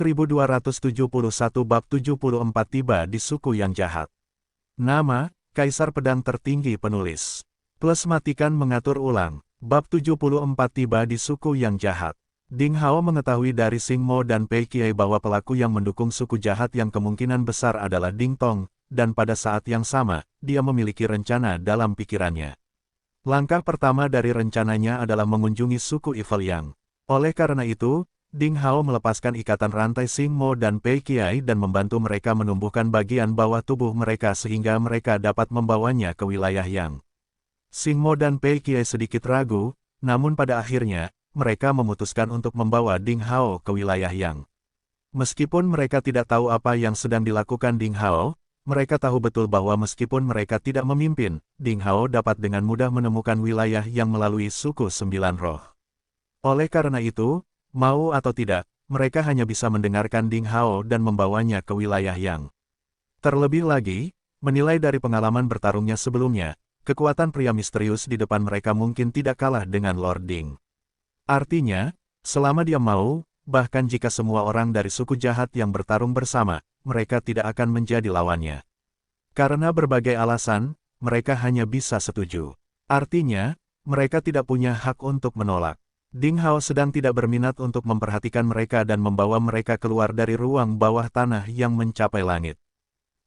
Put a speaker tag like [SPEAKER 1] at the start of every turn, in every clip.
[SPEAKER 1] 1271 Bab 74 Tiba di suku yang jahat. Nama, Kaisar Pedang Tertinggi Penulis. Plus matikan mengatur ulang. Bab 74 Tiba di suku yang jahat. Ding Hao mengetahui dari Xing Mo dan Pei Qiai bahwa pelaku yang mendukung suku jahat yang kemungkinan besar adalah Ding Tong, dan pada saat yang sama, dia memiliki rencana dalam pikirannya. Langkah pertama dari rencananya adalah mengunjungi suku Evil Yang. Oleh karena itu, Ding Hao melepaskan ikatan rantai Xing Mo dan Pei Qiai dan membantu mereka menumbuhkan bagian bawah tubuh mereka sehingga mereka dapat membawanya ke wilayah Yang. Xing Mo dan Pei Qiai sedikit ragu, namun pada akhirnya, mereka memutuskan untuk membawa Ding Hao ke wilayah Yang. Meskipun mereka tidak tahu apa yang sedang dilakukan Ding Hao, mereka tahu betul bahwa meskipun mereka tidak memimpin, Ding Hao dapat dengan mudah menemukan wilayah yang melalui suku Sembilan Roh. Oleh karena itu, mau atau tidak, mereka hanya bisa mendengarkan Ding Hao dan membawanya ke wilayah Yang. Terlebih lagi, menilai dari pengalaman bertarungnya sebelumnya, kekuatan pria misterius di depan mereka mungkin tidak kalah dengan Lord Ding. Artinya, selama dia mau, bahkan jika semua orang dari suku jahat yang bertarung bersama, mereka tidak akan menjadi lawannya. Karena berbagai alasan, mereka hanya bisa setuju. Artinya, mereka tidak punya hak untuk menolak. Ding Hao sedang tidak berminat untuk memperhatikan mereka dan membawa mereka keluar dari ruang bawah tanah yang mencapai langit.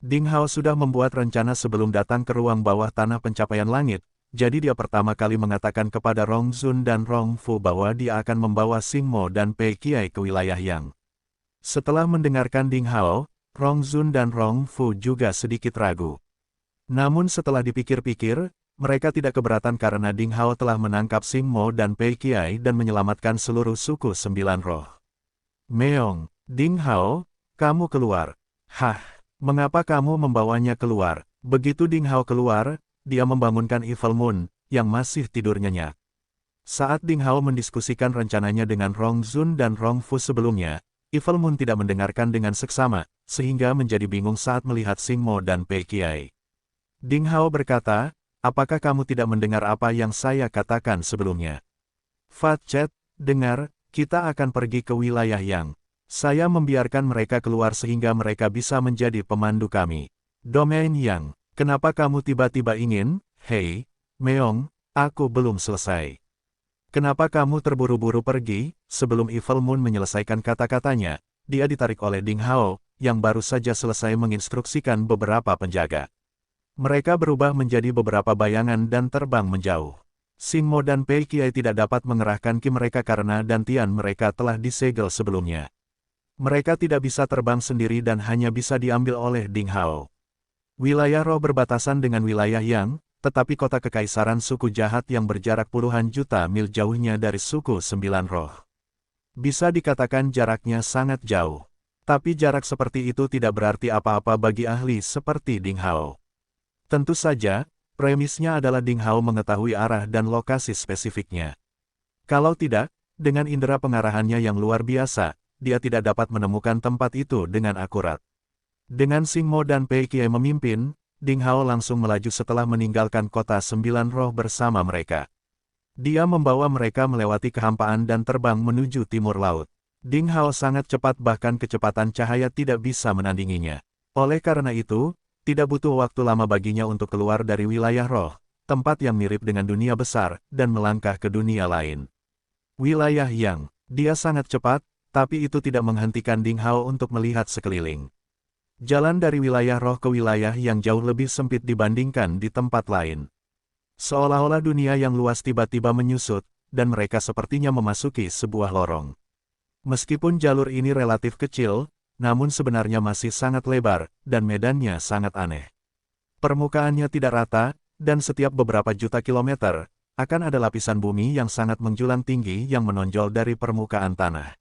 [SPEAKER 1] Ding Hao sudah membuat rencana sebelum datang ke ruang bawah tanah pencapaian langit, jadi dia pertama kali mengatakan kepada Rong Zun dan Rong Fu bahwa dia akan membawa Xing Mo dan Pei Qiai ke wilayah Yang. Setelah mendengarkan Ding Hao, Rong Zun dan Rong Fu juga sedikit ragu. Namun setelah dipikir-pikir, mereka tidak keberatan karena Ding Hao telah menangkap Xing Mo dan Pei Qiai dan menyelamatkan seluruh suku Sembilan Roh. Meong, Ding Hao, kamu keluar. Hah, mengapa kamu membawanya keluar? Begitu Ding Hao keluar, dia membangunkan Evil Moon, yang masih tidur nyenyak. Saat Ding Hao mendiskusikan rencananya dengan Rong Zun dan Rong Fu sebelumnya, Evil Moon tidak mendengarkan dengan seksama, sehingga menjadi bingung saat melihat Xing Mo dan Pei Qiai. Ding Hao berkata, apakah kamu tidak mendengar apa yang saya katakan sebelumnya? Fat Chat, dengar, kita akan pergi ke wilayah Yang. Saya membiarkan mereka keluar sehingga mereka bisa menjadi pemandu kami. Domain Yang. Kenapa kamu tiba-tiba ingin, hei, Meong, aku belum selesai. Kenapa kamu terburu-buru pergi? Sebelum Evil Moon menyelesaikan kata-katanya, dia ditarik oleh Ding Hao, yang baru saja selesai menginstruksikan beberapa penjaga. Mereka berubah menjadi beberapa bayangan dan terbang menjauh. Xing Mo dan Pei Qiai tidak dapat mengerahkan ki mereka karena dantian mereka telah disegel sebelumnya. Mereka tidak bisa terbang sendiri dan hanya bisa diambil oleh Ding Hao. Wilayah roh berbatasan dengan wilayah Yang, tetapi kota kekaisaran suku jahat yang berjarak puluhan juta mil jauhnya dari suku Sembilan Roh. Bisa dikatakan jaraknya sangat jauh. Tapi jarak seperti itu tidak berarti apa-apa bagi ahli seperti Ding Hao. Tentu saja, premisnya adalah Ding Hao mengetahui arah dan lokasi spesifiknya. Kalau tidak, dengan indera pengarahannya yang luar biasa, dia tidak dapat menemukan tempat itu dengan akurat. Dengan Xing Mo dan Pei Qiai memimpin, Ding Hao langsung melaju setelah meninggalkan kota Sembilan Roh bersama mereka. Dia membawa mereka melewati kehampaan dan terbang menuju timur laut. Ding Hao sangat cepat bahkan kecepatan cahaya tidak bisa menandinginya. Oleh karena itu, tidak butuh waktu lama baginya untuk keluar dari wilayah roh, tempat yang mirip dengan dunia besar, dan melangkah ke dunia lain. Wilayah Yang, dia sangat cepat, tapi itu tidak menghentikan Ding Hao untuk melihat sekeliling. Jalan dari wilayah roh ke wilayah yang jauh lebih sempit dibandingkan di tempat lain. Seolah-olah dunia yang luas tiba-tiba menyusut, dan mereka sepertinya memasuki sebuah lorong. Meskipun jalur ini relatif kecil, namun sebenarnya masih sangat lebar, dan medannya sangat aneh. Permukaannya tidak rata, dan setiap beberapa juta kilometer, akan ada lapisan bumi yang sangat menjulang tinggi yang menonjol dari permukaan tanah.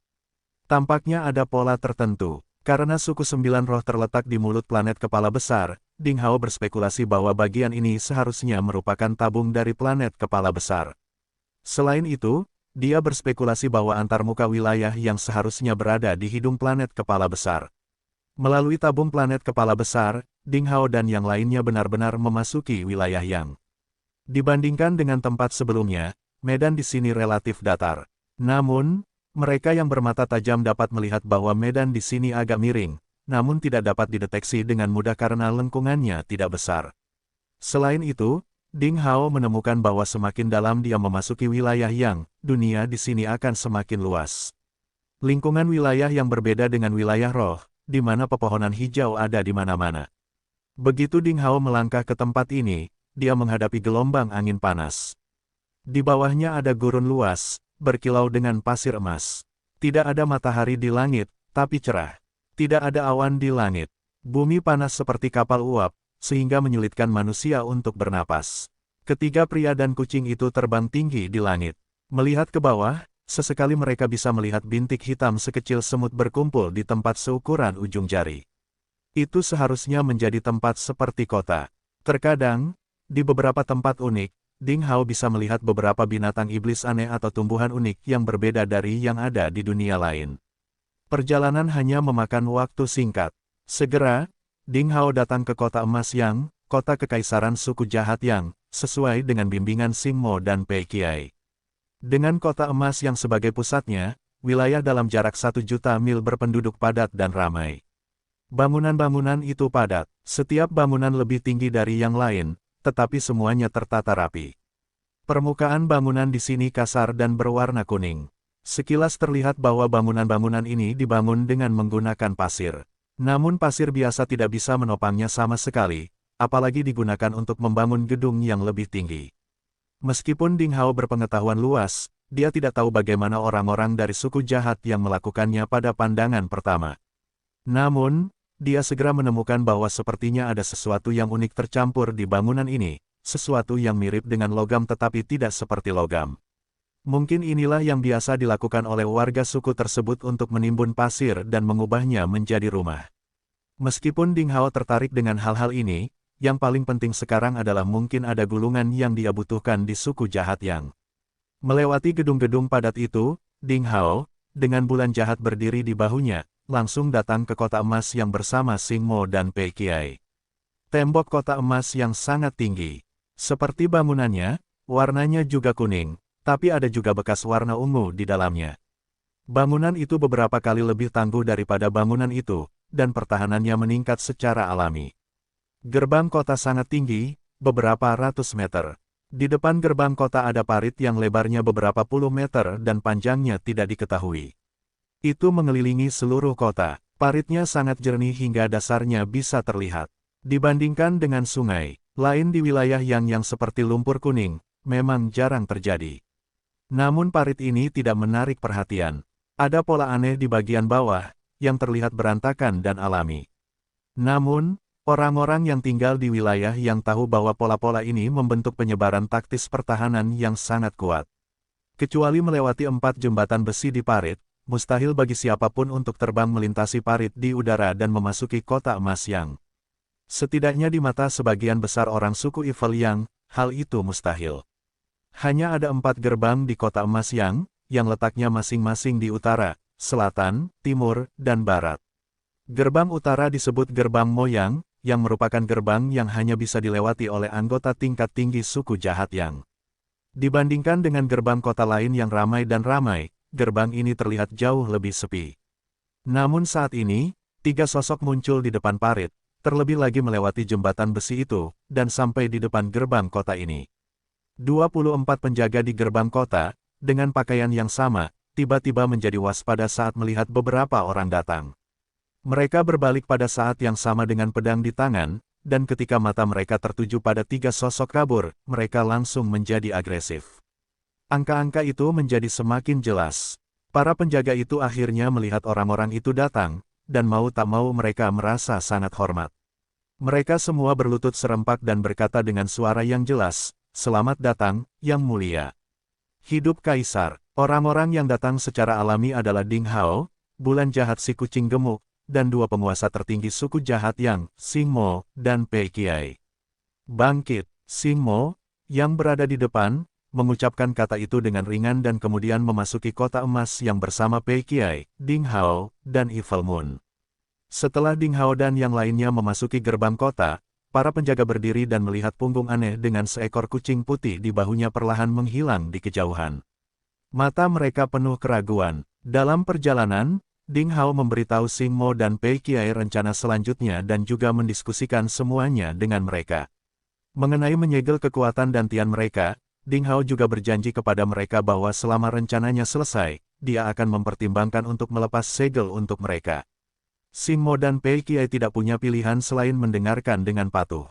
[SPEAKER 1] Tampaknya ada pola tertentu. Karena suku Sembilan Roh terletak di mulut planet kepala besar, Ding Hao berspekulasi bahwa bagian ini seharusnya merupakan tabung dari planet kepala besar. Selain itu, dia berspekulasi bahwa antarmuka wilayah yang seharusnya berada di hidung planet kepala besar. Melalui tabung planet kepala besar, Ding Hao dan yang lainnya benar-benar memasuki wilayah Yang. Dibandingkan dengan tempat sebelumnya, medan di sini relatif datar. Namun, Mereka yang bermata tajam dapat melihat bahwa medan di sini agak miring, namun tidak dapat dideteksi dengan mudah karena lengkungannya tidak besar. Selain itu, Ding Hao menemukan bahwa semakin dalam dia memasuki wilayah Yang, dunia di sini akan semakin luas. Lingkungan wilayah yang berbeda dengan wilayah roh, di mana pepohonan hijau ada di mana-mana. Begitu Ding Hao melangkah ke tempat ini, dia menghadapi gelombang angin panas. Di bawahnya ada gurun luas, berkilau dengan pasir emas. Tidak ada matahari di langit, tapi cerah. Tidak ada awan di langit. Bumi panas seperti kapal uap, sehingga menyulitkan manusia untuk bernapas. Ketiga pria dan kucing itu terbang tinggi di langit. Melihat ke bawah, sesekali mereka bisa melihat bintik hitam sekecil semut berkumpul di tempat seukuran ujung jari. Itu seharusnya menjadi tempat seperti kota. Terkadang, di beberapa tempat unik, Ding Hao bisa melihat beberapa binatang iblis aneh atau tumbuhan unik yang berbeda dari yang ada di dunia lain. Perjalanan hanya memakan waktu singkat. Segera, Ding Hao datang ke kota emas Yang, kota kekaisaran suku jahat Yang, sesuai dengan bimbingan Xing Mo dan Pei Qiai. Dengan kota emas yang sebagai pusatnya, wilayah dalam jarak 1 juta mil berpenduduk padat dan ramai. Bangunan-bangunan itu padat, setiap bangunan lebih tinggi dari yang lain, tetapi semuanya tertata rapi. Permukaan bangunan di sini kasar dan berwarna kuning. Sekilas terlihat bahwa bangunan-bangunan ini dibangun dengan menggunakan pasir. Namun pasir biasa tidak bisa menopangnya sama sekali, apalagi digunakan untuk membangun gedung yang lebih tinggi. Meskipun Ding Hao berpengetahuan luas, dia tidak tahu bagaimana orang-orang dari suku jahat yang melakukannya pada pandangan pertama. Namun, dia segera menemukan bahwa sepertinya ada sesuatu yang unik tercampur di bangunan ini, sesuatu yang mirip dengan logam tetapi tidak seperti logam. Mungkin inilah yang biasa dilakukan oleh warga suku tersebut untuk menimbun pasir dan mengubahnya menjadi rumah. Meskipun Ding Hao tertarik dengan hal-hal ini, yang paling penting sekarang adalah mungkin ada gulungan yang dia butuhkan di suku jahat Yang. Melewati gedung-gedung padat itu, Ding Hao, dengan bulan jahat berdiri di bahunya, langsung datang ke kota emas yang bersama Xing Mo dan Pei Qiai. Tembok kota emas yang sangat tinggi. Seperti bangunannya, warnanya juga kuning, tapi ada juga bekas warna ungu di dalamnya. Bangunan itu beberapa kali lebih tangguh daripada bangunan itu, dan pertahanannya meningkat secara alami. Gerbang kota sangat tinggi, beberapa ratus meter. Di depan gerbang kota ada parit yang lebarnya beberapa puluh meter dan panjangnya tidak diketahui. Itu mengelilingi seluruh kota. Paritnya sangat jernih hingga dasarnya bisa terlihat. Dibandingkan dengan sungai, lain di wilayah yang seperti lumpur kuning, memang jarang terjadi. Namun parit ini tidak menarik perhatian. Ada pola aneh di bagian bawah, yang terlihat berantakan dan alami. Namun, orang-orang yang tinggal di wilayah yang tahu bahwa pola-pola ini membentuk penyebaran taktis pertahanan yang sangat kuat. Kecuali melewati 4 jembatan besi di parit, mustahil bagi siapapun untuk terbang melintasi parit di udara dan memasuki kota emas Yang. Setidaknya di mata sebagian besar orang suku Evil Yang, hal itu mustahil. Hanya ada 4 gerbang di kota emas Yang letaknya masing-masing di utara, selatan, timur, dan barat. Gerbang utara disebut Gerbang Moyang, yang merupakan gerbang yang hanya bisa dilewati oleh anggota tingkat tinggi suku jahat Yang. Dibandingkan dengan gerbang kota lain yang ramai dan ramai, gerbang ini terlihat jauh lebih sepi. Namun saat ini, 3 sosok muncul di depan parit, terlebih lagi melewati jembatan besi itu, dan sampai di depan gerbang kota ini. 24 penjaga di gerbang kota, dengan pakaian yang sama, tiba-tiba menjadi waspada saat melihat beberapa orang datang. Mereka berbalik pada saat yang sama dengan pedang di tangan, dan ketika mata mereka tertuju pada 3 sosok kabur, mereka langsung menjadi agresif. Angka-angka itu menjadi semakin jelas. Para penjaga itu akhirnya melihat orang-orang itu datang, dan mau tak mau mereka merasa sangat hormat. Mereka semua berlutut serempak dan berkata dengan suara yang jelas, "Selamat datang, Yang Mulia." Hidup Kaisar. Orang-orang yang datang secara alami adalah Ding Hao, bulan jahat si kucing gemuk, dan 2 penguasa tertinggi suku jahat Yang, Xing Mo, dan Pei Qiai. Bangkit, Xing Mo, yang berada di depan, mengucapkan kata itu dengan ringan dan kemudian memasuki kota emas yang bersama Pei Qiai, Ding Hao, dan Evil Moon. Setelah Ding Hao dan yang lainnya memasuki gerbang kota, para penjaga berdiri dan melihat punggung aneh dengan seekor kucing putih di bahunya perlahan menghilang di kejauhan. Mata mereka penuh keraguan. Dalam perjalanan, Ding Hao memberitahu Xing Mo dan Pei Qiai rencana selanjutnya dan juga mendiskusikan semuanya dengan mereka. Mengenai menyegel kekuatan dan tian mereka, Ding Hao juga berjanji kepada mereka bahwa selama rencananya selesai, dia akan mempertimbangkan untuk melepas segel untuk mereka. Xing Mo dan Pei Qiai tidak punya pilihan selain mendengarkan dengan patuh.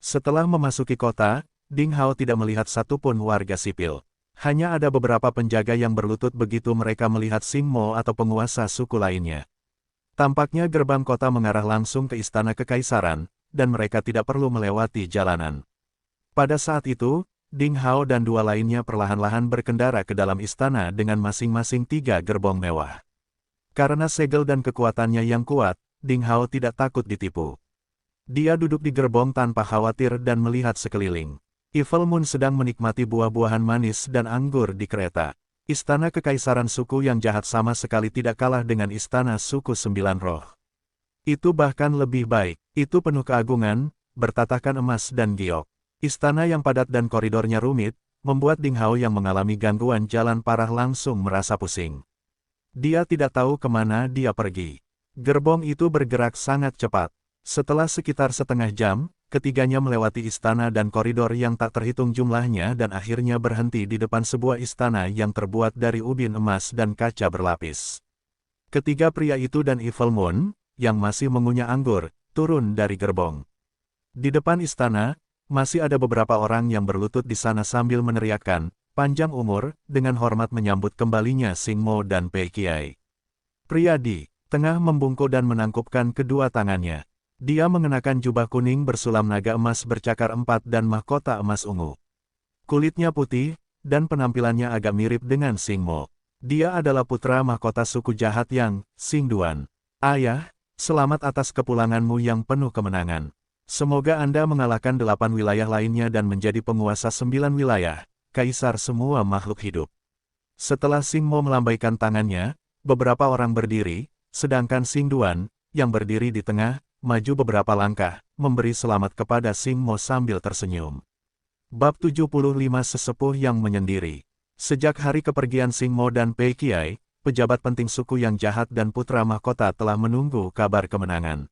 [SPEAKER 1] Setelah memasuki kota, Ding Hao tidak melihat satupun warga sipil. Hanya ada beberapa penjaga yang berlutut begitu mereka melihat Xing Mo atau penguasa suku lainnya. Tampaknya gerbang kota mengarah langsung ke istana kekaisaran, dan mereka tidak perlu melewati jalanan. Pada saat itu, Ding Hao dan dua lainnya perlahan-lahan berkendara ke dalam istana dengan masing-masing 3 gerbong mewah. Karena segel dan kekuatannya yang kuat, Ding Hao tidak takut ditipu. Dia duduk di gerbong tanpa khawatir dan melihat sekeliling. Evil Moon sedang menikmati buah-buahan manis dan anggur di kereta. Istana kekaisaran suku yang jahat sama sekali tidak kalah dengan istana suku 9 roh. Itu bahkan lebih baik. Itu penuh keagungan, bertatakan emas dan giok. Istana yang padat dan koridornya rumit, membuat Ding Hao yang mengalami gangguan jalan parah langsung merasa pusing. Dia tidak tahu kemana dia pergi. Gerbong itu bergerak sangat cepat. Setelah sekitar setengah jam, ketiganya melewati istana dan koridor yang tak terhitung jumlahnya dan akhirnya berhenti di depan sebuah istana yang terbuat dari ubin emas dan kaca berlapis. Ketiga pria itu dan Evil Moon, yang masih mengunyah anggur, turun dari gerbong. Di depan istana, masih ada beberapa orang yang berlutut di sana sambil meneriakkan, "Panjang umur," dengan hormat menyambut kembalinya Xing Mo dan Pei Qiai. Pria di tengah membungkuk dan menangkupkan kedua tangannya. Dia mengenakan jubah kuning bersulam naga emas bercakar 4 dan mahkota emas ungu. Kulitnya putih, dan penampilannya agak mirip dengan Xing Mo. Dia adalah putra mahkota suku jahat yang, Xing Duan. "Ayah, selamat atas kepulanganmu yang penuh kemenangan. Semoga Anda mengalahkan 8 wilayah lainnya dan menjadi penguasa 9 wilayah, kaisar semua makhluk hidup." Setelah Xing Mo melambaikan tangannya, beberapa orang berdiri, sedangkan Xing Duan, yang berdiri di tengah, maju beberapa langkah, memberi selamat kepada Xing Mo sambil tersenyum. Bab 75 Sesepuh yang Menyendiri. Sejak hari kepergian Xing Mo dan Pei Qiai, pejabat penting suku yang jahat dan putra mahkota telah menunggu kabar kemenangan.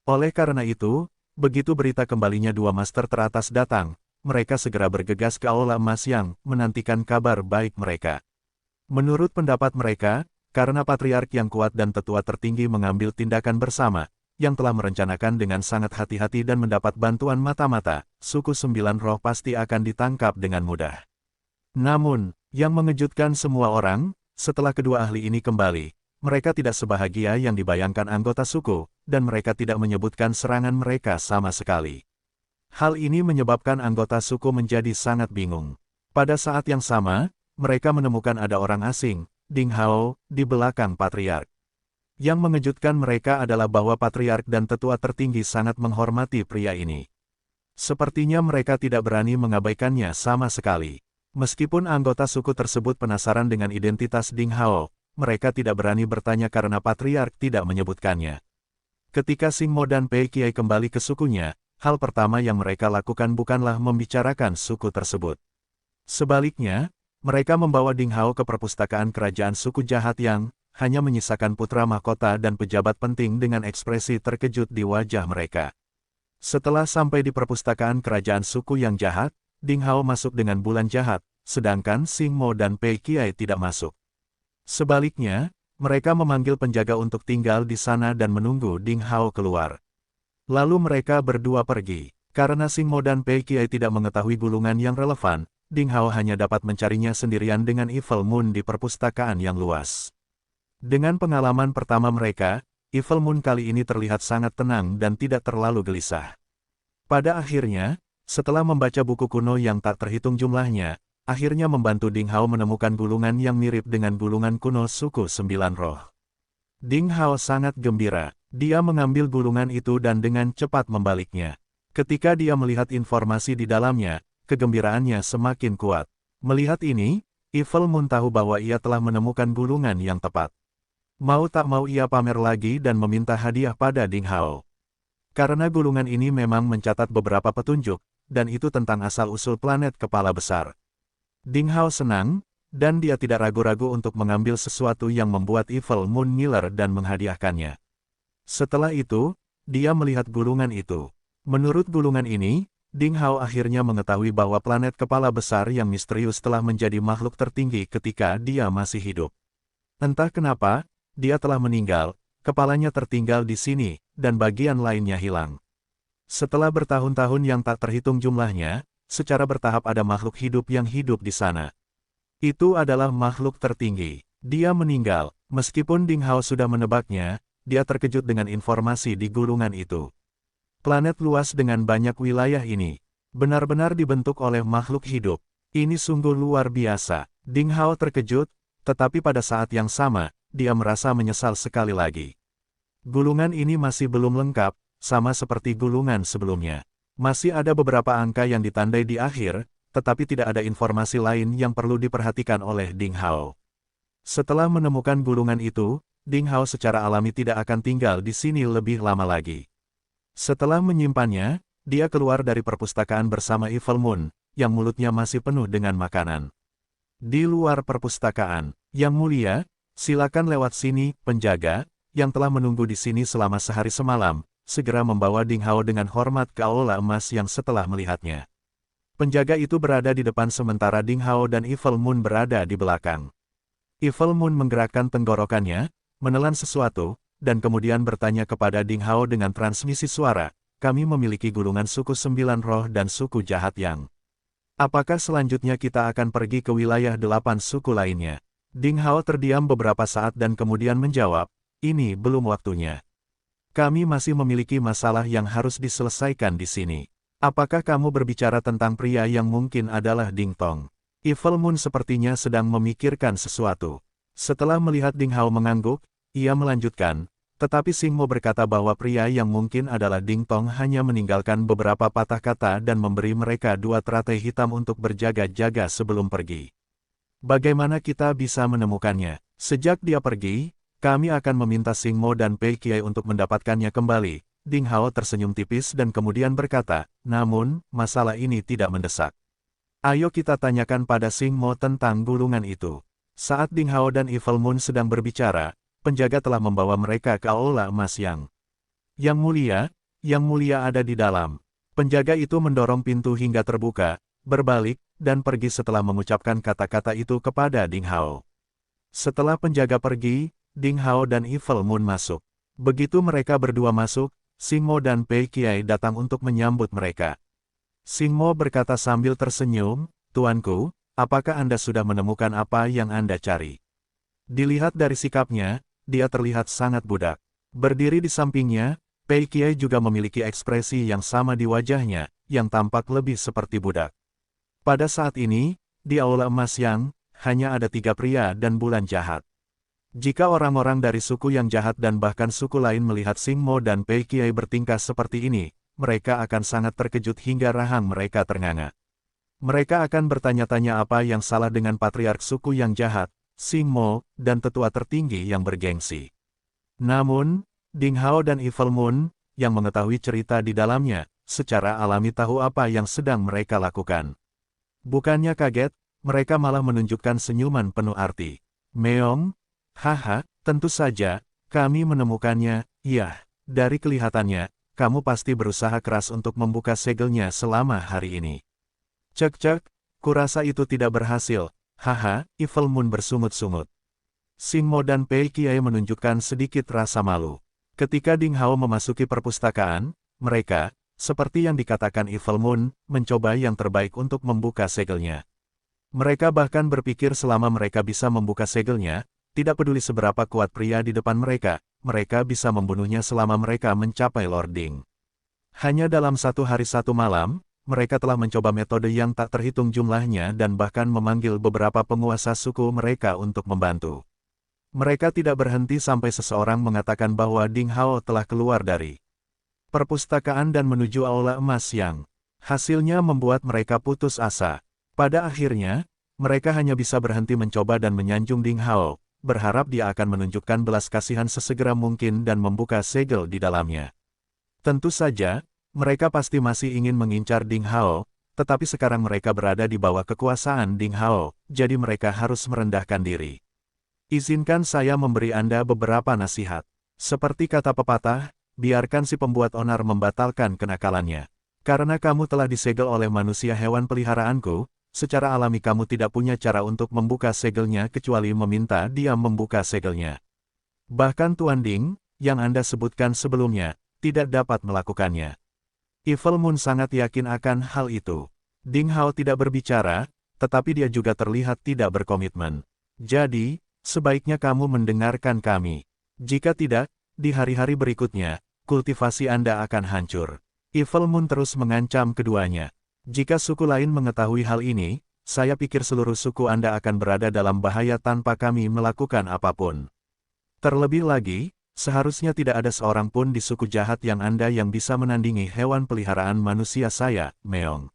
[SPEAKER 1] Oleh karena itu, begitu berita kembalinya dua master teratas datang, mereka segera bergegas ke aula emas yang menantikan kabar baik mereka. Menurut pendapat mereka, karena patriark yang kuat dan tetua tertinggi mengambil tindakan bersama, yang telah merencanakan dengan sangat hati-hati dan mendapat bantuan mata-mata, suku 9 roh pasti akan ditangkap dengan mudah. Namun, yang mengejutkan semua orang, setelah kedua ahli ini kembali, mereka tidak sebahagia yang dibayangkan anggota suku, dan mereka tidak menyebutkan serangan mereka sama sekali. Hal ini menyebabkan anggota suku menjadi sangat bingung. Pada saat yang sama, mereka menemukan ada orang asing, Ding Hao, di belakang patriark. Yang mengejutkan mereka adalah bahwa patriark dan tetua tertinggi sangat menghormati pria ini. Sepertinya mereka tidak berani mengabaikannya sama sekali. Meskipun anggota suku tersebut penasaran dengan identitas Ding Hao, mereka tidak berani bertanya karena patriark tidak menyebutkannya. Ketika Xing Mo dan Pei Qiai kembali ke sukunya, hal pertama yang mereka lakukan bukanlah membicarakan suku tersebut. Sebaliknya, mereka membawa Ding Hao ke perpustakaan kerajaan suku jahat yang hanya menyisakan putra mahkota dan pejabat penting dengan ekspresi terkejut di wajah mereka. Setelah sampai di perpustakaan kerajaan suku yang jahat, Ding Hao masuk dengan bulan jahat, sedangkan Xing Mo dan Pei Qiai tidak masuk. Sebaliknya, mereka memanggil penjaga untuk tinggal di sana dan menunggu Ding Hao keluar. Lalu mereka berdua pergi. Karena Xing Mo dan Pei Qiai tidak mengetahui gulungan yang relevan, Ding Hao hanya dapat mencarinya sendirian dengan Evil Moon di perpustakaan yang luas. Dengan pengalaman pertama mereka, Evil Moon kali ini terlihat sangat tenang dan tidak terlalu gelisah. Pada akhirnya, setelah membaca buku kuno yang tak terhitung jumlahnya, akhirnya membantu Ding Hao menemukan gulungan yang mirip dengan gulungan kuno suku 9 roh. Ding Hao sangat gembira. Dia mengambil gulungan itu dan dengan cepat membaliknya. Ketika dia melihat informasi di dalamnya, kegembiraannya semakin kuat. Melihat ini, Evil Moon tahu bahwa ia telah menemukan gulungan yang tepat. Mau tak mau ia pamer lagi dan meminta hadiah pada Ding Hao. Karena gulungan ini memang mencatat beberapa petunjuk, dan itu tentang asal-usul planet kepala besar. Ding Hao senang, dan dia tidak ragu-ragu untuk mengambil sesuatu yang membuat Evil Moon ngiler dan menghadiahkannya. Setelah itu, dia melihat gulungan itu. Menurut gulungan ini, Ding Hao akhirnya mengetahui bahwa planet kepala besar yang misterius telah menjadi makhluk tertinggi ketika dia masih hidup. Entah kenapa, dia telah meninggal, kepalanya tertinggal di sini, dan bagian lainnya hilang. Setelah bertahun-tahun yang tak terhitung jumlahnya, secara bertahap ada makhluk hidup yang hidup di sana. Itu adalah makhluk tertinggi. Dia meninggal, meskipun Ding Hao sudah menebaknya, dia terkejut dengan informasi di gulungan itu. Planet luas dengan banyak wilayah ini, benar-benar dibentuk oleh makhluk hidup. Ini sungguh luar biasa. Ding Hao terkejut, tetapi pada saat yang sama, dia merasa menyesal sekali lagi. Gulungan ini masih belum lengkap, sama seperti gulungan sebelumnya. Masih ada beberapa angka yang ditandai di akhir, tetapi tidak ada informasi lain yang perlu diperhatikan oleh Ding Hao. Setelah menemukan gulungan itu, Ding Hao secara alami tidak akan tinggal di sini lebih lama lagi. Setelah menyimpannya, dia keluar dari perpustakaan bersama Evil Moon, yang mulutnya masih penuh dengan makanan. Di luar perpustakaan, Yang Mulia, silakan lewat sini, penjaga, yang telah menunggu di sini selama sehari semalam, segera membawa Ding Hao dengan hormat ke aula emas yang setelah melihatnya. Penjaga itu berada di depan sementara Ding Hao dan Evil Moon berada di belakang. Evil Moon menggerakkan tenggorokannya, menelan sesuatu, dan kemudian bertanya kepada Ding Hao dengan transmisi suara, kami memiliki gulungan suku 9 roh dan suku jahat yang. Apakah selanjutnya kita akan pergi ke wilayah 8 suku lainnya? Ding Hao terdiam beberapa saat dan kemudian menjawab, ini belum waktunya. Kami masih memiliki masalah yang harus diselesaikan di sini. Apakah kamu berbicara tentang pria yang mungkin adalah Ding Tong? Evil Moon sepertinya sedang memikirkan sesuatu. Setelah melihat Ding Hao mengangguk, ia melanjutkan, tetapi Xing Mo berkata bahwa pria yang mungkin adalah Ding Tong hanya meninggalkan beberapa patah kata dan memberi mereka 2 teratai hitam untuk berjaga-jaga sebelum pergi. Bagaimana kita bisa menemukannya? Sejak dia pergi, kami akan meminta Xing Mo dan Pei Qiai untuk mendapatkannya kembali. Ding Hao tersenyum tipis dan kemudian berkata, namun, masalah ini tidak mendesak. Ayo kita tanyakan pada Xing Mo tentang gulungan itu. Saat Ding Hao dan Evil Moon sedang berbicara, penjaga telah membawa mereka ke aula emas yang mulia ada di dalam. Penjaga itu mendorong pintu hingga terbuka, berbalik, dan pergi setelah mengucapkan kata-kata itu kepada Ding Hao. Setelah penjaga pergi, Ding Hao dan Evil Moon masuk. Begitu mereka berdua masuk, Xing Mo dan Pei Qiai datang untuk menyambut mereka. Xing Mo berkata sambil tersenyum, Tuanku, apakah Anda sudah menemukan apa yang Anda cari? Dilihat dari sikapnya, dia terlihat sangat budak. Berdiri di sampingnya, Pei Qiai juga memiliki ekspresi yang sama di wajahnya, yang tampak lebih seperti budak. Pada saat ini, di aula emas yang, hanya ada 3 pria dan bulan jahat. Jika orang-orang dari suku yang jahat dan bahkan suku lain melihat Xing Mo dan Pei Qiai bertingkah seperti ini, mereka akan sangat terkejut hingga rahang mereka ternganga. Mereka akan bertanya-tanya apa yang salah dengan patriark suku yang jahat, Xing Mo, dan tetua tertinggi yang bergengsi. Namun, Ding Hao dan Evil Moon, yang mengetahui cerita di dalamnya, secara alami tahu apa yang sedang mereka lakukan. Bukannya kaget, mereka malah menunjukkan senyuman penuh arti. Meong, haha, tentu saja, kami menemukannya, iya, dari kelihatannya, kamu pasti berusaha keras untuk membuka segelnya selama hari ini. Cek-cek, kurasa itu tidak berhasil. Haha, Evil Moon bersungut-sungut. Xing Mo dan Pei Qiai menunjukkan sedikit rasa malu. Ketika Ding Hao memasuki perpustakaan, mereka, seperti yang dikatakan Evil Moon, mencoba yang terbaik untuk membuka segelnya. Mereka bahkan berpikir selama mereka bisa membuka segelnya, tidak peduli seberapa kuat pria di depan mereka, mereka bisa membunuhnya selama mereka mencapai Lord Ding. Hanya dalam 1 hari 1 malam, mereka telah mencoba metode yang tak terhitung jumlahnya dan bahkan memanggil beberapa penguasa suku mereka untuk membantu. Mereka tidak berhenti sampai seseorang mengatakan bahwa Ding Hao telah keluar dari perpustakaan dan menuju aula emas yang hasilnya membuat mereka putus asa. Pada akhirnya, mereka hanya bisa berhenti mencoba dan menyanjung Ding Hao, berharap dia akan menunjukkan belas kasihan sesegera mungkin dan membuka segel di dalamnya. Tentu saja, mereka pasti masih ingin mengincar Ding Hao, tetapi sekarang mereka berada di bawah kekuasaan Ding Hao, jadi mereka harus merendahkan diri. Izinkan saya memberi Anda beberapa nasihat. Seperti kata pepatah, biarkan si pembuat onar membatalkan kenakalannya. Karena kamu telah disegel oleh manusia hewan peliharaanku, secara alami kamu tidak punya cara untuk membuka segelnya kecuali meminta dia membuka segelnya. Bahkan Tuan Ding, yang Anda sebutkan sebelumnya, tidak dapat melakukannya. Evil Moon sangat yakin akan hal itu. Ding Hao tidak berbicara, tetapi dia juga terlihat tidak berkomitmen. Jadi, sebaiknya kamu mendengarkan kami. Jika tidak, di hari-hari berikutnya, kultivasi Anda akan hancur. Evil Moon terus mengancam keduanya. Jika suku lain mengetahui hal ini, saya pikir seluruh suku Anda akan berada dalam bahaya tanpa kami melakukan apapun. Terlebih lagi, seharusnya tidak ada seorang pun di suku jahat yang Anda yang bisa menandingi hewan peliharaan manusia saya, Meong.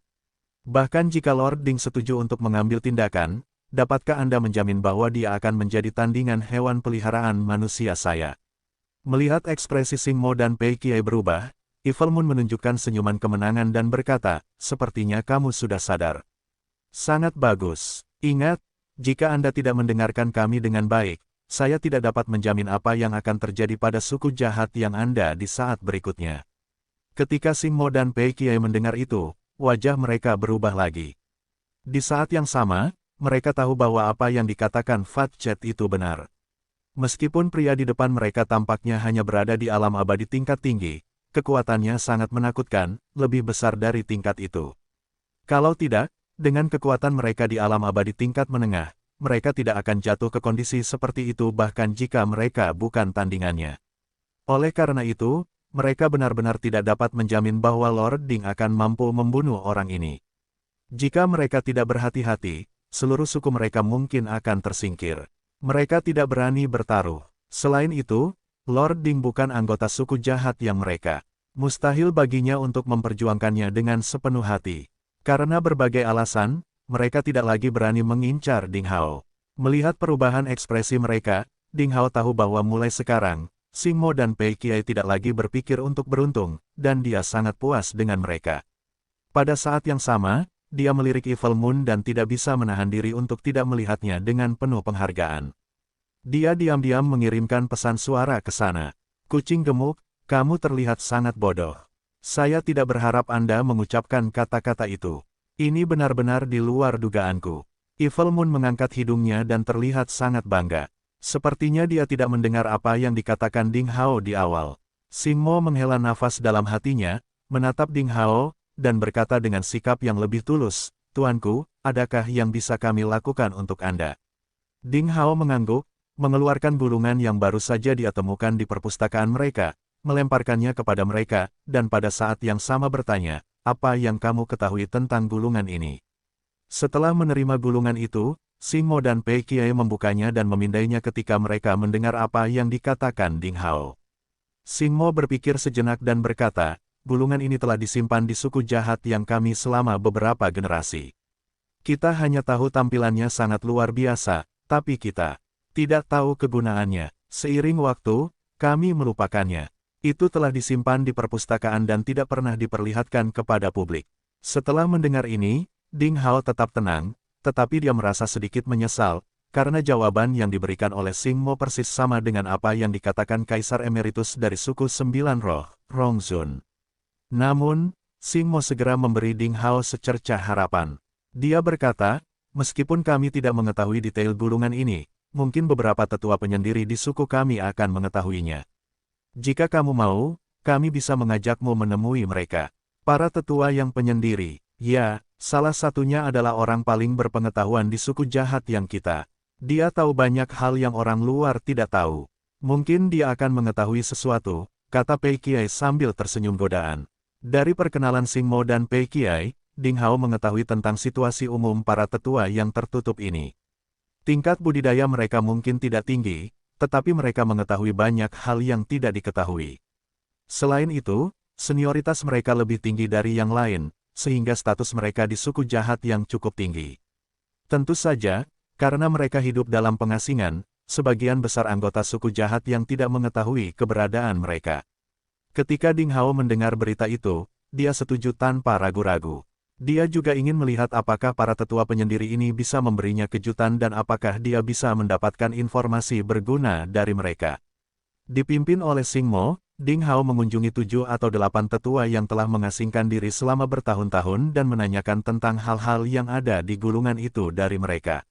[SPEAKER 1] Bahkan jika Lord Ding setuju untuk mengambil tindakan, dapatkah Anda menjamin bahwa dia akan menjadi tandingan hewan peliharaan manusia saya? Melihat ekspresi Sing Mo dan Pei Qiai berubah, Evil Moon menunjukkan senyuman kemenangan dan berkata, sepertinya kamu sudah sadar. Sangat bagus. Ingat, jika Anda tidak mendengarkan kami dengan baik, saya tidak dapat menjamin apa yang akan terjadi pada suku jahat yang Anda di saat berikutnya. Ketika Sing Mo dan Pei Qiai mendengar itu, wajah mereka berubah lagi. Di saat yang sama, mereka tahu bahwa apa yang dikatakan Fat Chat itu benar. Meskipun pria di depan mereka tampaknya hanya berada di alam abadi tingkat tinggi, kekuatannya sangat menakutkan, lebih besar dari tingkat itu. Kalau tidak, dengan kekuatan mereka di alam abadi tingkat menengah, mereka tidak akan jatuh ke kondisi seperti itu bahkan jika mereka bukan tandingannya. Oleh karena itu, mereka benar-benar tidak dapat menjamin bahwa Lord Ding akan mampu membunuh orang ini. Jika mereka tidak berhati-hati, seluruh suku mereka mungkin akan tersingkir. Mereka tidak berani bertaruh. Selain itu, Lord Ding bukan anggota suku jahat yang mereka. Mustahil baginya untuk memperjuangkannya dengan sepenuh hati. Karena berbagai alasan, mereka tidak lagi berani mengincar Ding Hao. Melihat perubahan ekspresi mereka, Ding Hao tahu bahwa mulai sekarang, Sing Mo dan Pei Qiai tidak lagi berpikir untuk beruntung, dan dia sangat puas dengan mereka. Pada saat yang sama, dia melirik Evil Moon dan tidak bisa menahan diri untuk tidak melihatnya dengan penuh penghargaan. Dia diam-diam mengirimkan pesan suara ke sana. Kucing gemuk, kamu terlihat sangat bodoh. Saya tidak berharap Anda mengucapkan kata-kata itu. Ini benar-benar di luar dugaanku. Evil Moon mengangkat hidungnya dan terlihat sangat bangga. Sepertinya dia tidak mendengar apa yang dikatakan Ding Hao di awal. Sing Mo menghela nafas dalam hatinya, menatap Ding Hao, dan berkata dengan sikap yang lebih tulus, Tuanku, adakah yang bisa kami lakukan untuk Anda? Ding Hao mengangguk, mengeluarkan gulungan yang baru saja dia temukan di perpustakaan mereka, melemparkannya kepada mereka, dan pada saat yang sama bertanya, apa yang kamu ketahui tentang gulungan ini? Setelah menerima gulungan itu, Sing Mo dan Pei Qiai membukanya dan memindainya ketika mereka mendengar apa yang dikatakan Ding Hao. Sing Mo berpikir sejenak dan berkata, gulungan ini telah disimpan di suku jahat yang kami selama beberapa generasi. Kita hanya tahu tampilannya sangat luar biasa, tapi kita tidak tahu kegunaannya. Seiring waktu, kami melupakannya. Itu telah disimpan di perpustakaan dan tidak pernah diperlihatkan kepada publik. Setelah mendengar ini, Ding Hao tetap tenang, tetapi dia merasa sedikit menyesal, karena jawaban yang diberikan oleh Sing Mo persis sama dengan apa yang dikatakan Kaisar Emeritus dari suku Sembilan Roh, Rong Zun. Namun, Sing Mo segera memberi Ding Hao secercah harapan. Dia berkata, meskipun kami tidak mengetahui detail gulungan ini, mungkin beberapa tetua penyendiri di suku kami akan mengetahuinya. Jika kamu mau, kami bisa mengajakmu menemui mereka. Para tetua yang penyendiri, ya, salah satunya adalah orang paling berpengetahuan di suku jahat yang kita. Dia tahu banyak hal yang orang luar tidak tahu. Mungkin dia akan mengetahui sesuatu, kata Pei Qiai sambil tersenyum godaan. Dari perkenalan Sing Mo dan Pei Qiai, Ding Hao mengetahui tentang situasi umum para tetua yang tertutup ini. Tingkat budidaya mereka mungkin tidak tinggi, tetapi mereka mengetahui banyak hal yang tidak diketahui. Selain itu, senioritas mereka lebih tinggi dari yang lain, sehingga status mereka di suku jahat yang cukup tinggi. Tentu saja, karena mereka hidup dalam pengasingan, sebagian besar anggota suku jahat yang tidak mengetahui keberadaan mereka. Ketika Ding Hao mendengar berita itu, dia setuju tanpa ragu-ragu. Dia juga ingin melihat apakah para tetua penyendiri ini bisa memberinya kejutan dan apakah dia bisa mendapatkan informasi berguna dari mereka. Dipimpin oleh Xing Mo, Ding Hao mengunjungi 7 atau 8 tetua yang telah mengasingkan diri selama bertahun-tahun dan menanyakan tentang hal-hal yang ada di gulungan itu dari mereka.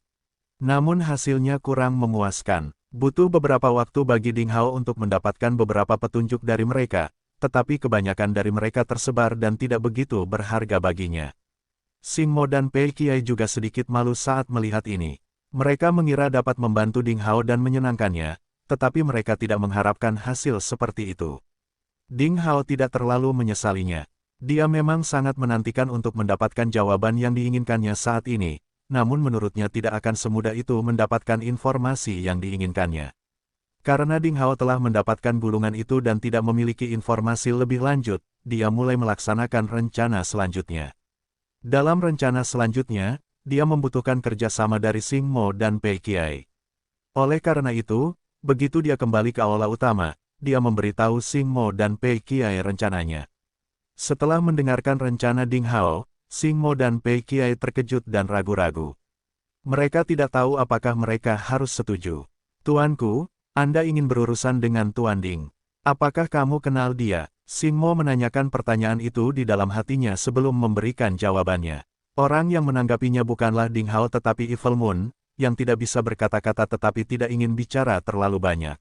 [SPEAKER 1] Namun hasilnya kurang memuaskan. Butuh beberapa waktu bagi Ding Hao untuk mendapatkan beberapa petunjuk dari mereka, tetapi kebanyakan dari mereka tersebar dan tidak begitu berharga baginya. Xing Mo dan Pei Qiai juga sedikit malu saat melihat ini. Mereka mengira dapat membantu Ding Hao dan menyenangkannya, tetapi mereka tidak mengharapkan hasil seperti itu. Ding Hao tidak terlalu menyesalinya. Dia memang sangat menantikan untuk mendapatkan jawaban yang diinginkannya saat ini, namun menurutnya tidak akan semudah itu mendapatkan informasi yang diinginkannya. Karena Ding Hao telah mendapatkan gulungan itu dan tidak memiliki informasi lebih lanjut, dia mulai melaksanakan rencana selanjutnya. Dalam rencana selanjutnya, dia membutuhkan kerjasama dari Xing Mo dan Pei Qiai. Oleh karena itu, begitu dia kembali ke aula utama, dia memberitahu Xing Mo dan Pei Qiai rencananya. Setelah mendengarkan rencana Ding Hao, Xing Mo dan Pei Qiai terkejut dan ragu-ragu. Mereka tidak tahu apakah mereka harus setuju. Tuanku, Anda ingin berurusan dengan Tuan Ding. Apakah kamu kenal dia? Xing Mo menanyakan pertanyaan itu di dalam hatinya sebelum memberikan jawabannya. Orang yang menanggapinya bukanlah Ding Hao tetapi Evil Moon, yang tidak bisa berkata-kata tetapi tidak ingin bicara terlalu banyak.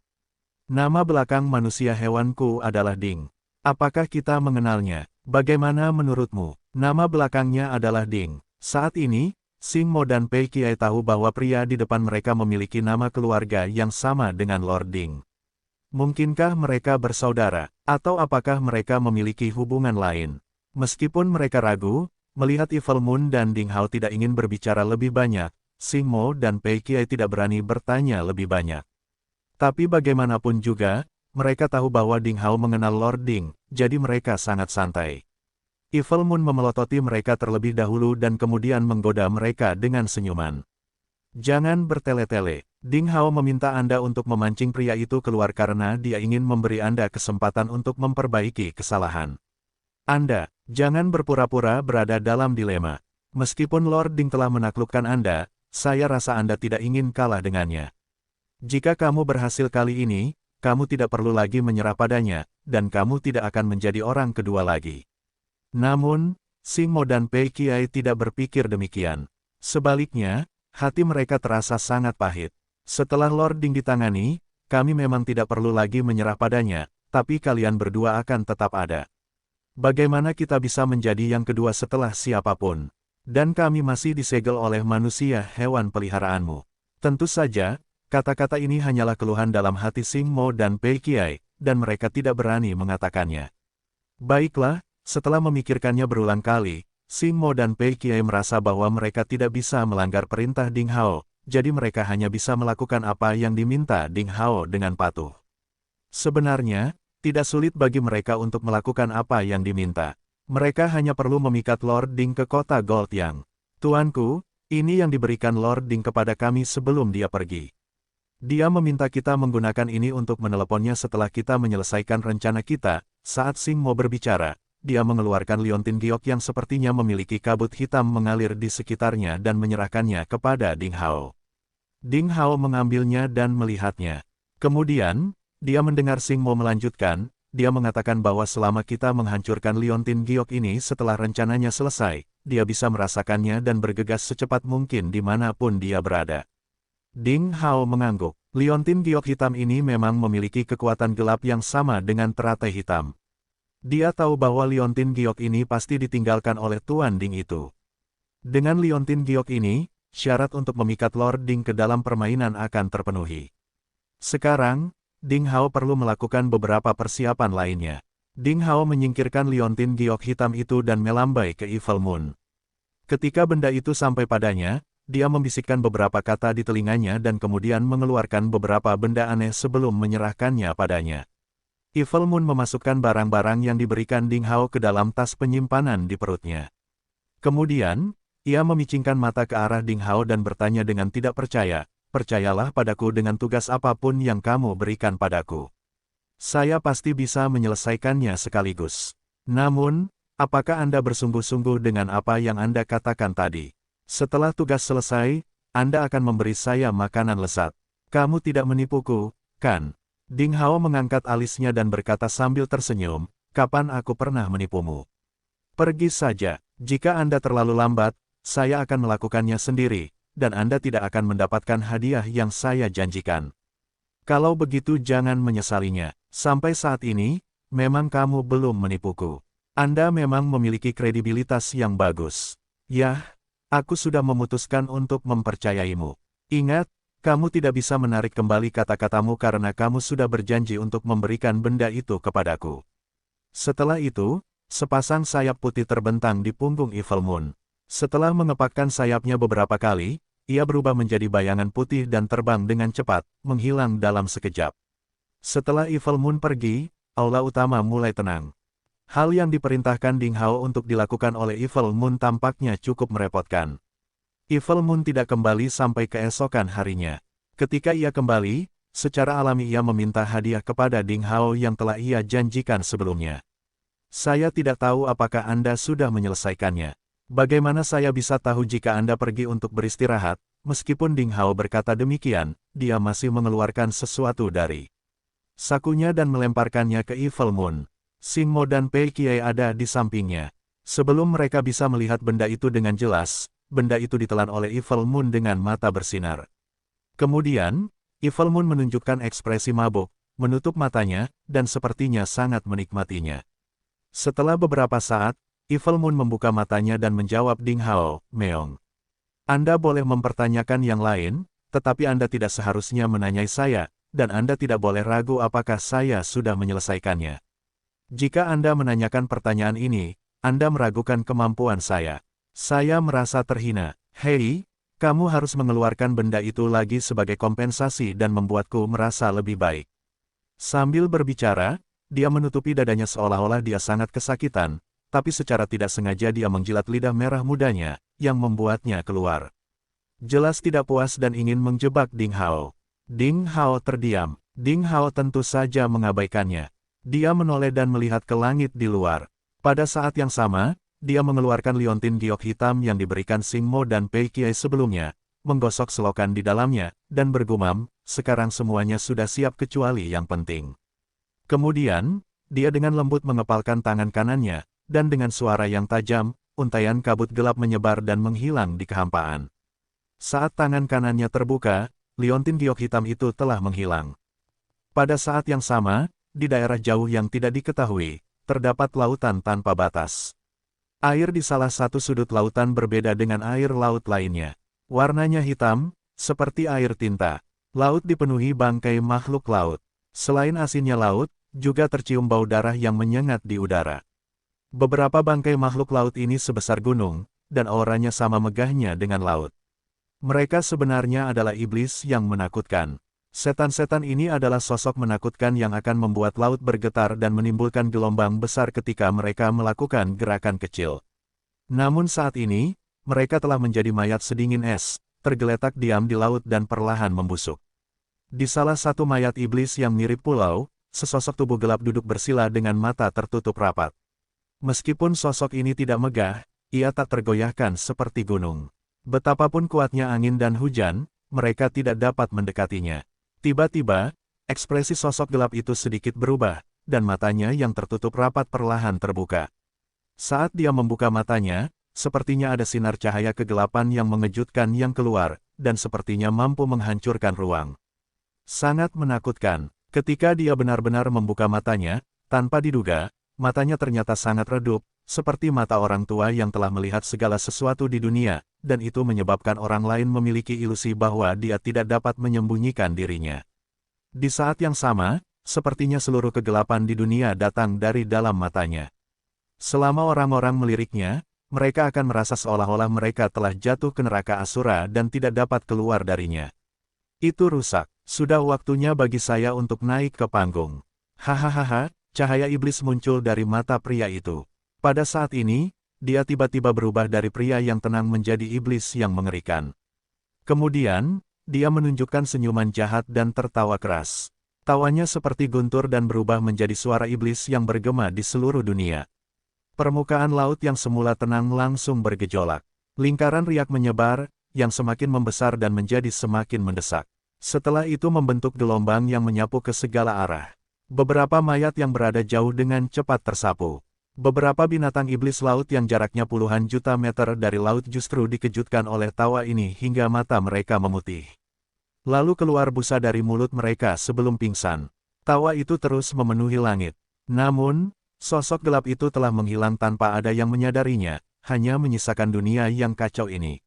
[SPEAKER 1] Nama belakang manusia hewanku adalah Ding. Apakah kita mengenalnya? Bagaimana menurutmu? Nama belakangnya adalah Ding. Saat ini, Xing Mo dan Pei Qiai tahu bahwa pria di depan mereka memiliki nama keluarga yang sama dengan Lord Ding. Mungkinkah mereka bersaudara, atau apakah mereka memiliki hubungan lain? Meskipun mereka ragu, melihat Evil Moon dan Ding Hao tidak ingin berbicara lebih banyak, Xing Mo dan Pei Qiai tidak berani bertanya lebih banyak. Tapi bagaimanapun juga, mereka tahu bahwa Ding Hao mengenal Lord Ding, jadi mereka sangat santai. Evil Moon memelototi mereka terlebih dahulu dan kemudian menggoda mereka dengan senyuman. Jangan bertele-tele. Ding Hao meminta Anda untuk memancing pria itu keluar karena dia ingin memberi Anda kesempatan untuk memperbaiki kesalahan. Anda, jangan berpura-pura berada dalam dilema. Meskipun Lord Ding telah menaklukkan Anda, saya rasa Anda tidak ingin kalah dengannya. Jika kamu berhasil kali ini, kamu tidak perlu lagi menyerah padanya, dan kamu tidak akan menjadi orang kedua lagi. Namun, Xing Mo dan Pei Qiai tidak berpikir demikian. Sebaliknya, hati mereka terasa sangat pahit. Setelah Lord Ding ditangani, kami memang tidak perlu lagi menyerah padanya, tapi kalian berdua akan tetap ada. Bagaimana kita bisa menjadi yang kedua setelah siapapun? Dan kami masih disegel oleh manusia hewan peliharaanmu. Tentu saja, kata-kata ini hanyalah keluhan dalam hati Xing Mo dan Pei Qiai, dan mereka tidak berani mengatakannya. Baiklah, setelah memikirkannya berulang kali, Xing Mo dan Pei Qiai merasa bahwa mereka tidak bisa melanggar perintah Ding Hao, jadi mereka hanya bisa melakukan apa yang diminta Ding Hao dengan patuh. Sebenarnya, tidak sulit bagi mereka untuk melakukan apa yang diminta. Mereka hanya perlu memikat Lord Ding ke kota Goldyang. Tuanku, ini yang diberikan Lord Ding kepada kami sebelum dia pergi. Dia meminta kita menggunakan ini untuk meneleponnya setelah kita menyelesaikan rencana kita. Saat Xing Mo berbicara, dia mengeluarkan liontin giok yang sepertinya memiliki kabut hitam mengalir di sekitarnya dan menyerahkannya kepada Ding Hao. Ding Hao mengambilnya dan melihatnya. Kemudian, dia mendengar Xing Mo melanjutkan, dia mengatakan bahwa selama kita menghancurkan liontin giok ini setelah rencananya selesai, dia bisa merasakannya dan bergegas secepat mungkin dimanapun dia berada. Ding Hao mengangguk. Liontin giok hitam ini memang memiliki kekuatan gelap yang sama dengan teratai hitam. Dia tahu bahwa liontin giok ini pasti ditinggalkan oleh Tuan Ding itu. Dengan liontin giok ini, syarat untuk memikat Lord Ding ke dalam permainan akan terpenuhi. Sekarang, Ding Hao perlu melakukan beberapa persiapan lainnya. Ding Hao menyingkirkan liontin giok hitam itu dan melambai ke Evil Moon. Ketika benda itu sampai padanya, dia membisikkan beberapa kata di telinganya dan kemudian mengeluarkan beberapa benda aneh sebelum menyerahkannya padanya. Evil Moon memasukkan barang-barang yang diberikan Ding Hao ke dalam tas penyimpanan di perutnya. Kemudian, ia memicingkan mata ke arah Ding Hao dan bertanya dengan tidak percaya, percayalah padaku dengan tugas apapun yang kamu berikan padaku. Saya pasti bisa menyelesaikannya sekaligus. Namun, Apakah Anda bersungguh-sungguh dengan apa yang Anda katakan tadi? Setelah tugas selesai, Anda akan memberi saya makanan lezat. Kamu tidak menipuku, kan? Ding Hao mengangkat alisnya dan berkata sambil tersenyum, kapan aku pernah menipumu? Pergi saja, jika Anda terlalu lambat, saya akan melakukannya sendiri, dan Anda tidak akan mendapatkan hadiah yang saya janjikan. Kalau begitu jangan menyesalinya, sampai saat ini, memang kamu belum menipuku. Anda memang memiliki kredibilitas yang bagus. Yah, aku sudah memutuskan untuk mempercayaimu. Ingat, kamu tidak bisa menarik kembali kata-katamu karena kamu sudah berjanji untuk memberikan benda itu kepadaku. Setelah itu, sepasang sayap putih terbentang di punggung Evil Moon. Setelah mengepakkan sayapnya beberapa kali, ia berubah menjadi bayangan putih dan terbang dengan cepat, menghilang dalam sekejap. Setelah Evil Moon pergi, aula utama mulai tenang. Hal yang diperintahkan Ding Hao untuk dilakukan oleh Evil Moon tampaknya cukup merepotkan. Evil Moon tidak kembali sampai keesokan harinya. Ketika ia kembali, secara alami ia meminta hadiah kepada Ding Hao yang telah ia janjikan sebelumnya. Saya tidak tahu apakah Anda sudah menyelesaikannya. Bagaimana saya bisa tahu jika Anda pergi untuk beristirahat? Meskipun Ding Hao berkata demikian, dia masih mengeluarkan sesuatu dari sakunya dan melemparkannya ke Evil Moon. Xing Mo dan Pei Qiai ada di sampingnya. Sebelum mereka bisa melihat benda itu dengan jelas, benda itu ditelan oleh Evil Moon dengan mata bersinar. Kemudian, Evil Moon menunjukkan ekspresi mabuk, menutup matanya, dan sepertinya sangat menikmatinya. Setelah beberapa saat, Evil Moon membuka matanya dan menjawab Ding Hao, Meong. Anda boleh mempertanyakan yang lain, tetapi Anda tidak seharusnya menanyai saya, dan Anda tidak boleh ragu apakah saya sudah menyelesaikannya. Jika Anda menanyakan pertanyaan ini, Anda meragukan kemampuan saya. Saya merasa terhina. Hei, kamu harus mengeluarkan benda itu lagi sebagai kompensasi dan membuatku merasa lebih baik. Sambil berbicara, dia menutupi dadanya seolah-olah dia sangat kesakitan, tapi secara tidak sengaja dia menjilat lidah merah mudanya, yang membuatnya keluar. Jelas tidak puas dan ingin menjebak Ding Hao. Ding Hao terdiam. Ding Hao tentu saja mengabaikannya. Dia menoleh dan melihat ke langit di luar. Pada saat yang sama, dia mengeluarkan liontin giok hitam yang diberikan Xing Mo dan Pei Qiai sebelumnya, menggosok selokan di dalamnya, dan bergumam, sekarang semuanya sudah siap kecuali yang penting. Kemudian, dia dengan lembut mengepalkan tangan kanannya, dan dengan suara yang tajam, untaian kabut gelap menyebar dan menghilang di kehampaan. Saat tangan kanannya terbuka, liontin giok hitam itu telah menghilang. Pada saat yang sama, di daerah jauh yang tidak diketahui, terdapat lautan tanpa batas. Air di salah satu sudut lautan berbeda dengan air laut lainnya. Warnanya hitam, seperti air tinta. Laut dipenuhi bangkai makhluk laut. Selain asinnya laut, juga tercium bau darah yang menyengat di udara. Beberapa bangkai makhluk laut ini sebesar gunung, dan auranya sama megahnya dengan laut. Mereka sebenarnya adalah iblis yang menakutkan. Setan-setan ini adalah sosok menakutkan yang akan membuat laut bergetar dan menimbulkan gelombang besar ketika mereka melakukan gerakan kecil. Namun saat ini, mereka telah menjadi mayat sedingin es, tergeletak diam di laut dan perlahan membusuk. Di salah satu mayat iblis yang mirip pulau, sesosok tubuh gelap duduk bersila dengan mata tertutup rapat. Meskipun sosok ini tidak megah, ia tak tergoyahkan seperti gunung. Betapapun kuatnya angin dan hujan, mereka tidak dapat mendekatinya. Tiba-tiba, ekspresi sosok gelap itu sedikit berubah, dan matanya yang tertutup rapat perlahan terbuka. Saat dia membuka matanya, sepertinya ada sinar cahaya kegelapan yang mengejutkan yang keluar, dan sepertinya mampu menghancurkan ruang. Sangat menakutkan. Ketika dia benar-benar membuka matanya, tanpa diduga, matanya ternyata sangat redup, seperti mata orang tua yang telah melihat segala sesuatu di dunia, dan itu menyebabkan orang lain memiliki ilusi bahwa dia tidak dapat menyembunyikan dirinya. Di saat yang sama, sepertinya seluruh kegelapan di dunia datang dari dalam matanya. Selama orang-orang meliriknya, mereka akan merasa seolah-olah mereka telah jatuh ke neraka Asura dan tidak dapat keluar darinya. Itu rusak. Sudah waktunya bagi saya untuk naik ke panggung. Hahaha, cahaya iblis muncul dari mata pria itu. Pada saat ini, dia tiba-tiba berubah dari pria yang tenang menjadi iblis yang mengerikan. Kemudian, dia menunjukkan senyuman jahat dan tertawa keras. Tawanya seperti guntur dan berubah menjadi suara iblis yang bergema di seluruh dunia. Permukaan laut yang semula tenang langsung bergejolak. Lingkaran riak menyebar, yang semakin membesar dan menjadi semakin mendesak. Setelah itu membentuk gelombang yang menyapu ke segala arah. Beberapa mayat yang berada jauh dengan cepat tersapu. Beberapa binatang iblis laut yang jaraknya puluhan juta meter dari laut justru dikejutkan oleh tawa ini hingga mata mereka memutih. Lalu keluar busa dari mulut mereka sebelum pingsan. Tawa itu terus memenuhi langit. Namun, sosok gelap itu telah menghilang tanpa ada yang menyadarinya, hanya menyisakan dunia yang kacau ini.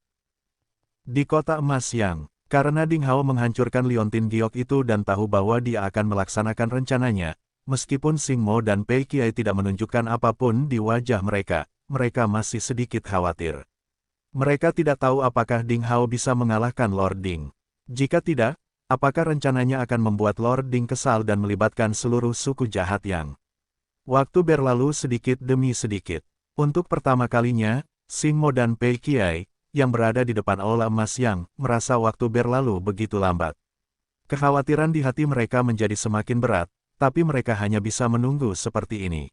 [SPEAKER 1] Di kota emas yang, karena Ding Hao menghancurkan liontin giok itu dan tahu bahwa dia akan melaksanakan rencananya, meskipun Xing Mo dan Pei Qiai tidak menunjukkan apapun di wajah mereka, mereka masih sedikit khawatir. Mereka tidak tahu apakah Ding Hao bisa mengalahkan Lord Ding. Jika tidak, apakah rencananya akan membuat Lord Ding kesal dan melibatkan seluruh suku jahat yang. Waktu berlalu sedikit demi sedikit. Untuk pertama kalinya, Xing Mo dan Pei Qiai, yang berada di depan aula emas yang, merasa waktu berlalu begitu lambat. Kekhawatiran di hati mereka menjadi semakin berat, tapi mereka hanya bisa menunggu seperti ini.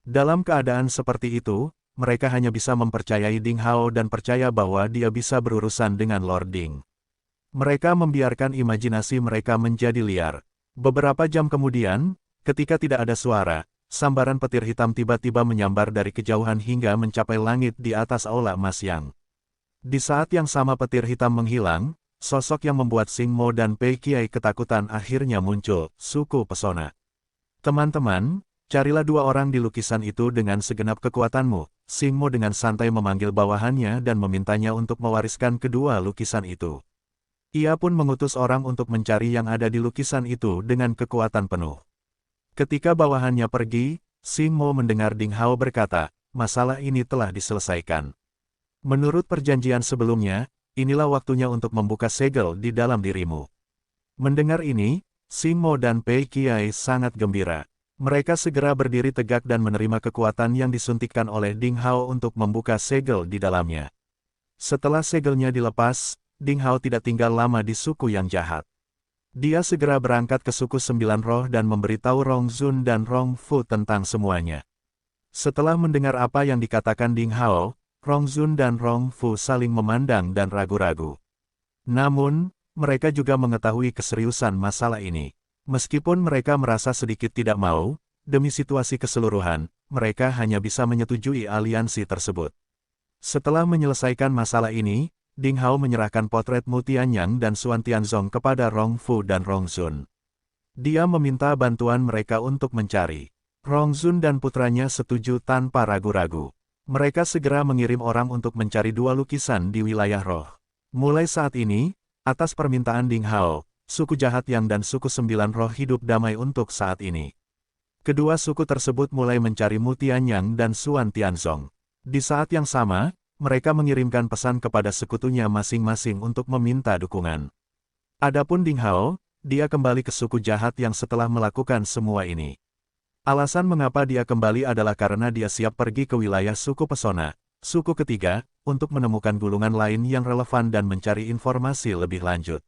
[SPEAKER 1] Dalam keadaan seperti itu, mereka hanya bisa mempercayai Ding Hao dan percaya bahwa dia bisa berurusan dengan Lord Ding. Mereka membiarkan imajinasi mereka menjadi liar. Beberapa jam kemudian, ketika tidak ada suara, sambaran petir hitam tiba-tiba menyambar dari kejauhan hingga mencapai langit di atas aula emas yang. Di saat yang sama petir hitam menghilang, sosok yang membuat Xing Mo dan Pei Qiai ketakutan akhirnya muncul, suku pesona. Teman-teman, carilah dua orang di lukisan itu dengan segenap kekuatanmu. Xing Mo dengan santai memanggil bawahannya dan memintanya untuk mewariskan kedua lukisan itu. Ia pun mengutus orang untuk mencari yang ada di lukisan itu dengan kekuatan penuh. Ketika bawahannya pergi, Xing Mo mendengar Ding Hao berkata, masalah ini telah diselesaikan. Menurut perjanjian sebelumnya, inilah waktunya untuk membuka segel di dalam dirimu. Mendengar ini, Xing Mo dan Pei Qiai sangat gembira. Mereka segera berdiri tegak dan menerima kekuatan yang disuntikkan oleh Ding Hao untuk membuka segel di dalamnya. Setelah segelnya dilepas, Ding Hao tidak tinggal lama di suku yang jahat. Dia segera berangkat ke suku Sembilan Roh dan memberitahu Rong Zun dan Rong Fu tentang semuanya. Setelah mendengar apa yang dikatakan Ding Hao, Rong Zun dan Rong Fu saling memandang dan ragu-ragu. Namun, mereka juga mengetahui keseriusan masalah ini. Meskipun mereka merasa sedikit tidak mau, demi situasi keseluruhan, mereka hanya bisa menyetujui aliansi tersebut. Setelah menyelesaikan masalah ini, Ding Hao menyerahkan potret Mu Tianyang dan Xuan Tianzong kepada Rong Fu dan Rong Zun. Dia meminta bantuan mereka untuk mencari. Rong Zun dan putranya setuju tanpa ragu-ragu. Mereka segera mengirim orang untuk mencari dua lukisan di wilayah roh. Mulai saat ini, atas permintaan Ding Hao, suku jahat Yang dan suku Sembilan Roh hidup damai untuk saat ini. Kedua suku tersebut mulai mencari Mu Tianyang dan Xuan Tianzong. Di saat yang sama, mereka mengirimkan pesan kepada sekutunya masing-masing untuk meminta dukungan. Adapun Ding Hao, dia kembali ke suku jahat yang setelah melakukan semua ini. Alasan mengapa dia kembali adalah karena dia siap pergi ke wilayah suku pesona, suku ketiga, untuk menemukan gulungan lain yang relevan dan mencari informasi lebih lanjut.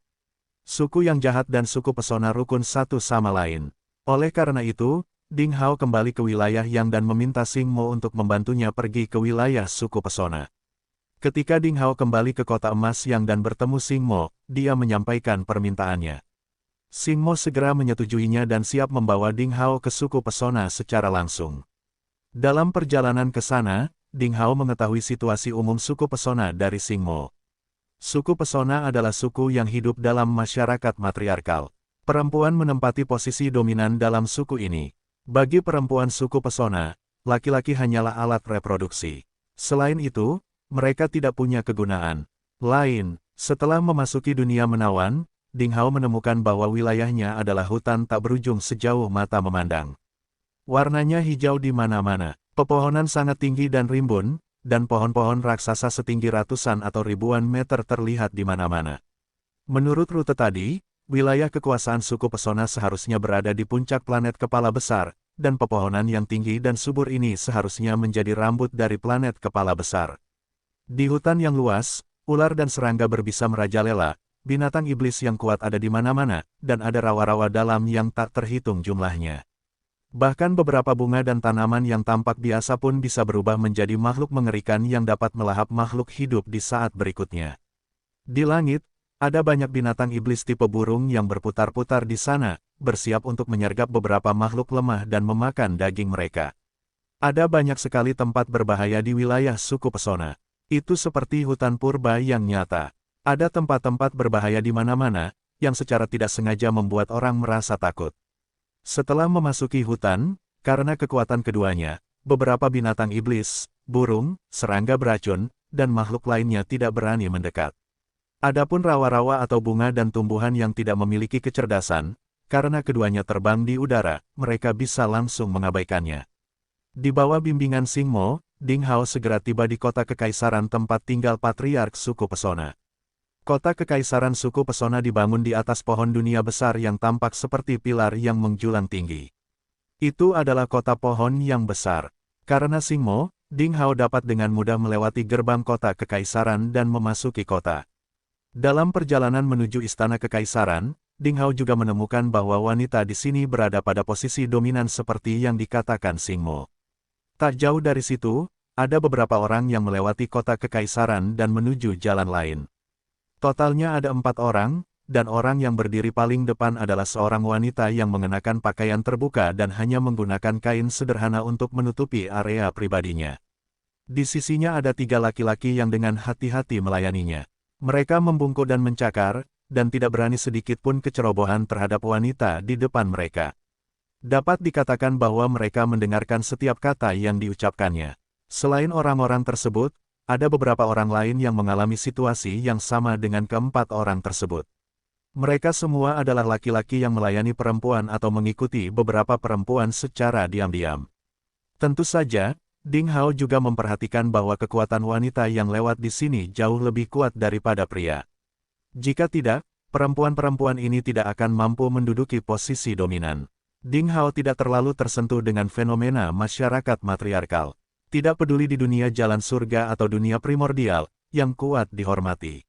[SPEAKER 1] Suku yang jahat dan suku pesona rukun satu sama lain. Oleh karena itu, Ding Hao kembali ke wilayah Yang dan meminta Xing Mo untuk membantunya pergi ke wilayah suku pesona. Ketika Ding Hao kembali ke kota emas Yang dan bertemu Xing Mo, dia menyampaikan permintaannya. Xing Mo segera menyetujuinya dan siap membawa Ding Hao ke suku pesona secara langsung. Dalam perjalanan ke sana, Ding Hao mengetahui situasi umum suku pesona dari Xing Mo. Suku pesona adalah suku yang hidup dalam masyarakat matriarkal. Perempuan menempati posisi dominan dalam suku ini. Bagi perempuan suku pesona, laki-laki hanyalah alat reproduksi. Selain itu, mereka tidak punya kegunaan lain. Setelah memasuki dunia menawan, Ding Hao menemukan bahwa wilayahnya adalah hutan tak berujung sejauh mata memandang. Warnanya hijau di mana-mana, pepohonan sangat tinggi dan rimbun, dan pohon-pohon raksasa setinggi ratusan atau ribuan meter terlihat di mana-mana. Menurut rute tadi, wilayah kekuasaan suku pesona seharusnya berada di puncak planet kepala besar, dan pepohonan yang tinggi dan subur ini seharusnya menjadi rambut dari planet kepala besar. Di hutan yang luas, ular dan serangga berbisa merajalela, binatang iblis yang kuat ada di mana-mana, dan ada rawa-rawa dalam yang tak terhitung jumlahnya. Bahkan beberapa bunga dan tanaman yang tampak biasa pun bisa berubah menjadi makhluk mengerikan yang dapat melahap makhluk hidup di saat berikutnya. Di langit, ada banyak binatang iblis tipe burung yang berputar-putar di sana, bersiap untuk menyergap beberapa makhluk lemah dan memakan daging mereka. Ada banyak sekali tempat berbahaya di wilayah suku pesona. Itu seperti hutan purba yang nyata. Ada tempat-tempat berbahaya di mana-mana, yang secara tidak sengaja membuat orang merasa takut. Setelah memasuki hutan, karena kekuatan keduanya, beberapa binatang iblis, burung, serangga beracun, dan makhluk lainnya tidak berani mendekat. Adapun rawa-rawa atau bunga dan tumbuhan yang tidak memiliki kecerdasan, karena keduanya terbang di udara, mereka bisa langsung mengabaikannya. Di bawah bimbingan Xing Mo, Ding Hao segera tiba di kota kekaisaran tempat tinggal patriark suku pesona. Kota kekaisaran suku pesona dibangun di atas pohon dunia besar yang tampak seperti pilar yang menjulang tinggi. Itu adalah kota pohon yang besar. Karena Xing Mo, Ding Hao dapat dengan mudah melewati gerbang kota kekaisaran dan memasuki kota. Dalam perjalanan menuju istana kekaisaran, Ding Hao juga menemukan bahwa wanita di sini berada pada posisi dominan seperti yang dikatakan Xing Mo. Tak jauh dari situ, ada beberapa orang yang melewati kota kekaisaran dan menuju jalan lain. Totalnya ada 4 orang, dan orang yang berdiri paling depan adalah seorang wanita yang mengenakan pakaian terbuka dan hanya menggunakan kain sederhana untuk menutupi area pribadinya. Di sisinya ada 3 laki-laki yang dengan hati-hati melayaninya. Mereka membungkuk dan mencakar, dan tidak berani sedikit pun kecerobohan terhadap wanita di depan mereka. Dapat dikatakan bahwa mereka mendengarkan setiap kata yang diucapkannya. Selain orang-orang tersebut, ada beberapa orang lain yang mengalami situasi yang sama dengan keempat orang tersebut. Mereka semua adalah laki-laki yang melayani perempuan atau mengikuti beberapa perempuan secara diam-diam. Tentu saja, Ding Hao juga memperhatikan bahwa kekuatan wanita yang lewat di sini jauh lebih kuat daripada pria. Jika tidak, perempuan-perempuan ini tidak akan mampu menduduki posisi dominan. Ding Hao tidak terlalu tersentuh dengan fenomena masyarakat matriarkal. Tidak peduli di dunia jalan surga atau dunia primordial, yang kuat dihormati.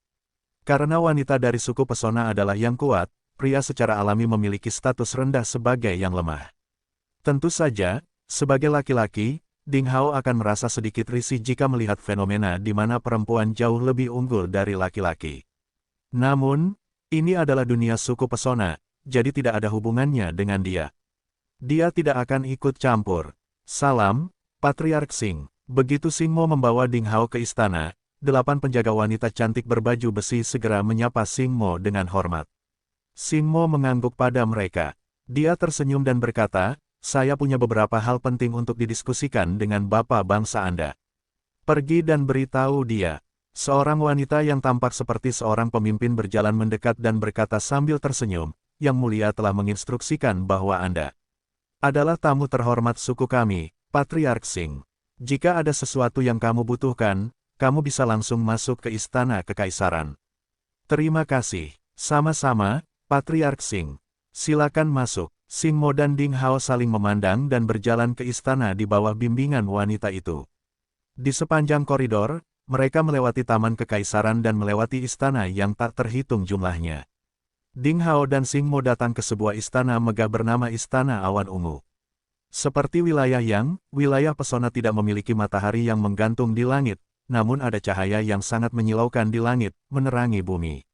[SPEAKER 1] Karena wanita dari suku pesona adalah yang kuat, pria secara alami memiliki status rendah sebagai yang lemah. Tentu saja, sebagai laki-laki, Ding Hao akan merasa sedikit risih jika melihat fenomena di mana perempuan jauh lebih unggul dari laki-laki. Namun, ini adalah dunia suku pesona, jadi tidak ada hubungannya dengan dia. Dia tidak akan ikut campur. Salam, Patriark Xing. Begitu Xing Mo membawa Ding Hao ke istana, 8 penjaga wanita cantik berbaju besi segera menyapa Xing Mo dengan hormat. Xing Mo mengangguk pada mereka. Dia tersenyum dan berkata, "Saya punya beberapa hal penting untuk didiskusikan dengan Bapak bangsa Anda." Pergi dan beritahu dia. Seorang wanita yang tampak seperti seorang pemimpin berjalan mendekat dan berkata sambil tersenyum, "Yang mulia telah menginstruksikan bahwa Anda adalah tamu terhormat suku kami, Patriark Xing. Jika ada sesuatu yang kamu butuhkan, kamu bisa langsung masuk ke istana kekaisaran." "Terima kasih." "Sama-sama, Patriark Xing. Silakan masuk." Xing Mo dan Ding Hao saling memandang dan berjalan ke istana di bawah bimbingan wanita itu. Di sepanjang koridor, mereka melewati taman kekaisaran dan melewati istana yang tak terhitung jumlahnya. Ding Hao dan Xing Mo datang ke sebuah istana megah bernama Istana Awan Ungu. Seperti wilayah Yang, wilayah pesona tidak memiliki matahari yang menggantung di langit, namun ada cahaya yang sangat menyilaukan di langit, menerangi bumi.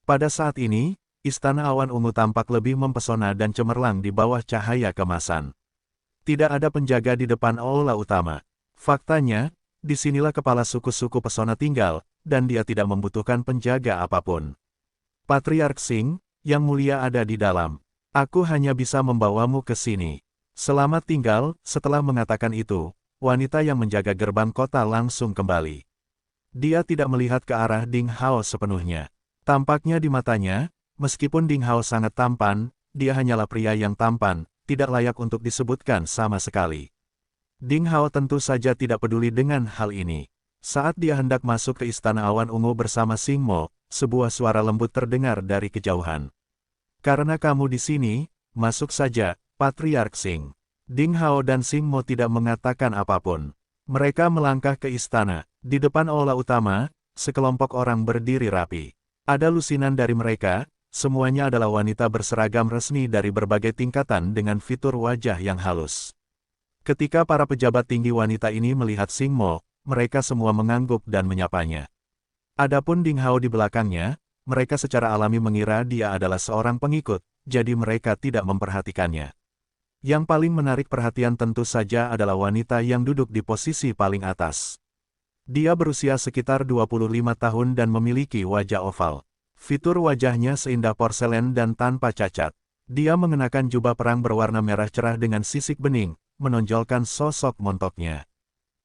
[SPEAKER 1] Pada saat ini, Istana Awan Ungu tampak lebih mempesona dan cemerlang di bawah cahaya kemasan. Tidak ada penjaga di depan aula utama. Faktanya, disinilah kepala suku-suku pesona tinggal, dan dia tidak membutuhkan penjaga apapun. "Patriark Xing, yang mulia ada di dalam. Aku hanya bisa membawamu ke sini. Selamat tinggal." Setelah mengatakan itu, wanita yang menjaga gerbang kota langsung kembali. Dia tidak melihat ke arah Ding Hao sepenuhnya. Tampaknya di matanya, meskipun Ding Hao sangat tampan, dia hanyalah pria yang tampan, tidak layak untuk disebutkan sama sekali. Ding Hao tentu saja tidak peduli dengan hal ini. Saat dia hendak masuk ke Istana Awan Ungu bersama Xing Mo, sebuah suara lembut terdengar dari kejauhan. "Karena kamu di sini, masuk saja, Patriark Xing." Ding Hao dan Xing Mo tidak mengatakan apapun. Mereka melangkah ke istana. Di depan aula utama, sekelompok orang berdiri rapi. Ada lusinan dari mereka, semuanya adalah wanita berseragam resmi dari berbagai tingkatan dengan fitur wajah yang halus. Ketika para pejabat tinggi wanita ini melihat Xing Mo, mereka semua mengangguk dan menyapanya. Adapun Ding Hao di belakangnya, mereka secara alami mengira dia adalah seorang pengikut, jadi mereka tidak memperhatikannya. Yang paling menarik perhatian tentu saja adalah wanita yang duduk di posisi paling atas. Dia berusia sekitar 25 tahun dan memiliki wajah oval. Fitur wajahnya seindah porselen dan tanpa cacat. Dia mengenakan jubah perang berwarna merah cerah dengan sisik bening, menonjolkan sosok montoknya.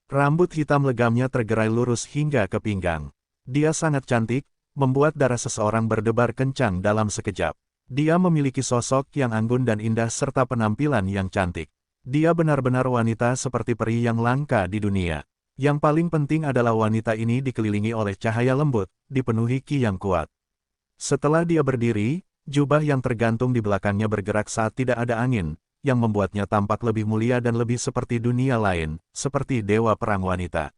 [SPEAKER 1] Rambut hitam legamnya tergerai lurus hingga ke pinggang. Dia sangat cantik, membuat darah seseorang berdebar kencang dalam sekejap. Dia memiliki sosok yang anggun dan indah serta penampilan yang cantik. Dia benar-benar wanita seperti peri yang langka di dunia. Yang paling penting adalah wanita ini dikelilingi oleh cahaya lembut, dipenuhi ki yang kuat. Setelah dia berdiri, jubah yang tergantung di belakangnya bergerak saat tidak ada angin, yang membuatnya tampak lebih mulia dan lebih seperti dunia lain, seperti dewa perang wanita.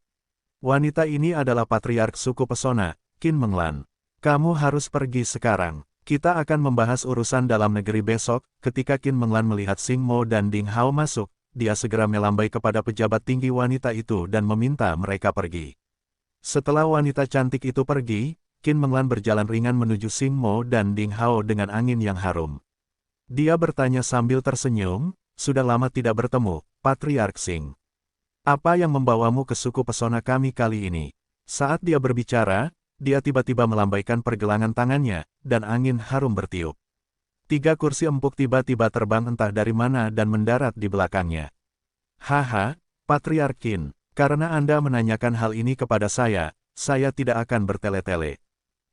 [SPEAKER 1] Wanita ini adalah patriark suku pesona, Qin Menglan. Kamu harus pergi sekarang. Kita akan membahas urusan dalam negeri besok. Ketika Qin Menglan melihat Xing Mo dan Ding Hao masuk, dia segera melambai kepada pejabat tinggi wanita itu dan meminta mereka pergi. Setelah wanita cantik itu pergi, Qin Menglan berjalan ringan menuju Xing Mo dan Ding Hao dengan angin yang harum. Dia bertanya sambil tersenyum, "Sudah lama tidak bertemu, Patriark Xing. Apa yang membawamu ke suku pesona kami kali ini?" Saat dia berbicara, dia tiba-tiba melambaikan pergelangan tangannya, dan angin harum bertiup. 3 kursi empuk tiba-tiba terbang entah dari mana dan mendarat di belakangnya. "Haha, Patriark Qin, karena Anda menanyakan hal ini kepada saya tidak akan bertele-tele.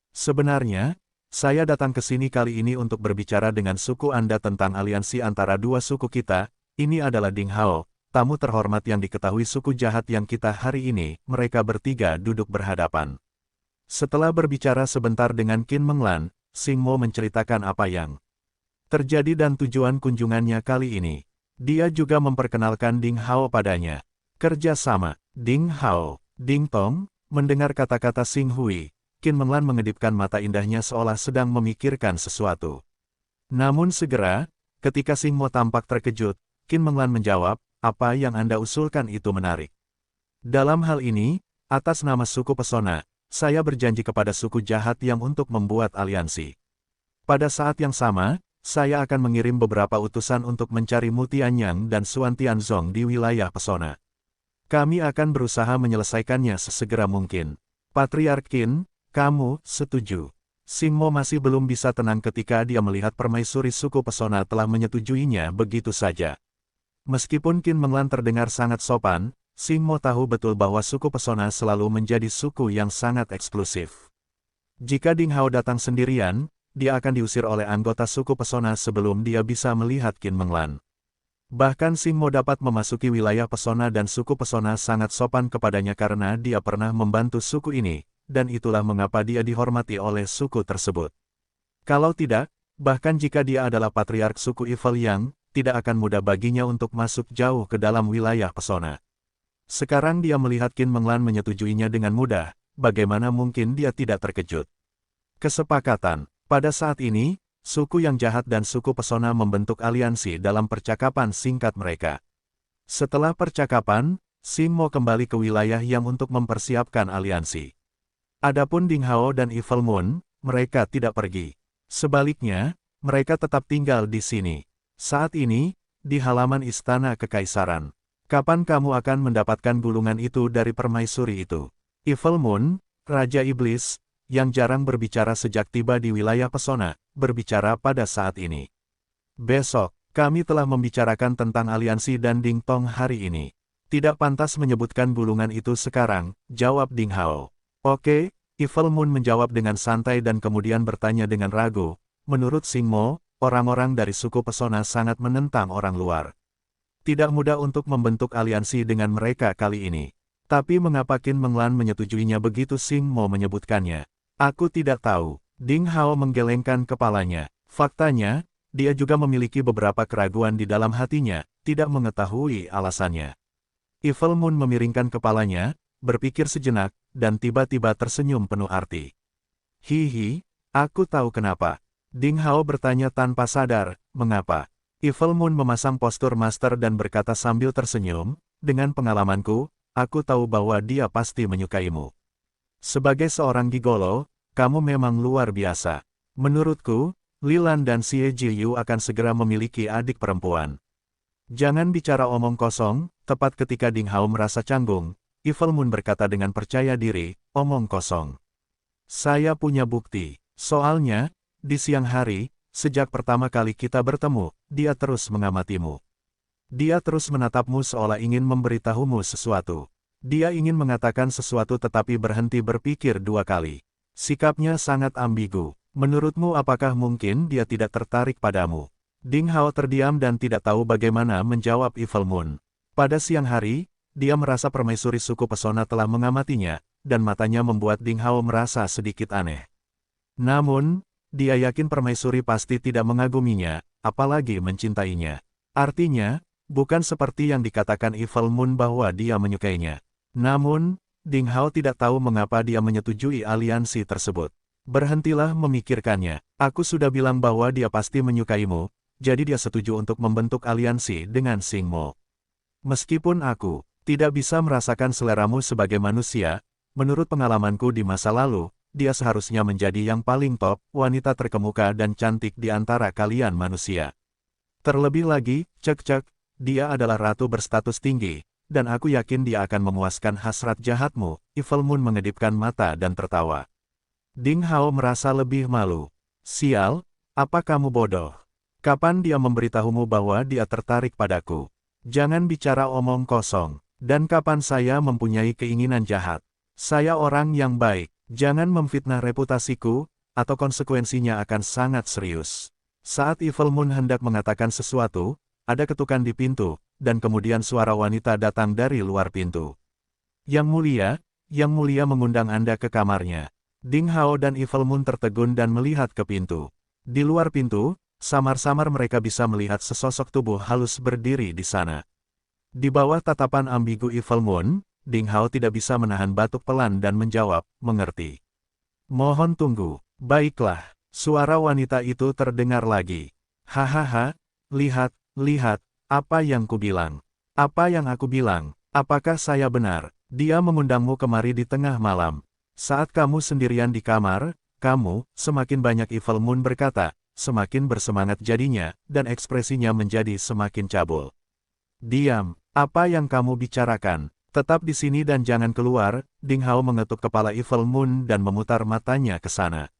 [SPEAKER 1] Sebenarnya, saya datang ke sini kali ini untuk berbicara dengan suku Anda tentang aliansi antara dua suku kita. Ini adalah Ding Hao, tamu terhormat yang diketahui suku jahat yang kita hari ini." Mereka bertiga duduk berhadapan. Setelah berbicara sebentar dengan Qin Menglan, Xing Mo menceritakan apa yang terjadi dan tujuan kunjungannya kali ini. Dia juga memperkenalkan Ding Hao padanya. Kerja sama, Ding Hao, Ding Tong, mendengar kata-kata Xing Hui, Qin Menglan mengedipkan mata indahnya seolah sedang memikirkan sesuatu. Namun segera, ketika Xing Mo tampak terkejut, Qin Menglan menjawab, "Apa yang Anda usulkan itu menarik. Dalam hal ini, atas nama suku pesona, saya berjanji kepada suku jahat yang untuk membuat aliansi. Pada saat yang sama, saya akan mengirim beberapa utusan untuk mencari Mu Tianyang dan Xuan Tianzong di wilayah pesona. Kami akan berusaha menyelesaikannya sesegera mungkin. Patriark Qin, kamu setuju?" Xing Mo masih belum bisa tenang ketika dia melihat permaisuri suku pesona telah menyetujuinya begitu saja. Meskipun Qin Menglan terdengar sangat sopan, Xing Mo tahu betul bahwa suku pesona selalu menjadi suku yang sangat eksklusif. Jika Ding Hao datang sendirian, dia akan diusir oleh anggota suku pesona sebelum dia bisa melihat Qin Menglan. Bahkan Xing Mo dapat memasuki wilayah pesona dan suku pesona sangat sopan kepadanya karena dia pernah membantu suku ini, dan itulah mengapa dia dihormati oleh suku tersebut. Kalau tidak, bahkan jika dia adalah patriark suku Evil Yang, tidak akan mudah baginya untuk masuk jauh ke dalam wilayah pesona. Sekarang dia melihat Qin Menglan menyetujuinya dengan mudah, bagaimana mungkin dia tidak terkejut. Kesepakatan. Pada saat ini, suku yang jahat dan suku pesona membentuk aliansi dalam percakapan singkat mereka. Setelah percakapan, Xing Mo kembali ke wilayah yang untuk mempersiapkan aliansi. Adapun Ding Hao dan Evil Moon, mereka tidak pergi. Sebaliknya, mereka tetap tinggal di sini. Saat ini, di halaman Istana Kekaisaran. "Kapan kamu akan mendapatkan gulungan itu dari permaisuri itu?" Evil Moon, Raja Iblis, yang jarang berbicara sejak tiba di wilayah pesona, berbicara pada saat ini. "Besok, kami telah membicarakan tentang aliansi dan Ding Tong hari ini. Tidak pantas menyebutkan gulungan itu sekarang," jawab Ding Hao. "Oke," Evil Moon menjawab dengan santai dan kemudian bertanya dengan ragu, "Menurut Xing Mo, orang-orang dari suku pesona sangat menentang orang luar. Tidak mudah untuk membentuk aliansi dengan mereka kali ini. Tapi mengapa Qin Menglan menyetujuinya begitu?" Xing Mo menyebutkannya. "Aku tidak tahu." Ding Hao menggelengkan kepalanya. Faktanya, dia juga memiliki beberapa keraguan di dalam hatinya, tidak mengetahui alasannya. Evil Moon memiringkan kepalanya, berpikir sejenak, dan tiba-tiba tersenyum penuh arti. "Hihi, aku tahu kenapa. Ding Hao bertanya tanpa sadar, mengapa? Evil Moon memasang postur master dan berkata sambil tersenyum, dengan pengalamanku, aku tahu bahwa dia pasti menyukaimu. Sebagai seorang gigolo, kamu memang luar biasa. Menurutku, Lilan dan Xie Jiyu akan segera memiliki adik perempuan. Jangan bicara omong kosong, tepat ketika Ding Hao merasa canggung, Evil Moon berkata dengan percaya diri, omong kosong. Saya punya bukti. Soalnya, di siang hari, sejak pertama kali kita bertemu, dia terus mengamatimu. Dia terus menatapmu seolah ingin memberitahumu sesuatu. Dia ingin mengatakan sesuatu tetapi berhenti berpikir 2 kali. Sikapnya sangat ambigu. Menurutmu apakah mungkin dia tidak tertarik padamu? Ding Hao terdiam dan tidak tahu bagaimana menjawab Evil Moon. Pada siang hari, dia merasa permaisuri suku pesona telah mengamatinya, dan matanya membuat Ding Hao merasa sedikit aneh. Namun, dia yakin permaisuri pasti tidak mengaguminya, apalagi mencintainya. Artinya, bukan seperti yang dikatakan Evil Moon bahwa dia menyukainya. Namun, Ding Hao tidak tahu mengapa dia menyetujui aliansi tersebut. Berhentilah memikirkannya. Aku sudah bilang bahwa dia pasti menyukaimu, jadi dia setuju untuk membentuk aliansi dengan Xing Mo. Meskipun aku tidak bisa merasakan seleramu sebagai manusia, menurut pengalamanku di masa lalu, dia seharusnya menjadi yang paling top, wanita terkemuka dan cantik di antara kalian manusia. Terlebih lagi, cek-cek, dia adalah ratu berstatus tinggi, dan aku yakin dia akan memuaskan hasrat jahatmu. Evil Moon mengedipkan mata dan tertawa. Ding Hao merasa lebih malu. Sial, apa kamu bodoh? Kapan dia memberitahumu bahwa dia tertarik padaku? Jangan bicara omong kosong. Dan kapan saya mempunyai keinginan jahat? Saya orang yang baik. Jangan memfitnah reputasiku, atau konsekuensinya akan sangat serius. Saat Evil Moon hendak mengatakan sesuatu, ada ketukan di pintu, dan kemudian suara wanita datang dari luar pintu. Yang mulia mengundang Anda ke kamarnya. Ding Hao dan Evil Moon tertegun dan melihat ke pintu. Di luar pintu, samar-samar mereka bisa melihat sesosok tubuh halus berdiri di sana. Di bawah tatapan ambigu Evil Moon, Ding Hao tidak bisa menahan batuk pelan dan menjawab, mengerti. Mohon tunggu. Baiklah, suara wanita itu terdengar lagi. Hahaha, lihat, apa yang kubilang? Apa yang aku bilang? Apakah saya benar? Dia mengundangmu kemari di tengah malam. Saat kamu sendirian di kamar, kamu, semakin banyak Evil Moon berkata, semakin bersemangat jadinya, dan ekspresinya menjadi semakin cabul. Diam, apa yang kamu bicarakan? Tetap di sini dan jangan keluar. Ding Hao mengetuk kepala Evil Moon dan memutar matanya ke sana.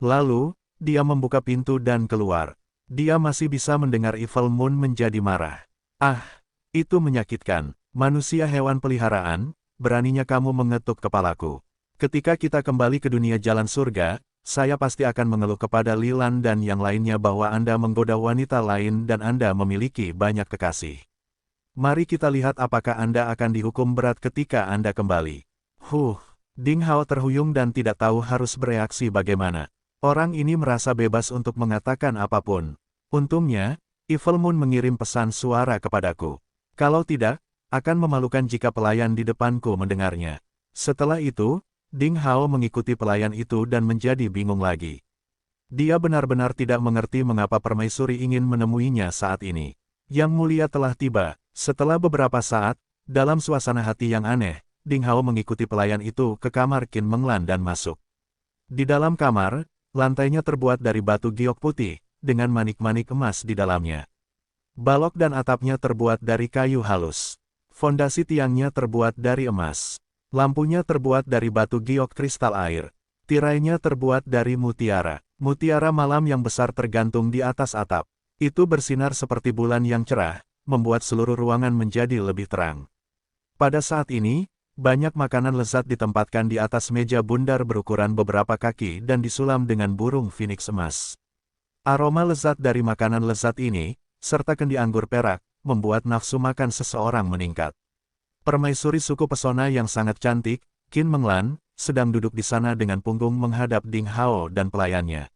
[SPEAKER 1] Lalu, dia membuka pintu dan keluar. Dia masih bisa mendengar Evil Moon menjadi marah. Ah, itu menyakitkan. Manusia hewan peliharaan, beraninya kamu mengetuk kepalaku. Ketika kita kembali ke dunia jalan surga, saya pasti akan mengeluh kepada Lilan dan yang lainnya bahwa Anda menggoda wanita lain dan Anda memiliki banyak kekasih. Mari kita lihat apakah Anda akan dihukum berat ketika Anda kembali. Ding Hao terhuyung dan tidak tahu harus bereaksi bagaimana. Orang ini merasa bebas untuk mengatakan apapun. Untungnya, Evil Moon mengirim pesan suara kepadaku. Kalau tidak, akan memalukan jika pelayan di depanku mendengarnya. Setelah itu, Ding Hao mengikuti pelayan itu dan menjadi bingung lagi. Dia benar-benar tidak mengerti mengapa permaisuri ingin menemuinya saat ini. Yang mulia telah tiba. Setelah beberapa saat, dalam suasana hati yang aneh, Ding Hao mengikuti pelayan itu ke kamar Qin Menglan dan masuk. Di dalam kamar, lantainya terbuat dari batu giok putih, dengan manik-manik emas di dalamnya. Balok dan atapnya terbuat dari kayu halus. Fondasi tiangnya terbuat dari emas. Lampunya terbuat dari batu giok kristal air. Tirainya terbuat dari mutiara. Mutiara malam yang besar tergantung di atas atap. Itu bersinar seperti bulan yang cerah, membuat seluruh ruangan menjadi lebih terang. Pada saat ini, banyak makanan lezat ditempatkan di atas meja bundar berukuran beberapa kaki dan disulam dengan burung phoenix emas. Aroma lezat dari makanan lezat ini, serta kendi anggur perak, membuat nafsu makan seseorang meningkat. Permaisuri suku pesona yang sangat cantik, Qin Menglan, sedang duduk di sana dengan punggung menghadap Ding Hao dan pelayannya.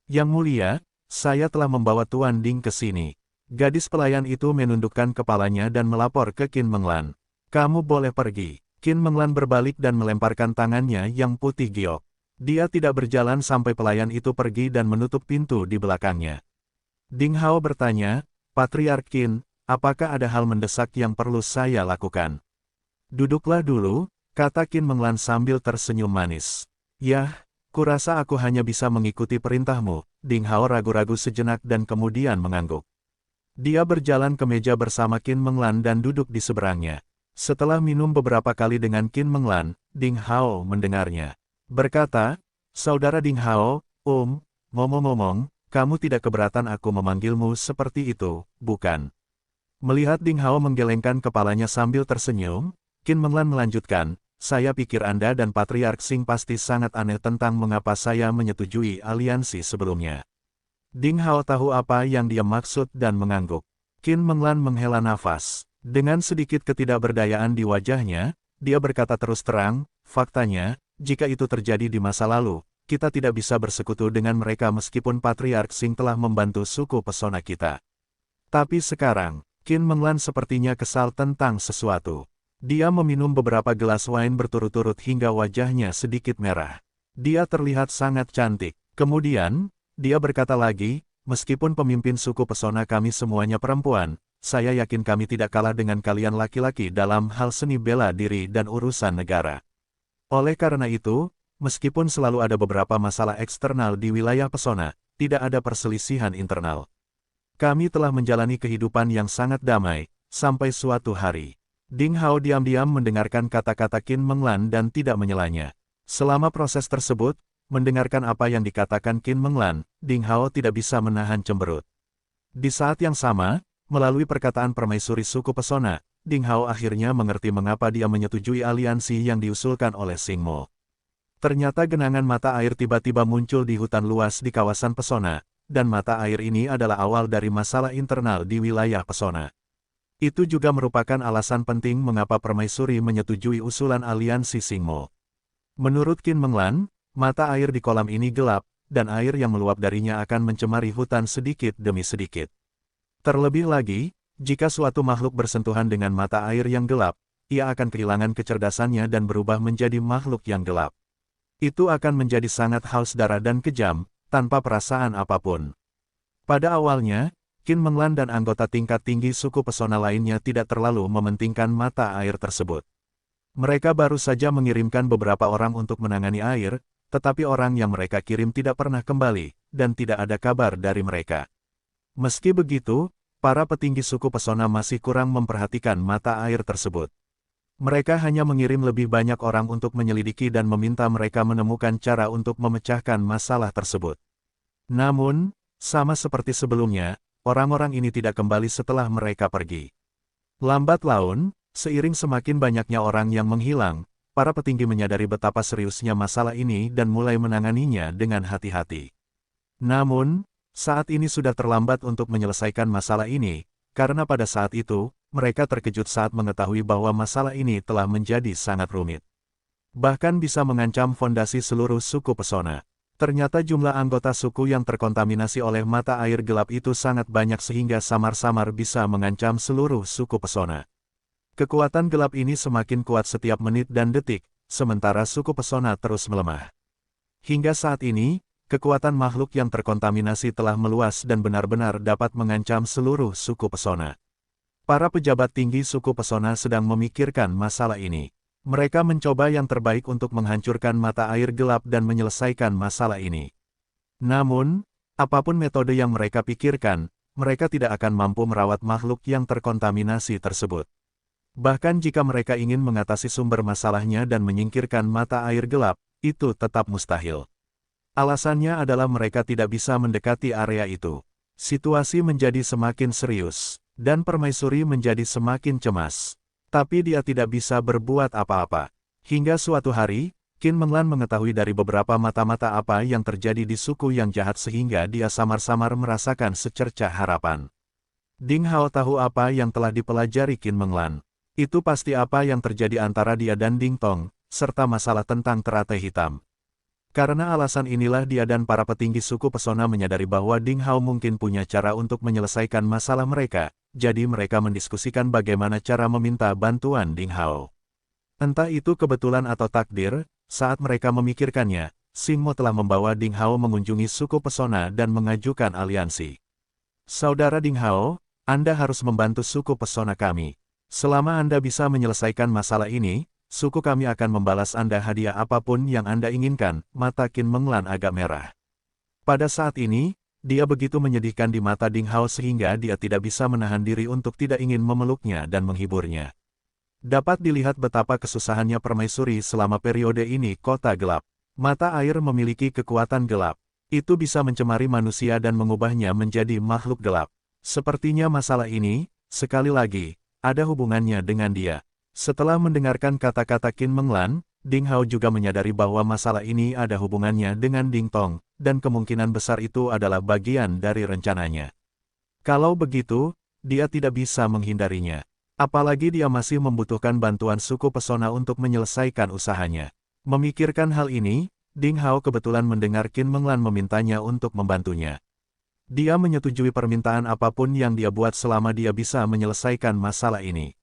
[SPEAKER 1] Yang mulia, saya telah membawa Tuan Ding ke sini. Gadis pelayan itu menundukkan kepalanya dan melapor ke Qin Menglan. Kamu boleh pergi. Qin Menglan berbalik dan melemparkan tangannya yang putih giok. Dia tidak berjalan sampai pelayan itu pergi dan menutup pintu di belakangnya. Ding Hao bertanya, Patriark Qin, apakah ada hal mendesak yang perlu saya lakukan? Duduklah dulu, kata Qin Menglan sambil tersenyum manis. Yah, kurasa aku hanya bisa mengikuti perintahmu. Ding Hao ragu-ragu sejenak dan kemudian mengangguk. Dia berjalan ke meja bersama Qin Menglan dan duduk di seberangnya. Setelah minum beberapa kali dengan Qin Menglan, Ding Hao mendengarnya. Berkata, Saudara Ding Hao, ngomong-ngomong, kamu tidak keberatan aku memanggilmu seperti itu, bukan? Melihat Ding Hao menggelengkan kepalanya sambil tersenyum, Qin Menglan melanjutkan, saya pikir Anda dan Patriark Xing pasti sangat aneh tentang mengapa saya menyetujui aliansi sebelumnya. Ding Hao tahu apa yang dia maksud dan mengangguk. Qin Menglan menghela nafas. Dengan sedikit ketidakberdayaan di wajahnya, dia berkata terus terang, faktanya, jika itu terjadi di masa lalu, kita tidak bisa bersekutu dengan mereka meskipun Patriark Xing telah membantu suku pesona kita. Tapi sekarang, Qin Menglan sepertinya kesal tentang sesuatu. Dia meminum beberapa gelas wine berturut-turut hingga wajahnya sedikit merah. Dia terlihat sangat cantik. Kemudian, dia berkata lagi, meskipun pemimpin suku pesona kami semuanya perempuan, saya yakin kami tidak kalah dengan kalian laki-laki dalam hal seni bela diri dan urusan negara. Oleh karena itu, meskipun selalu ada beberapa masalah eksternal di wilayah pesona, tidak ada perselisihan internal. Kami telah menjalani kehidupan yang sangat damai, sampai suatu hari. Ding Hao diam-diam mendengarkan kata-kata Qin Menglan dan tidak menyelanya. Selama proses tersebut, mendengarkan apa yang dikatakan Qin Menglan, Ding Hao tidak bisa menahan cemberut. Di saat yang sama, melalui perkataan permaisuri suku pesona, Ding Hao akhirnya mengerti mengapa dia menyetujui aliansi yang diusulkan oleh Xing Mo. Ternyata genangan mata air tiba-tiba muncul di hutan luas di kawasan pesona, dan mata air ini adalah awal dari masalah internal di wilayah pesona. Itu juga merupakan alasan penting mengapa permaisuri menyetujui usulan aliansi Xing Mo. Menurut Qin Menglan, mata air di kolam ini gelap, dan air yang meluap darinya akan mencemari hutan sedikit demi sedikit. Terlebih lagi, jika suatu makhluk bersentuhan dengan mata air yang gelap, ia akan kehilangan kecerdasannya dan berubah menjadi makhluk yang gelap. Itu akan menjadi sangat haus darah dan kejam, tanpa perasaan apapun. Pada awalnya, Qin Menglan dan anggota tingkat tinggi suku pesona lainnya tidak terlalu mementingkan mata air tersebut. Mereka baru saja mengirimkan beberapa orang untuk menangani air, tetapi orang yang mereka kirim tidak pernah kembali, dan tidak ada kabar dari mereka. Meski begitu, para petinggi suku pesona masih kurang memperhatikan mata air tersebut. Mereka hanya mengirim lebih banyak orang untuk menyelidiki dan meminta mereka menemukan cara untuk memecahkan masalah tersebut. Namun, sama seperti sebelumnya, orang-orang ini tidak kembali setelah mereka pergi. Lambat laun, seiring semakin banyaknya orang yang menghilang, para petinggi menyadari betapa seriusnya masalah ini dan mulai menanganinya dengan hati-hati. Namun, saat ini sudah terlambat untuk menyelesaikan masalah ini, karena pada saat itu, mereka terkejut saat mengetahui bahwa masalah ini telah menjadi sangat rumit. Bahkan bisa mengancam fondasi seluruh suku pesona. Ternyata jumlah anggota suku yang terkontaminasi oleh mata air gelap itu sangat banyak sehingga samar-samar bisa mengancam seluruh suku pesona. Kekuatan gelap ini semakin kuat setiap menit dan detik, sementara suku pesona terus melemah. Hingga saat ini, kekuatan makhluk yang terkontaminasi telah meluas dan benar-benar dapat mengancam seluruh suku pesona. Para pejabat tinggi suku pesona sedang memikirkan masalah ini. Mereka mencoba yang terbaik untuk menghancurkan mata air gelap dan menyelesaikan masalah ini. Namun, apapun metode yang mereka pikirkan, mereka tidak akan mampu merawat makhluk yang terkontaminasi tersebut. Bahkan jika mereka ingin mengatasi sumber masalahnya dan menyingkirkan mata air gelap, itu tetap mustahil. Alasannya adalah mereka tidak bisa mendekati area itu. Situasi menjadi semakin serius, dan permaisuri menjadi semakin cemas. Tapi dia tidak bisa berbuat apa-apa. Hingga suatu hari, Qin Menglan mengetahui dari beberapa mata-mata apa yang terjadi di suku yang jahat sehingga dia samar-samar merasakan secercah harapan. Ding Hao tahu apa yang telah dipelajari Qin Menglan. Itu pasti apa yang terjadi antara dia dan Ding Tong, serta masalah tentang teratai hitam. Karena alasan inilah dia dan para petinggi suku pesona menyadari bahwa Ding Hao mungkin punya cara untuk menyelesaikan masalah mereka, jadi mereka mendiskusikan bagaimana cara meminta bantuan Ding Hao. Entah itu kebetulan atau takdir, saat mereka memikirkannya, Xing Mo telah membawa Ding Hao mengunjungi suku pesona dan mengajukan aliansi. Saudara Ding Hao, Anda harus membantu suku pesona kami. Selama Anda bisa menyelesaikan masalah ini, suku kami akan membalas Anda hadiah apapun yang Anda inginkan. Mata Qin Menglan agak merah. Pada saat ini, dia begitu menyedihkan di mata Ding Hao sehingga dia tidak bisa menahan diri untuk tidak ingin memeluknya dan menghiburnya. Dapat dilihat betapa kesusahannya permaisuri selama periode ini kota gelap. Mata air memiliki kekuatan gelap. Itu bisa mencemari manusia dan mengubahnya menjadi makhluk gelap. Sepertinya masalah ini, sekali lagi, ada hubungannya dengan dia. Setelah mendengarkan kata-kata Qin Menglan, Ding Hao juga menyadari bahwa masalah ini ada hubungannya dengan Ding Tong, dan kemungkinan besar itu adalah bagian dari rencananya. Kalau begitu, dia tidak bisa menghindarinya. Apalagi dia masih membutuhkan bantuan suku pesona untuk menyelesaikan usahanya. Memikirkan hal ini, Ding Hao kebetulan mendengar Qin Menglan memintanya untuk membantunya. Dia menyetujui permintaan apapun yang dia buat selama dia bisa menyelesaikan masalah ini.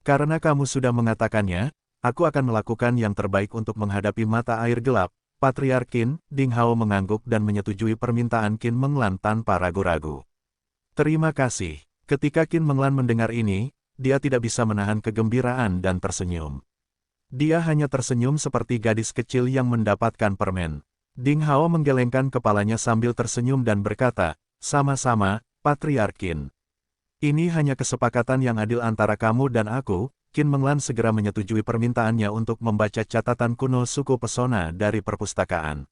[SPEAKER 1] Karena kamu sudah mengatakannya, aku akan melakukan yang terbaik untuk menghadapi mata air gelap. Patriark Qin, Ding Hao mengangguk dan menyetujui permintaan Qin Menglan tanpa ragu-ragu. Terima kasih. Ketika Qin Menglan mendengar ini, dia tidak bisa menahan kegembiraan dan tersenyum. Dia hanya tersenyum seperti gadis kecil yang mendapatkan permen. Ding Hao menggelengkan kepalanya sambil tersenyum dan berkata, "Sama-sama, Patriark Qin. Ini hanya kesepakatan yang adil antara kamu dan aku." Qin Menglan segera menyetujui permintaannya untuk membaca catatan kuno suku pesona dari perpustakaan.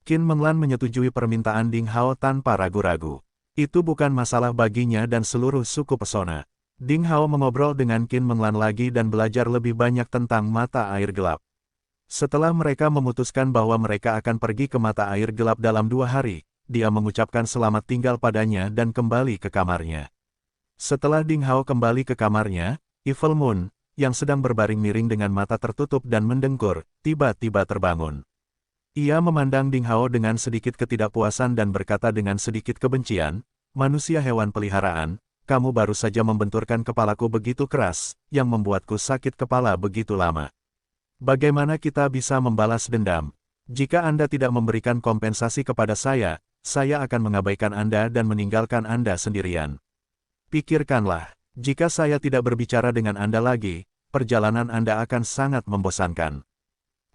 [SPEAKER 1] Qin Menglan menyetujui permintaan Ding Hao tanpa ragu-ragu. Itu bukan masalah baginya dan seluruh suku pesona. Ding Hao mengobrol dengan Qin Menglan lagi dan belajar lebih banyak tentang mata air gelap. Setelah mereka memutuskan bahwa mereka akan pergi ke mata air gelap dalam 2 hari, dia mengucapkan selamat tinggal padanya dan kembali ke kamarnya. Setelah Ding Hao kembali ke kamarnya, Evil Moon, yang sedang berbaring miring dengan mata tertutup dan mendengkur, tiba-tiba terbangun. Ia memandang Ding Hao dengan sedikit ketidakpuasan dan berkata dengan sedikit kebencian, "Manusia hewan peliharaan, kamu baru saja membenturkan kepalaku begitu keras, yang membuatku sakit kepala begitu lama. Bagaimana kita bisa membalas dendam? Jika Anda tidak memberikan kompensasi kepada saya akan mengabaikan Anda dan meninggalkan Anda sendirian. Pikirkanlah, jika saya tidak berbicara dengan Anda lagi, perjalanan Anda akan sangat membosankan.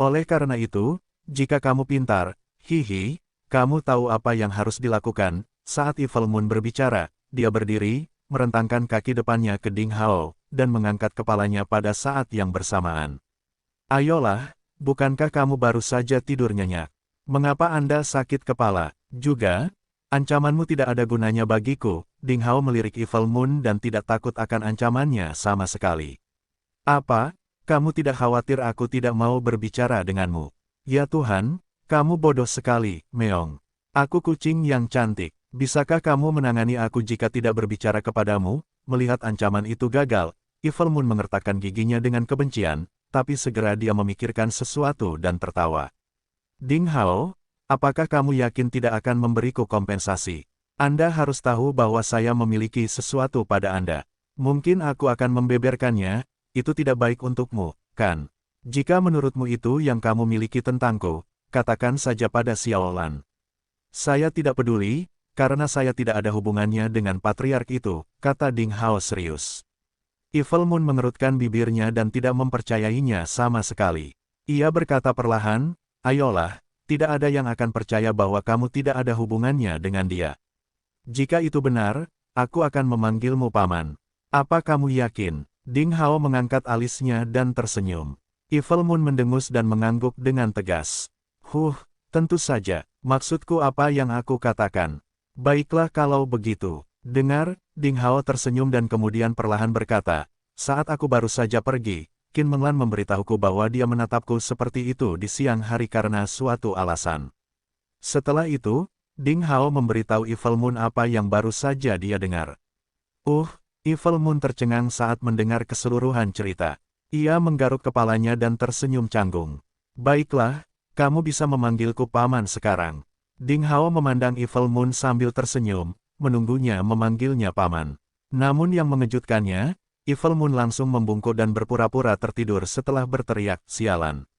[SPEAKER 1] Oleh karena itu, jika kamu pintar, kamu tahu apa yang harus dilakukan." Saat Evil Moon berbicara, dia berdiri, merentangkan kaki depannya ke Ding Hao, dan mengangkat kepalanya pada saat yang bersamaan. "Ayolah, bukankah kamu baru saja tidur nyenyak? Mengapa Anda sakit kepala? Juga, ancamanmu tidak ada gunanya bagiku." Ding Hao melirik Evil Moon dan tidak takut akan ancamannya sama sekali. "Apa, kamu tidak khawatir aku tidak mau berbicara denganmu? Ya Tuhan, kamu bodoh sekali, Meong. Aku kucing yang cantik. Bisakah kamu menangani aku jika tidak berbicara kepadamu?" Melihat ancaman itu gagal, Evil Moon mengertakkan giginya dengan kebencian, tapi segera dia memikirkan sesuatu dan tertawa. "Ding Hao, apakah kamu yakin tidak akan memberiku kompensasi? Anda harus tahu bahwa saya memiliki sesuatu pada Anda. Mungkin aku akan membeberkannya, itu tidak baik untukmu, kan? Jika menurutmu itu yang kamu miliki tentangku, katakan saja pada Xiaolan. Saya tidak peduli, karena saya tidak ada hubungannya dengan patriark itu," kata Ding Hao serius. Evil Moon mengerutkan bibirnya dan tidak mempercayainya sama sekali. Ia berkata perlahan, "Ayolah, tidak ada yang akan percaya bahwa kamu tidak ada hubungannya dengan dia. Jika itu benar, aku akan memanggilmu paman. Apa kamu yakin?" Ding Hao mengangkat alisnya dan tersenyum. Evil Moon mendengus dan mengangguk dengan tegas. Tentu saja, maksudku apa yang aku katakan. Baiklah kalau begitu. Dengar, Ding Hao tersenyum dan kemudian perlahan berkata, "Saat aku baru saja pergi, Qin Menglan memberitahuku bahwa dia menatapku seperti itu di siang hari karena suatu alasan." Setelah itu, Ding Hao memberitahu Evil Moon apa yang baru saja dia dengar. Evil Moon tercengang saat mendengar keseluruhan cerita. Ia menggaruk kepalanya dan tersenyum canggung. "Baiklah, kamu bisa memanggilku paman sekarang." Ding Hao memandang Evil Moon sambil tersenyum, menunggunya memanggilnya paman. Namun yang mengejutkannya, Evil Moon langsung membungkuk dan berpura-pura tertidur setelah berteriak, "Sialan."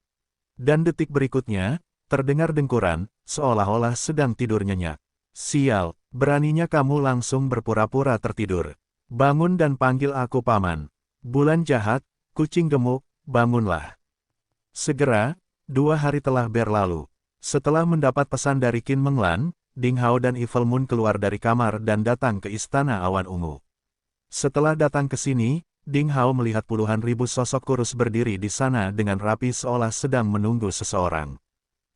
[SPEAKER 1] Dan detik berikutnya, terdengar dengkuran, seolah-olah sedang tidur nyenyak. Sial, beraninya kamu langsung berpura-pura tertidur. Bangun dan panggil aku paman. Bulan jahat, kucing gemuk, bangunlah. Segera, 2 hari telah berlalu. Setelah mendapat pesan dari Qin Menglan, Ding Hao dan Evil Moon keluar dari kamar dan datang ke Istana Awan Ungu. Setelah datang ke sini, Ding Hao melihat puluhan ribu sosok kurus berdiri di sana dengan rapi seolah sedang menunggu seseorang.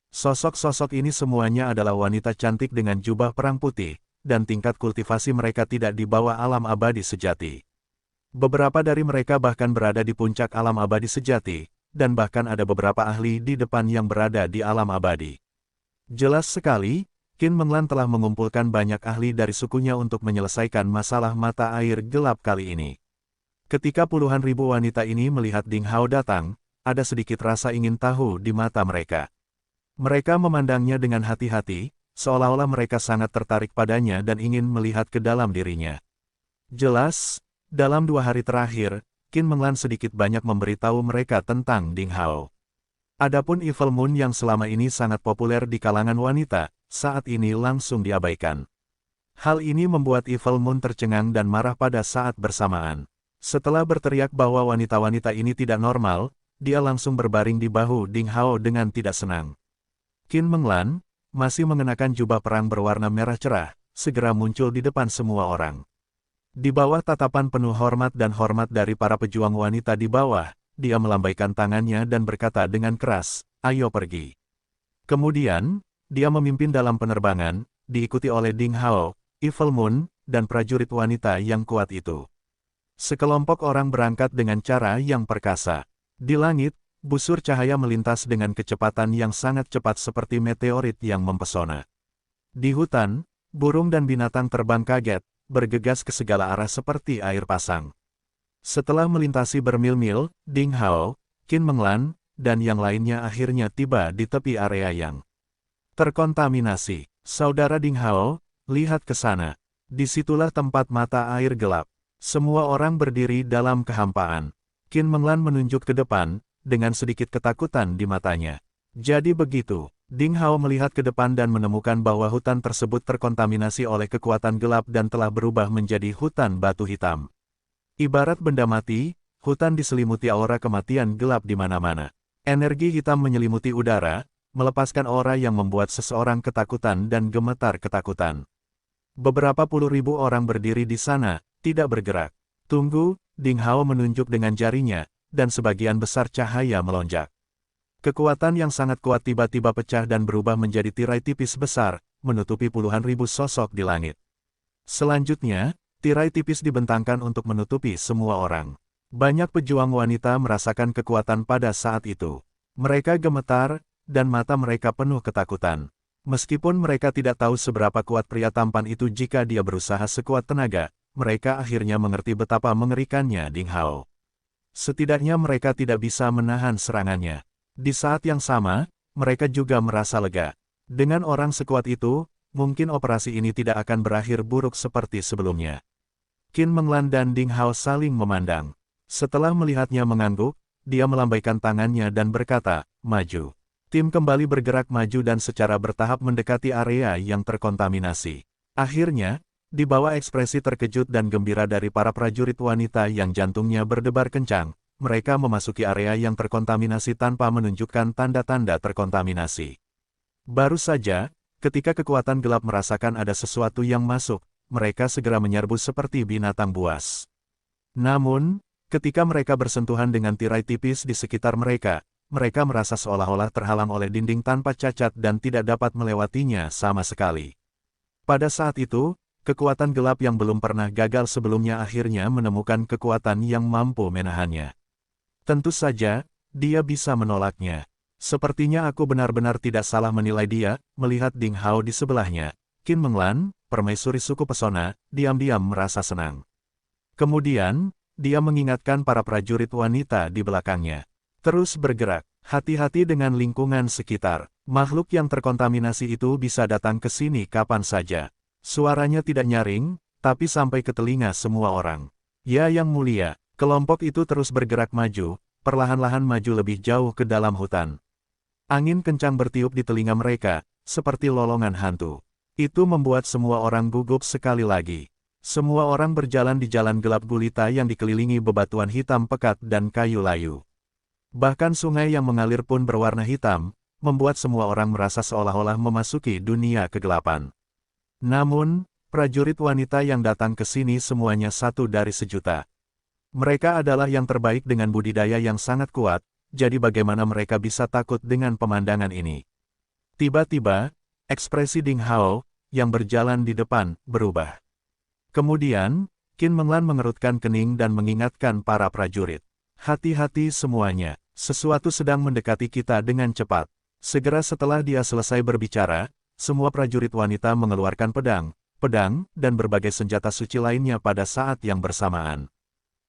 [SPEAKER 1] Sosok-sosok ini semuanya adalah wanita cantik dengan jubah perang putih, dan tingkat kultivasi mereka tidak di bawah alam abadi sejati. Beberapa dari mereka bahkan berada di puncak alam abadi sejati, dan bahkan ada beberapa ahli di depan yang berada di alam abadi. Jelas sekali, Qin Menglan telah mengumpulkan banyak ahli dari sukunya untuk menyelesaikan masalah mata air gelap kali ini. Ketika puluhan ribu wanita ini melihat Ding Hao datang, ada sedikit rasa ingin tahu di mata mereka. Mereka memandangnya dengan hati-hati, seolah-olah mereka sangat tertarik padanya dan ingin melihat ke dalam dirinya. Jelas, dalam 2 hari terakhir, Qin Menglan sedikit banyak memberitahu mereka tentang Ding Hao. Adapun Evil Moon yang selama ini sangat populer di kalangan wanita, saat ini langsung diabaikan. Hal ini membuat Evil Moon tercengang dan marah pada saat bersamaan. Setelah berteriak bahwa wanita-wanita ini tidak normal, dia langsung berbaring di bahu Ding Hao dengan tidak senang. Qin Menglan, masih mengenakan jubah perang berwarna merah cerah, segera muncul di depan semua orang. Di bawah tatapan penuh hormat dan hormat dari para pejuang wanita di bawah, dia melambaikan tangannya dan berkata dengan keras, "Ayo pergi." Kemudian, dia memimpin dalam penerbangan, diikuti oleh Ding Hao, Evil Moon, dan prajurit wanita yang kuat itu. Sekelompok orang berangkat dengan cara yang perkasa. Di langit, busur cahaya melintas dengan kecepatan yang sangat cepat seperti meteorit yang mempesona. Di hutan, burung dan binatang terbang kaget, bergegas ke segala arah seperti air pasang. Setelah melintasi bermil-mil, Ding Hao, Qin Menglan, dan yang lainnya akhirnya tiba di tepi area yang terkontaminasi. Saudara Ding Hao, lihat ke sana. Disitulah tempat mata air gelap. Semua orang berdiri dalam kehampaan. Qin Menglan menunjuk ke depan, dengan sedikit ketakutan di matanya. Jadi begitu, Ding Hao melihat ke depan dan menemukan bahwa hutan tersebut terkontaminasi oleh kekuatan gelap dan telah berubah menjadi hutan batu hitam. Ibarat benda mati, hutan diselimuti aura kematian gelap di mana-mana. Energi hitam menyelimuti udara, melepaskan aura yang membuat seseorang ketakutan dan gemetar ketakutan. Beberapa puluh ribu orang berdiri di sana, tidak bergerak. Tunggu, Ding Hao menunjuk dengan jarinya, dan sebagian besar cahaya melonjak. Kekuatan yang sangat kuat tiba-tiba pecah dan berubah menjadi tirai tipis besar, menutupi puluhan ribu sosok di langit. Selanjutnya, tirai tipis dibentangkan untuk menutupi semua orang. Banyak pejuang wanita merasakan kekuatan pada saat itu. Mereka gemetar, dan mata mereka penuh ketakutan. Meskipun mereka tidak tahu seberapa kuat pria tampan itu jika dia berusaha sekuat tenaga, mereka akhirnya mengerti betapa mengerikannya Ding Hao. Setidaknya mereka tidak bisa menahan serangannya. Di saat yang sama, mereka juga merasa lega. Dengan orang sekuat itu, mungkin operasi ini tidak akan berakhir buruk seperti sebelumnya. Qin Menglan dan Ding Hao saling memandang. Setelah melihatnya mengangguk, dia melambaikan tangannya dan berkata, "Maju." Tim kembali bergerak maju dan secara bertahap mendekati area yang terkontaminasi. Akhirnya, di bawah ekspresi terkejut dan gembira dari para prajurit wanita yang jantungnya berdebar kencang, mereka memasuki area yang terkontaminasi tanpa menunjukkan tanda-tanda terkontaminasi. Baru saja, ketika kekuatan gelap merasakan ada sesuatu yang masuk, mereka segera menyerbu seperti binatang buas. Namun, ketika mereka bersentuhan dengan tirai tipis di sekitar mereka, mereka merasa seolah-olah terhalang oleh dinding tanpa cacat dan tidak dapat melewatinya sama sekali. Pada saat itu, kekuatan gelap yang belum pernah gagal sebelumnya akhirnya menemukan kekuatan yang mampu menahannya. Tentu saja, dia bisa menolaknya. Sepertinya aku benar-benar tidak salah menilai dia, melihat Ding Hao di sebelahnya. Qin Menglan, permaisuri suku pesona, diam-diam merasa senang. Kemudian, dia mengingatkan para prajurit wanita di belakangnya. Terus bergerak, hati-hati dengan lingkungan sekitar. Makhluk yang terkontaminasi itu bisa datang ke sini kapan saja. Suaranya tidak nyaring, tapi sampai ke telinga semua orang. Ya Yang Mulia, kelompok itu terus bergerak maju, perlahan-lahan maju lebih jauh ke dalam hutan. Angin kencang bertiup di telinga mereka, seperti lolongan hantu. Itu membuat semua orang gugup sekali lagi. Semua orang berjalan di jalan gelap gulita yang dikelilingi bebatuan hitam pekat dan kayu layu. Bahkan sungai yang mengalir pun berwarna hitam, membuat semua orang merasa seolah-olah memasuki dunia kegelapan. Namun, prajurit wanita yang datang ke sini semuanya satu dari sejuta. Mereka adalah yang terbaik dengan budidaya yang sangat kuat, jadi bagaimana mereka bisa takut dengan pemandangan ini? Tiba-tiba, ekspresi Ding Hao, yang berjalan di depan, berubah. Kemudian, Qin Menglan mengerutkan kening dan mengingatkan para prajurit. Hati-hati semuanya, sesuatu sedang mendekati kita dengan cepat. Segera setelah dia selesai berbicara, semua prajurit wanita mengeluarkan pedang, dan berbagai senjata suci lainnya pada saat yang bersamaan.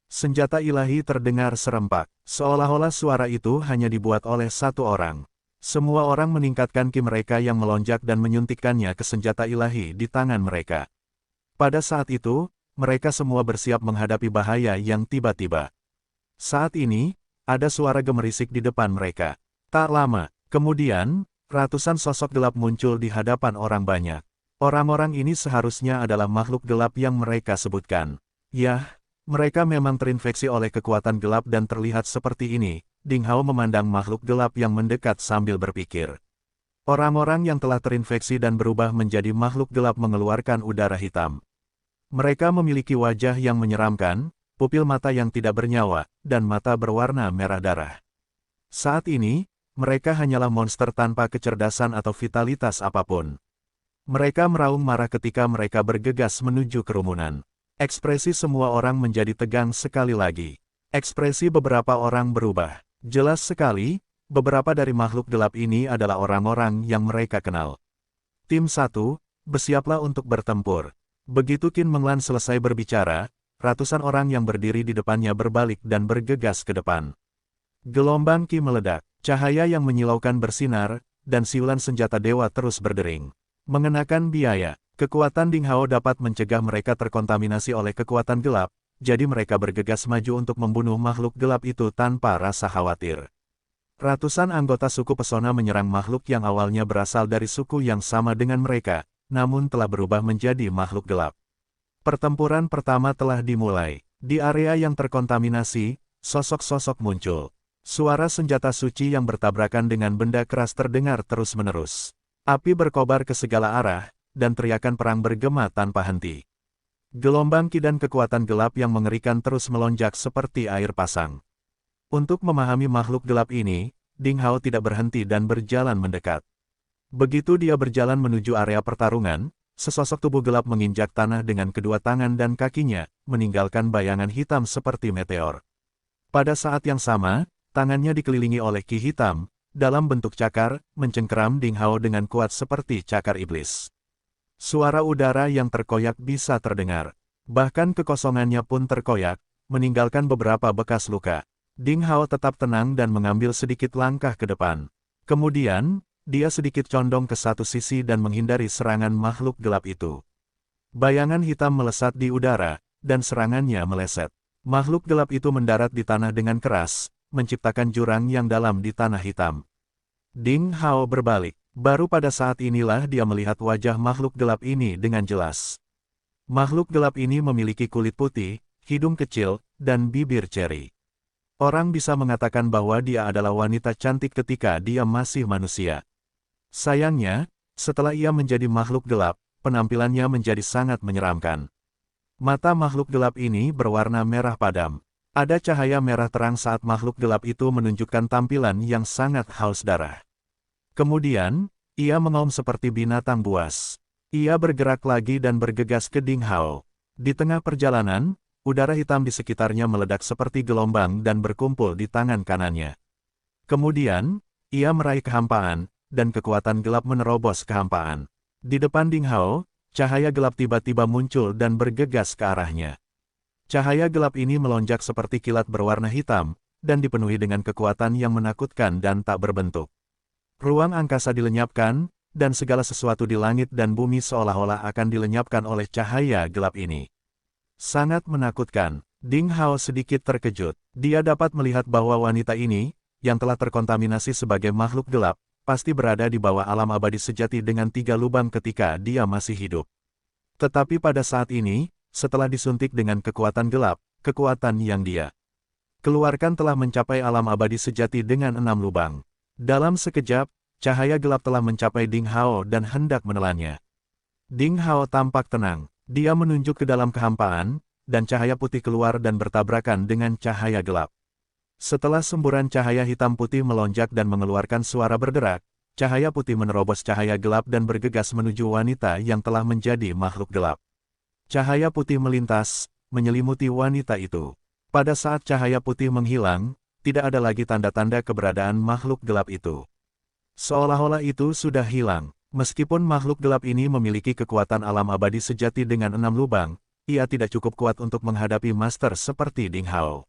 [SPEAKER 1] Senjata ilahi terdengar serempak, seolah-olah suara itu hanya dibuat oleh satu orang. Semua orang meningkatkan ki mereka yang melonjak dan menyuntikkannya ke senjata ilahi di tangan mereka. Pada saat itu, mereka semua bersiap menghadapi bahaya yang tiba-tiba. Saat ini, ada suara gemerisik di depan mereka. Tak lama kemudian, ratusan sosok gelap muncul di hadapan orang banyak. Orang-orang ini seharusnya adalah makhluk gelap yang mereka sebutkan. Yah, mereka memang terinfeksi oleh kekuatan gelap dan terlihat seperti ini. Ding Hao memandang makhluk gelap yang mendekat sambil berpikir. Orang-orang yang telah terinfeksi dan berubah menjadi makhluk gelap mengeluarkan udara hitam. Mereka memiliki wajah yang menyeramkan, pupil mata yang tidak bernyawa, dan mata berwarna merah darah. Saat ini, mereka hanyalah monster tanpa kecerdasan atau vitalitas apapun. Mereka meraung marah ketika mereka bergegas menuju kerumunan. Ekspresi semua orang menjadi tegang sekali lagi. Ekspresi beberapa orang berubah. Jelas sekali, beberapa dari makhluk gelap ini adalah orang-orang yang mereka kenal. Tim 1, bersiaplah untuk bertempur. Begitu Qin Menglan selesai berbicara, ratusan orang yang berdiri di depannya berbalik dan bergegas ke depan. Gelombang ki meledak, cahaya yang menyilaukan bersinar, dan siulan senjata dewa terus berdering. Mengenakan biaya, kekuatan Ding Hao dapat mencegah mereka terkontaminasi oleh kekuatan gelap, jadi mereka bergegas maju untuk membunuh makhluk gelap itu tanpa rasa khawatir. Ratusan anggota suku pesona menyerang makhluk yang awalnya berasal dari suku yang sama dengan mereka, namun telah berubah menjadi makhluk gelap. Pertempuran pertama telah dimulai. Di area yang terkontaminasi, sosok-sosok muncul. Suara senjata suci yang bertabrakan dengan benda keras terdengar terus-menerus. Api berkobar ke segala arah, dan teriakan perang bergema tanpa henti. Gelombang ki dan kekuatan gelap yang mengerikan terus melonjak seperti air pasang. Untuk memahami makhluk gelap ini, Ding Hao tidak berhenti dan berjalan mendekat. Begitu dia berjalan menuju area pertarungan, sesosok tubuh gelap menginjak tanah dengan kedua tangan dan kakinya, meninggalkan bayangan hitam seperti meteor. Pada saat yang sama, tangannya dikelilingi oleh ki hitam, dalam bentuk cakar, mencengkeram Ding Hao dengan kuat seperti cakar iblis. Suara udara yang terkoyak bisa terdengar. Bahkan kekosongannya pun terkoyak, meninggalkan beberapa bekas luka. Ding Hao tetap tenang dan mengambil sedikit langkah ke depan. Kemudian, dia sedikit condong ke satu sisi dan menghindari serangan makhluk gelap itu. Bayangan hitam melesat di udara, dan serangannya meleset. Makhluk gelap itu mendarat di tanah dengan keras, menciptakan jurang yang dalam di tanah hitam. Ding Hao berbalik. Baru pada saat inilah dia melihat wajah makhluk gelap ini dengan jelas. Makhluk gelap ini memiliki kulit putih, hidung kecil, dan bibir ceri. Orang bisa mengatakan bahwa dia adalah wanita cantik ketika dia masih manusia. Sayangnya, setelah ia menjadi makhluk gelap, penampilannya menjadi sangat menyeramkan. Mata makhluk gelap ini berwarna merah padam. Ada cahaya merah terang saat makhluk gelap itu menunjukkan tampilan yang sangat haus darah. Kemudian, ia mengaum seperti binatang buas. Ia bergerak lagi dan bergegas ke Ding Hao. Di tengah perjalanan, udara hitam di sekitarnya meledak seperti gelombang dan berkumpul di tangan kanannya. Kemudian, ia meraih kehampaan, dan kekuatan gelap menerobos kehampaan. Di depan Ding Hao, cahaya gelap tiba-tiba muncul dan bergegas ke arahnya. Cahaya gelap ini melonjak seperti kilat berwarna hitam, dan dipenuhi dengan kekuatan yang menakutkan dan tak berbentuk. Ruang angkasa dilenyapkan, dan segala sesuatu di langit dan bumi seolah-olah akan dilenyapkan oleh cahaya gelap ini. Sangat menakutkan. Ding Hao sedikit terkejut. Dia dapat melihat bahwa wanita ini, yang telah terkontaminasi sebagai makhluk gelap, pasti berada di bawah alam abadi sejati dengan 3 lubang ketika dia masih hidup. Tetapi pada saat ini, setelah disuntik dengan kekuatan gelap, kekuatan yang dia keluarkan telah mencapai alam abadi sejati dengan 6 lubang. Dalam sekejap, cahaya gelap telah mencapai Ding Hao dan hendak menelannya. Ding Hao tampak tenang. Dia menunjuk ke dalam kehampaan, dan cahaya putih keluar dan bertabrakan dengan cahaya gelap. Setelah semburan cahaya hitam putih melonjak dan mengeluarkan suara berderak, cahaya putih menerobos cahaya gelap dan bergegas menuju wanita yang telah menjadi makhluk gelap. Cahaya putih melintas, menyelimuti wanita itu. Pada saat cahaya putih menghilang, tidak ada lagi tanda-tanda keberadaan makhluk gelap itu. Seolah-olah itu sudah hilang. Meskipun makhluk gelap ini memiliki kekuatan alam abadi sejati dengan 6 lubang, ia tidak cukup kuat untuk menghadapi master seperti Ding Hao.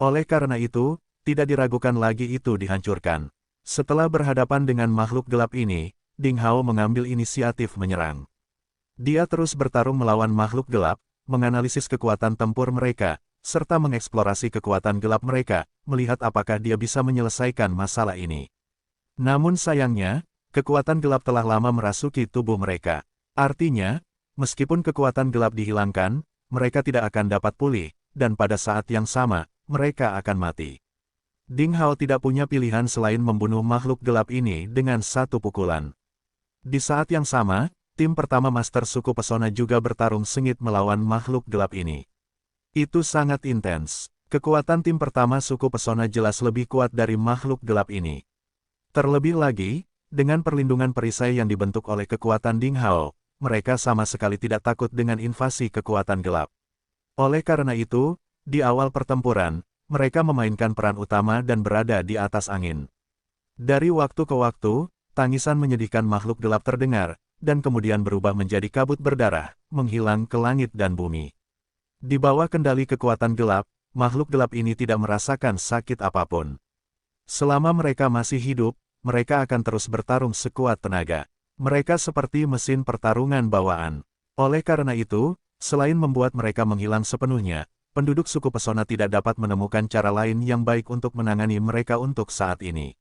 [SPEAKER 1] Oleh karena itu, tidak diragukan lagi itu dihancurkan. Setelah berhadapan dengan makhluk gelap ini, Ding Hao mengambil inisiatif menyerang. Dia terus bertarung melawan makhluk gelap, menganalisis kekuatan tempur mereka, serta mengeksplorasi kekuatan gelap mereka, melihat apakah dia bisa menyelesaikan masalah ini. Namun sayangnya, kekuatan gelap telah lama merasuki tubuh mereka. Artinya, meskipun kekuatan gelap dihilangkan, mereka tidak akan dapat pulih, dan pada saat yang sama, mereka akan mati. Ding Hao tidak punya pilihan selain membunuh makhluk gelap ini dengan satu pukulan. Di saat yang sama, tim pertama Master Suku Pesona juga bertarung sengit melawan makhluk gelap ini. Itu sangat intens. Kekuatan tim pertama Suku Pesona jelas lebih kuat dari makhluk gelap ini. Terlebih lagi, dengan perlindungan perisai yang dibentuk oleh kekuatan Ding Hao, mereka sama sekali tidak takut dengan invasi kekuatan gelap. Oleh karena itu, di awal pertempuran, mereka memainkan peran utama dan berada di atas angin. Dari waktu ke waktu, tangisan menyedihkan makhluk gelap terdengar, dan kemudian berubah menjadi kabut berdarah, menghilang ke langit dan bumi. Di bawah kendali kekuatan gelap, makhluk gelap ini tidak merasakan sakit apapun. Selama mereka masih hidup, mereka akan terus bertarung sekuat tenaga. Mereka seperti mesin pertarungan bawaan. Oleh karena itu, selain membuat mereka menghilang sepenuhnya, penduduk suku Pesona tidak dapat menemukan cara lain yang baik untuk menangani mereka untuk saat ini.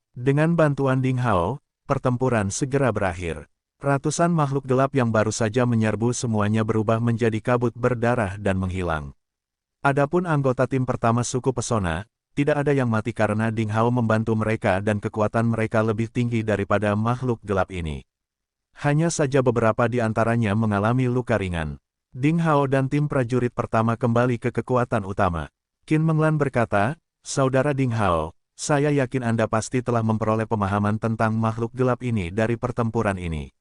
[SPEAKER 1] Dengan bantuan Ding Hao, pertempuran segera berakhir. Ratusan makhluk gelap yang baru saja menyerbu semuanya berubah menjadi kabut berdarah dan menghilang. Adapun anggota tim pertama suku Pesona, tidak ada yang mati karena Ding Hao membantu mereka dan kekuatan mereka lebih tinggi daripada makhluk gelap ini. Hanya saja beberapa di antaranya mengalami luka ringan. Ding Hao dan tim prajurit pertama kembali ke kekuatan utama. Qin Menglan berkata, "Saudara Ding Hao, saya yakin Anda pasti telah memperoleh pemahaman tentang makhluk gelap ini dari pertempuran ini."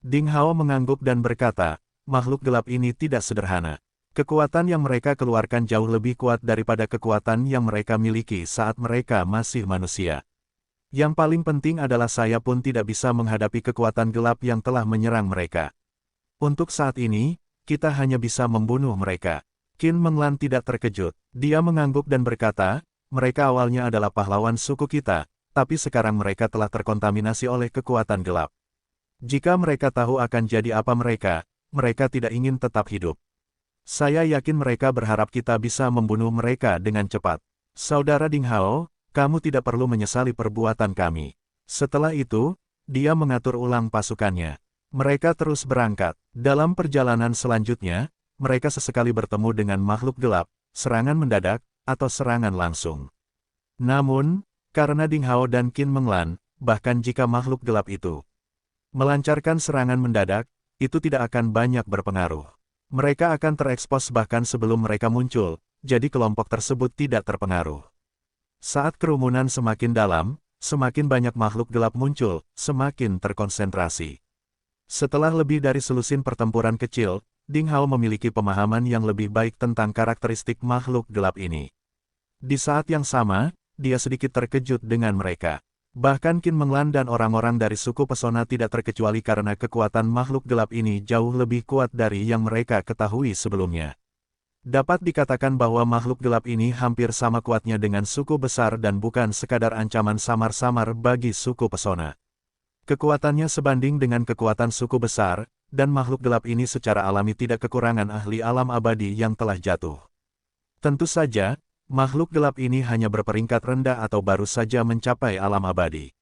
[SPEAKER 1] Ding Hao mengangguk dan berkata, "Makhluk gelap ini tidak sederhana. Kekuatan yang mereka keluarkan jauh lebih kuat daripada kekuatan yang mereka miliki saat mereka masih manusia. Yang paling penting adalah saya pun tidak bisa menghadapi kekuatan gelap yang telah menyerang mereka. Untuk saat ini, kita hanya bisa membunuh mereka." Qin Menglan tidak terkejut. Dia mengangguk dan berkata, "Mereka awalnya adalah pahlawan suku kita, tapi sekarang mereka telah terkontaminasi oleh kekuatan gelap. Jika mereka tahu akan jadi apa mereka tidak ingin tetap hidup. Saya yakin mereka berharap kita bisa membunuh mereka dengan cepat. Saudara Ding Hao, kamu tidak perlu menyesali perbuatan kami." Setelah itu, dia mengatur ulang pasukannya. Mereka terus berangkat. Dalam perjalanan selanjutnya, mereka sesekali bertemu dengan makhluk gelap, serangan mendadak, atau serangan langsung. Namun, karena Ding Hao dan Qin Menglan, bahkan jika makhluk gelap itu melancarkan serangan mendadak, itu tidak akan banyak berpengaruh. Mereka akan terekspos bahkan sebelum mereka muncul, jadi kelompok tersebut tidak terpengaruh. Saat kerumunan semakin dalam, semakin banyak makhluk gelap muncul, semakin terkonsentrasi. Setelah lebih dari selusin pertempuran kecil, Ding Hao memiliki pemahaman yang lebih baik tentang karakteristik makhluk gelap ini. Di saat yang sama, dia sedikit terkejut dengan mereka. Bahkan Qin Menglan dan orang-orang dari suku Pesona tidak terkecuali karena kekuatan makhluk gelap ini jauh lebih kuat dari yang mereka ketahui sebelumnya. Dapat dikatakan bahwa makhluk gelap ini hampir sama kuatnya dengan suku besar dan bukan sekadar ancaman samar-samar bagi suku Pesona. Kekuatannya sebanding dengan kekuatan suku besar, dan makhluk gelap ini secara alami tidak kekurangan ahli alam abadi yang telah jatuh. Tentu saja, makhluk gelap ini hanya berperingkat rendah atau baru saja mencapai alam abadi.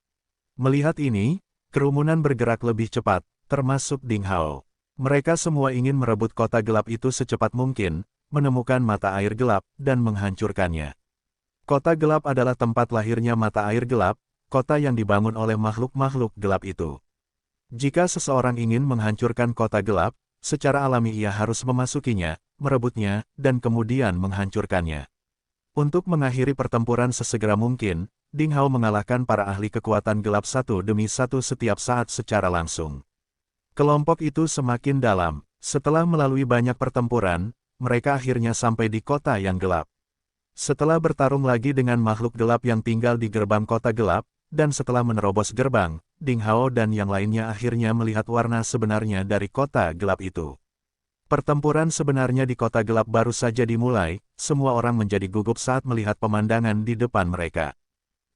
[SPEAKER 1] Melihat ini, kerumunan bergerak lebih cepat, termasuk Ding Hao. Mereka semua ingin merebut kota gelap itu secepat mungkin, menemukan mata air gelap, dan menghancurkannya. Kota gelap adalah tempat lahirnya mata air gelap, kota yang dibangun oleh makhluk-makhluk gelap itu. Jika seseorang ingin menghancurkan kota gelap, secara alami ia harus memasukinya, merebutnya, dan kemudian menghancurkannya. Untuk mengakhiri pertempuran sesegera mungkin, Ding Hao mengalahkan para ahli kekuatan gelap satu demi satu setiap saat secara langsung. Kelompok itu semakin dalam. Setelah melalui banyak pertempuran, mereka akhirnya sampai di kota yang gelap. Setelah bertarung lagi dengan makhluk gelap yang tinggal di gerbang kota gelap, dan setelah menerobos gerbang, Ding Hao dan yang lainnya akhirnya melihat warna sebenarnya dari kota gelap itu. Pertempuran sebenarnya di kota gelap baru saja dimulai, semua orang menjadi gugup saat melihat pemandangan di depan mereka.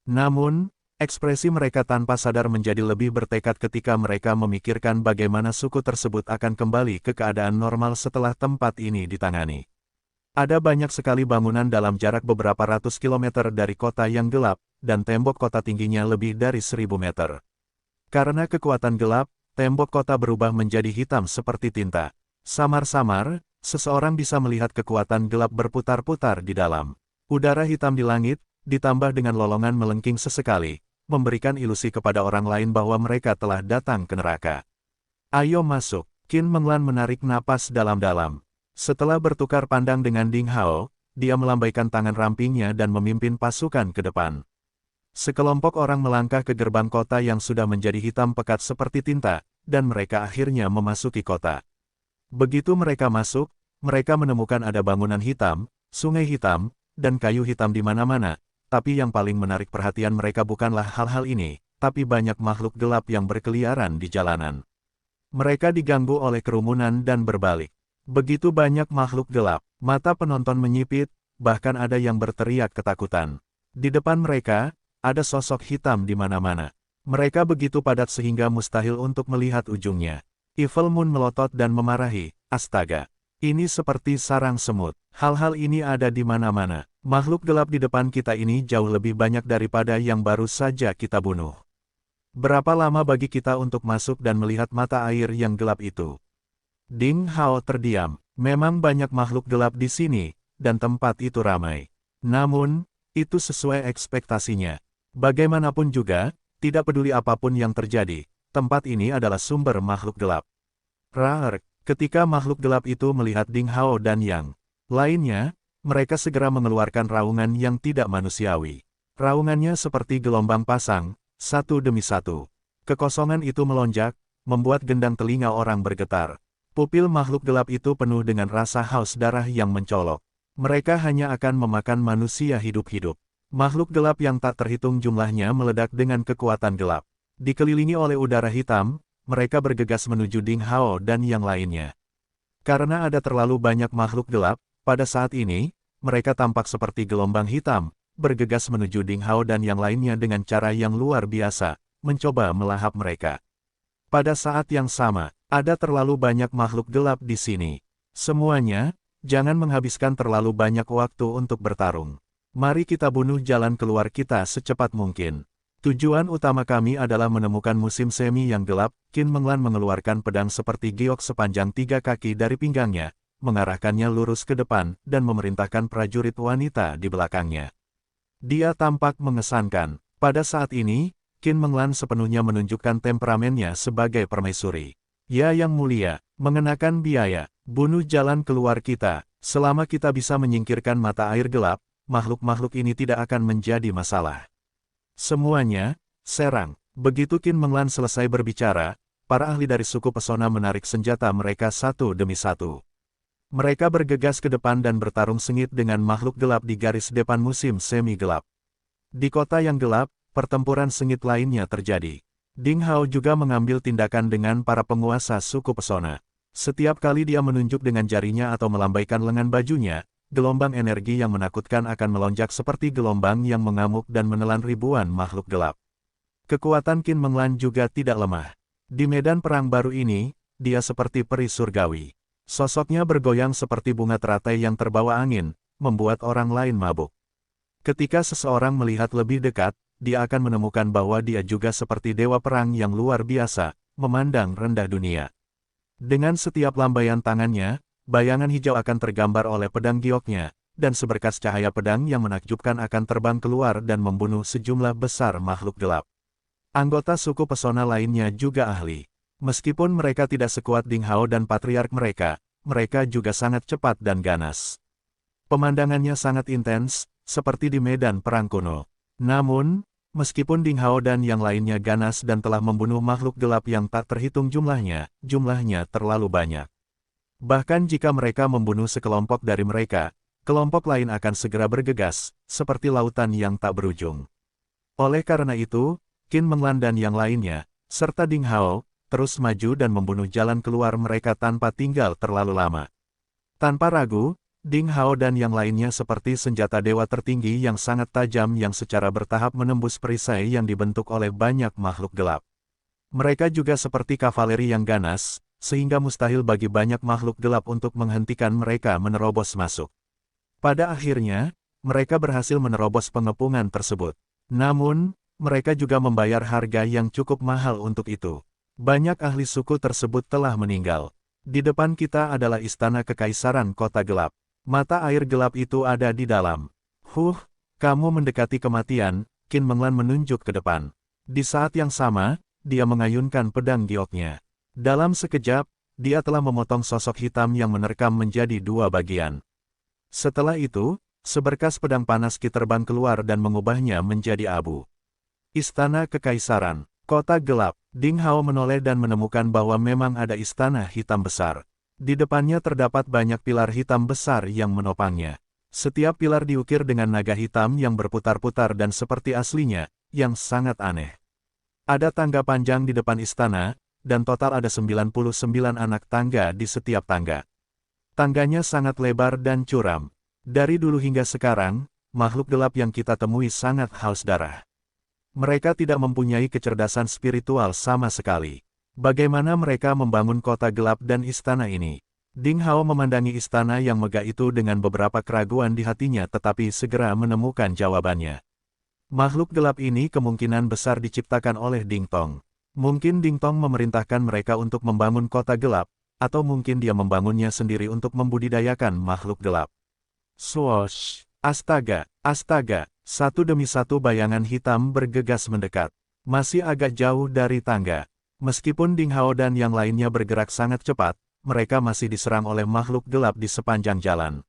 [SPEAKER 1] Namun, ekspresi mereka tanpa sadar menjadi lebih bertekad ketika mereka memikirkan bagaimana suku tersebut akan kembali ke keadaan normal setelah tempat ini ditangani. Ada banyak sekali bangunan dalam jarak beberapa ratus kilometer dari kota yang gelap, dan tembok kota tingginya lebih dari 1000 meter. Karena kekuatan gelap, tembok kota berubah menjadi hitam seperti tinta. Samar-samar, seseorang bisa melihat kekuatan gelap berputar-putar di dalam. Udara hitam di langit, ditambah dengan lolongan melengking sesekali, memberikan ilusi kepada orang lain bahwa mereka telah datang ke neraka. Ayo masuk, Qin Menglan menarik napas dalam-dalam. Setelah bertukar pandang dengan Ding Hao, dia melambaikan tangan rampingnya dan memimpin pasukan ke depan. Sekelompok orang melangkah ke gerbang kota yang sudah menjadi hitam pekat seperti tinta, dan mereka akhirnya memasuki kota. Begitu mereka masuk, mereka menemukan ada bangunan hitam, sungai hitam, dan kayu hitam di mana-mana, tapi yang paling menarik perhatian mereka bukanlah hal-hal ini, tapi banyak makhluk gelap yang berkeliaran di jalanan. Mereka diganggu oleh kerumunan dan berbalik. Begitu banyak makhluk gelap, mata penonton menyipit, bahkan ada yang berteriak ketakutan. Di depan mereka, ada sosok hitam di mana-mana. Mereka begitu padat sehingga mustahil untuk melihat ujungnya. Evil Moon melotot dan memarahi, astaga. Ini seperti sarang semut. Hal-hal ini ada di mana-mana. Makhluk gelap di depan kita ini jauh lebih banyak daripada yang baru saja kita bunuh. Berapa lama bagi kita untuk masuk dan melihat mata air yang gelap itu? Ding Hao terdiam. Memang banyak makhluk gelap di sini, dan tempat itu ramai. Namun, itu sesuai ekspektasinya. Bagaimanapun juga, tidak peduli apapun yang terjadi, tempat ini adalah sumber makhluk gelap. Rar, ketika makhluk gelap itu melihat Ding Hao dan yang lainnya, mereka segera mengeluarkan raungan yang tidak manusiawi. Raungannya seperti gelombang pasang, satu demi satu. Kekosongan itu melonjak, membuat gendang telinga orang bergetar. Pupil makhluk gelap itu penuh dengan rasa haus darah yang mencolok. Mereka hanya akan memakan manusia hidup-hidup. Makhluk gelap yang tak terhitung jumlahnya meledak dengan kekuatan gelap. Dikelilingi oleh udara hitam, mereka bergegas menuju Ding Hao dan yang lainnya. Karena ada terlalu banyak makhluk gelap, pada saat ini, mereka tampak seperti gelombang hitam, bergegas menuju Ding Hao dan yang lainnya dengan cara yang luar biasa, mencoba melahap mereka. Pada saat yang sama, ada terlalu banyak makhluk gelap di sini. Semuanya, jangan menghabiskan terlalu banyak waktu untuk bertarung. Mari kita bunuh jalan keluar kita secepat mungkin. Tujuan utama kami adalah menemukan musim semi yang gelap. Qin Menglan mengeluarkan pedang seperti giok sepanjang 3 kaki dari pinggangnya, mengarahkannya lurus ke depan, dan memerintahkan prajurit wanita di belakangnya. Dia tampak mengesankan. Pada saat ini, Qin Menglan sepenuhnya menunjukkan temperamennya sebagai permaisuri. Ya yang mulia, mengenakan biaya, bunuh jalan keluar kita. Selama kita bisa menyingkirkan mata air gelap, makhluk-makhluk ini tidak akan menjadi masalah. Semuanya, serang. Begitu Qin Menglan selesai berbicara, para ahli dari suku pesona menarik senjata mereka satu demi satu. Mereka bergegas ke depan dan bertarung sengit dengan makhluk gelap di garis depan musim semi gelap. Di kota yang gelap, pertempuran sengit lainnya terjadi. Ding Hao juga mengambil tindakan dengan para penguasa suku pesona. Setiap kali dia menunjuk dengan jarinya atau melambaikan lengan bajunya, gelombang energi yang menakutkan akan melonjak seperti gelombang yang mengamuk dan menelan ribuan makhluk gelap. Kekuatan Qin Menglan juga tidak lemah. Di medan perang baru ini, dia seperti peri surgawi. Sosoknya bergoyang seperti bunga teratai yang terbawa angin, membuat orang lain mabuk. Ketika seseorang melihat lebih dekat, dia akan menemukan bahwa dia juga seperti dewa perang yang luar biasa, memandang rendah dunia. Dengan setiap lambaian tangannya, bayangan hijau akan tergambar oleh pedang gioknya, dan seberkas cahaya pedang yang menakjubkan akan terbang keluar dan membunuh sejumlah besar makhluk gelap. Anggota suku pesona lainnya juga ahli. Meskipun mereka tidak sekuat Ding Hao dan patriark mereka, mereka juga sangat cepat dan ganas. Pemandangannya sangat intens, seperti di medan perang kuno. Namun, meskipun Ding Hao dan yang lainnya ganas dan telah membunuh makhluk gelap yang tak terhitung jumlahnya terlalu banyak. Bahkan jika mereka membunuh sekelompok dari mereka, kelompok lain akan segera bergegas, seperti lautan yang tak berujung. Oleh karena itu, Qin Menglan dan yang lainnya, serta Ding Hao, terus maju dan membunuh jalan keluar mereka tanpa tinggal terlalu lama. Tanpa ragu, Ding Hao dan yang lainnya seperti senjata dewa tertinggi yang sangat tajam yang secara bertahap menembus perisai yang dibentuk oleh banyak makhluk gelap. Mereka juga seperti kavaleri yang ganas, sehingga mustahil bagi banyak makhluk gelap untuk menghentikan mereka menerobos masuk. Pada akhirnya, mereka berhasil menerobos pengepungan tersebut. Namun, mereka juga membayar harga yang cukup mahal untuk itu. Banyak ahli suku tersebut telah meninggal. Di depan kita adalah istana kekaisaran kota gelap. Mata air gelap itu ada di dalam. Kamu mendekati kematian, Qin Menglan menunjuk ke depan. Di saat yang sama, dia mengayunkan pedang gioknya. Dalam sekejap, dia telah memotong sosok hitam yang menerkam menjadi dua bagian. Setelah itu, seberkas pedang panas Qi terbang keluar dan mengubahnya menjadi abu. Istana Kekaisaran, Kota Gelap. Ding Hao menoleh dan menemukan bahwa memang ada istana hitam besar. Di depannya terdapat banyak pilar hitam besar yang menopangnya. Setiap pilar diukir dengan naga hitam yang berputar-putar dan seperti aslinya, yang sangat aneh. Ada tangga panjang di depan istana, dan total ada 99 anak tangga di setiap tangga. Tangganya sangat lebar dan curam. Dari dulu hingga sekarang, makhluk gelap yang kita temui sangat haus darah. Mereka tidak mempunyai kecerdasan spiritual sama sekali. Bagaimana mereka membangun kota gelap dan istana ini? Ding Hao memandangi istana yang megah itu dengan beberapa keraguan di hatinya tetapi segera menemukan jawabannya. Makhluk gelap ini kemungkinan besar diciptakan oleh Ding Tong. Mungkin Ding Tong memerintahkan mereka untuk membangun kota gelap, atau mungkin dia membangunnya sendiri untuk membudidayakan makhluk gelap. Swoosh! Astaga! Astaga! Satu demi satu bayangan hitam bergegas mendekat. Masih agak jauh dari tangga. Meskipun Ding Hao dan yang lainnya bergerak sangat cepat, mereka masih diserang oleh makhluk gelap di sepanjang jalan.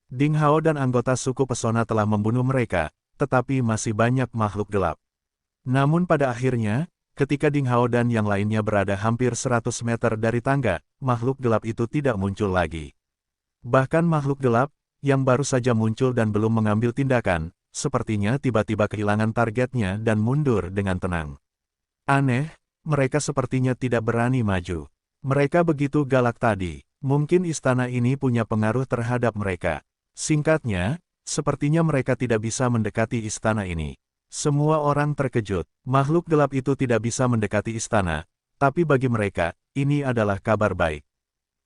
[SPEAKER 1] Ding Hao dan anggota suku pesona telah membunuh mereka, tetapi masih banyak makhluk gelap. Namun pada akhirnya, ketika Ding Hao dan yang lainnya berada hampir 100 meter dari tangga, makhluk gelap itu tidak muncul lagi. Bahkan makhluk gelap, yang baru saja muncul dan belum mengambil tindakan, sepertinya tiba-tiba kehilangan targetnya dan mundur dengan tenang. Aneh, mereka sepertinya tidak berani maju. Mereka begitu galak tadi, mungkin istana ini punya pengaruh terhadap mereka. Singkatnya, sepertinya mereka tidak bisa mendekati istana ini. Semua orang terkejut, makhluk gelap itu tidak bisa mendekati istana, tapi bagi mereka, ini adalah kabar baik.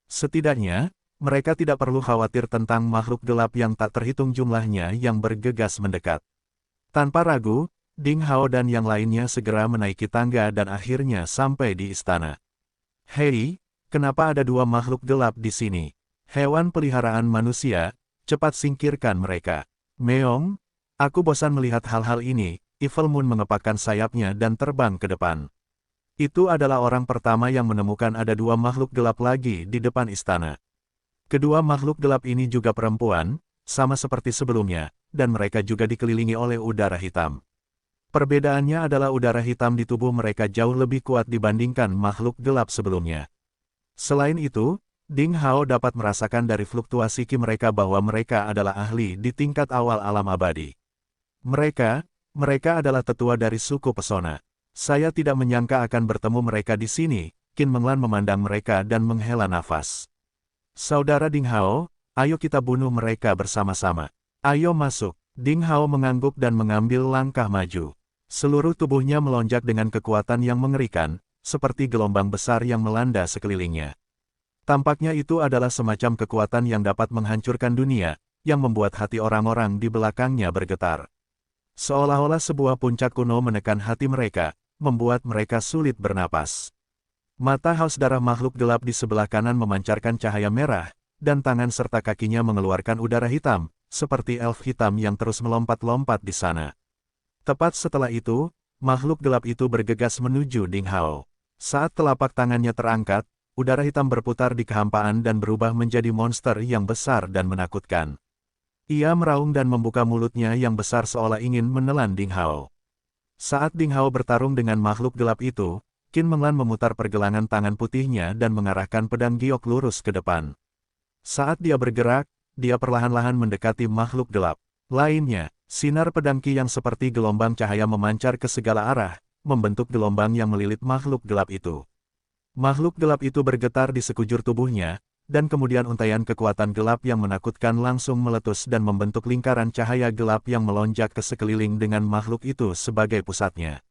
[SPEAKER 1] Setidaknya, mereka tidak perlu khawatir tentang makhluk gelap yang tak terhitung jumlahnya yang bergegas mendekat. Tanpa ragu, Ding Hao dan yang lainnya segera menaiki tangga dan akhirnya sampai di istana. Hei, kenapa ada dua makhluk gelap di sini? Hewan peliharaan manusia, cepat singkirkan mereka. Meong, aku bosan melihat hal-hal ini. Evil Moon mengepakkan sayapnya dan terbang ke depan. Itu adalah orang pertama yang menemukan ada dua makhluk gelap lagi di depan istana. Kedua makhluk gelap ini juga perempuan, sama seperti sebelumnya, dan mereka juga dikelilingi oleh udara hitam. Perbedaannya adalah udara hitam di tubuh mereka jauh lebih kuat dibandingkan makhluk gelap sebelumnya. Selain itu, Ding Hao dapat merasakan dari fluktuasi ki mereka bahwa mereka adalah ahli di tingkat awal alam abadi. Mereka adalah tetua dari suku pesona. Saya tidak menyangka akan bertemu mereka di sini. Qin Menglan memandang mereka dan menghela nafas. Saudara Ding Hao, ayo kita bunuh mereka bersama-sama. Ayo masuk. Ding Hao mengangguk dan mengambil langkah maju. Seluruh tubuhnya melonjak dengan kekuatan yang mengerikan, seperti gelombang besar yang melanda sekelilingnya. Tampaknya itu adalah semacam kekuatan yang dapat menghancurkan dunia, yang membuat hati orang-orang di belakangnya bergetar. Seolah-olah sebuah puncak kuno menekan hati mereka, membuat mereka sulit bernapas. Mata haus darah makhluk gelap di sebelah kanan memancarkan cahaya merah, dan tangan serta kakinya mengeluarkan udara hitam, seperti elf hitam yang terus melompat-lompat di sana. Tepat setelah itu, makhluk gelap itu bergegas menuju Ding Hao. Saat telapak tangannya terangkat, udara hitam berputar di kehampaan dan berubah menjadi monster yang besar dan menakutkan. Ia meraung dan membuka mulutnya yang besar seolah ingin menelan Ding Hao. Saat Ding Hao bertarung dengan makhluk gelap itu, Qin Menglan memutar pergelangan tangan putihnya dan mengarahkan pedang giok lurus ke depan. Saat dia bergerak, dia perlahan-lahan mendekati makhluk gelap. Lainnya, sinar pedang Qi yang seperti gelombang cahaya memancar ke segala arah, membentuk gelombang yang melilit makhluk gelap itu. Makhluk gelap itu bergetar di sekujur tubuhnya, dan kemudian untaian kekuatan gelap yang menakutkan langsung meletus dan membentuk lingkaran cahaya gelap yang melonjak ke sekeliling dengan makhluk itu sebagai pusatnya.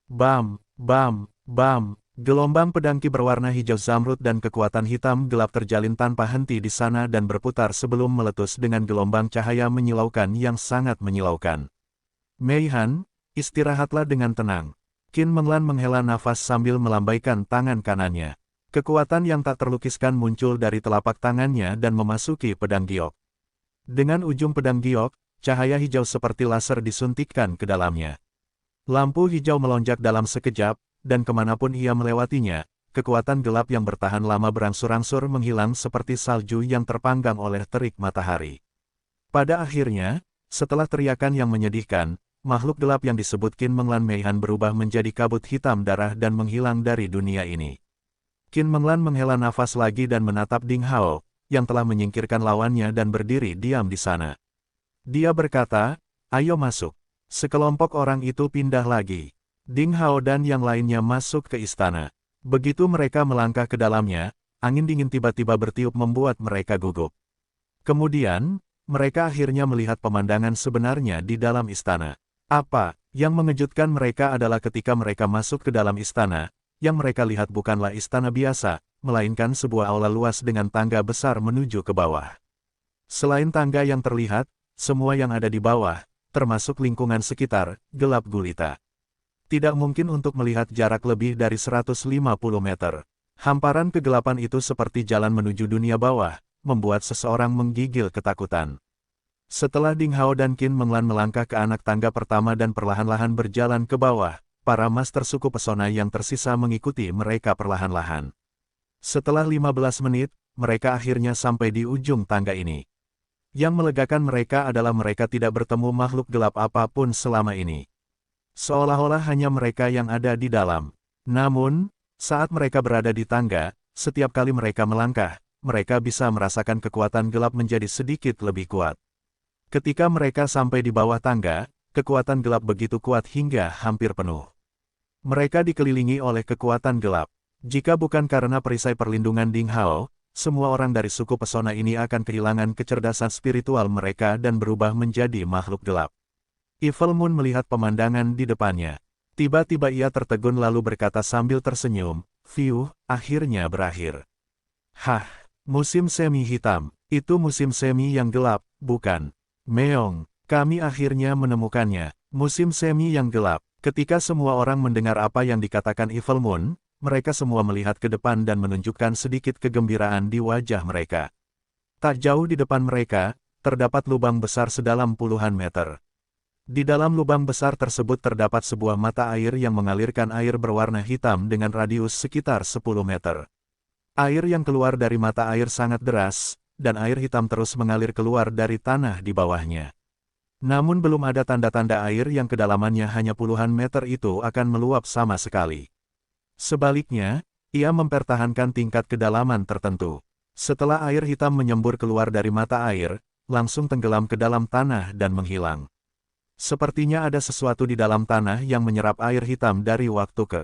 [SPEAKER 1] Bam, bam, bam, gelombang pedang Qi berwarna hijau zamrud dan kekuatan hitam gelap terjalin tanpa henti di sana dan berputar sebelum meletus dengan gelombang cahaya menyilaukan yang sangat menyilaukan. Mei Han, istirahatlah dengan tenang. Qin Menglan menghela nafas sambil melambaikan tangan kanannya. Kekuatan yang tak terlukiskan muncul dari telapak tangannya dan memasuki pedang giok. Dengan ujung pedang giok, cahaya hijau seperti laser disuntikkan ke dalamnya. Lampu hijau melonjak dalam sekejap, dan kemanapun ia melewatinya, kekuatan gelap yang bertahan lama berangsur-angsur menghilang seperti salju yang terpanggang oleh terik matahari. Pada akhirnya, setelah teriakan yang menyedihkan, makhluk gelap yang disebut Qin Menglan Mei Han berubah menjadi kabut hitam darah dan menghilang dari dunia ini. Qin Menglan menghela nafas lagi dan menatap Ding Hao, yang telah menyingkirkan lawannya dan berdiri diam di sana. Dia berkata, "Ayo masuk." Sekelompok orang itu pindah lagi. Ding Hao dan yang lainnya masuk ke istana. Begitu mereka melangkah ke dalamnya, angin dingin tiba-tiba bertiup membuat mereka gugup. Kemudian, mereka akhirnya melihat pemandangan sebenarnya di dalam istana. Apa yang mengejutkan mereka adalah ketika mereka masuk ke dalam istana, yang mereka lihat bukanlah istana biasa, melainkan sebuah aula luas dengan tangga besar menuju ke bawah. Selain tangga yang terlihat, semua yang ada di bawah, termasuk lingkungan sekitar, gelap gulita. Tidak mungkin untuk melihat jarak lebih dari 150 meter. Hamparan kegelapan itu seperti jalan menuju dunia bawah, membuat seseorang menggigil ketakutan. Setelah Ding Hao dan Qin Menglan melangkah ke anak tangga pertama dan perlahan-lahan berjalan ke bawah, para master suku pesona yang tersisa mengikuti mereka perlahan-lahan. Setelah 15 menit, mereka akhirnya sampai di ujung tangga ini. Yang melegakan mereka adalah mereka tidak bertemu makhluk gelap apapun selama ini. Seolah-olah hanya mereka yang ada di dalam. Namun, saat mereka berada di tangga, setiap kali mereka melangkah, mereka bisa merasakan kekuatan gelap menjadi sedikit lebih kuat. Ketika mereka sampai di bawah tangga, kekuatan gelap begitu kuat hingga hampir penuh. Mereka dikelilingi oleh kekuatan gelap. Jika bukan karena perisai perlindungan Ding Hao, semua orang dari suku pesona ini akan kehilangan kecerdasan spiritual mereka dan berubah menjadi makhluk gelap. Evil Moon melihat pemandangan di depannya. Tiba-tiba ia tertegun lalu berkata sambil tersenyum, "Fiuh, akhirnya berakhir." Hah, musim semi hitam. Itu musim semi yang gelap, bukan? Meong, kami akhirnya menemukannya. Musim semi yang gelap. Ketika semua orang mendengar apa yang dikatakan Evil Moon, mereka semua melihat ke depan dan menunjukkan sedikit kegembiraan di wajah mereka. Tak jauh di depan mereka, terdapat lubang besar sedalam puluhan meter. Di dalam lubang besar tersebut terdapat sebuah mata air yang mengalirkan air berwarna hitam dengan radius sekitar 10 meter. Air yang keluar dari mata air sangat deras, dan air hitam terus mengalir keluar dari tanah di bawahnya. Namun belum ada tanda-tanda air yang kedalamannya hanya puluhan meter itu akan meluap sama sekali. Sebaliknya, ia mempertahankan tingkat kedalaman tertentu. Setelah air hitam menyembur keluar dari mata air, langsung tenggelam ke dalam tanah dan menghilang. Sepertinya ada sesuatu di dalam tanah yang menyerap air hitam dari waktu ke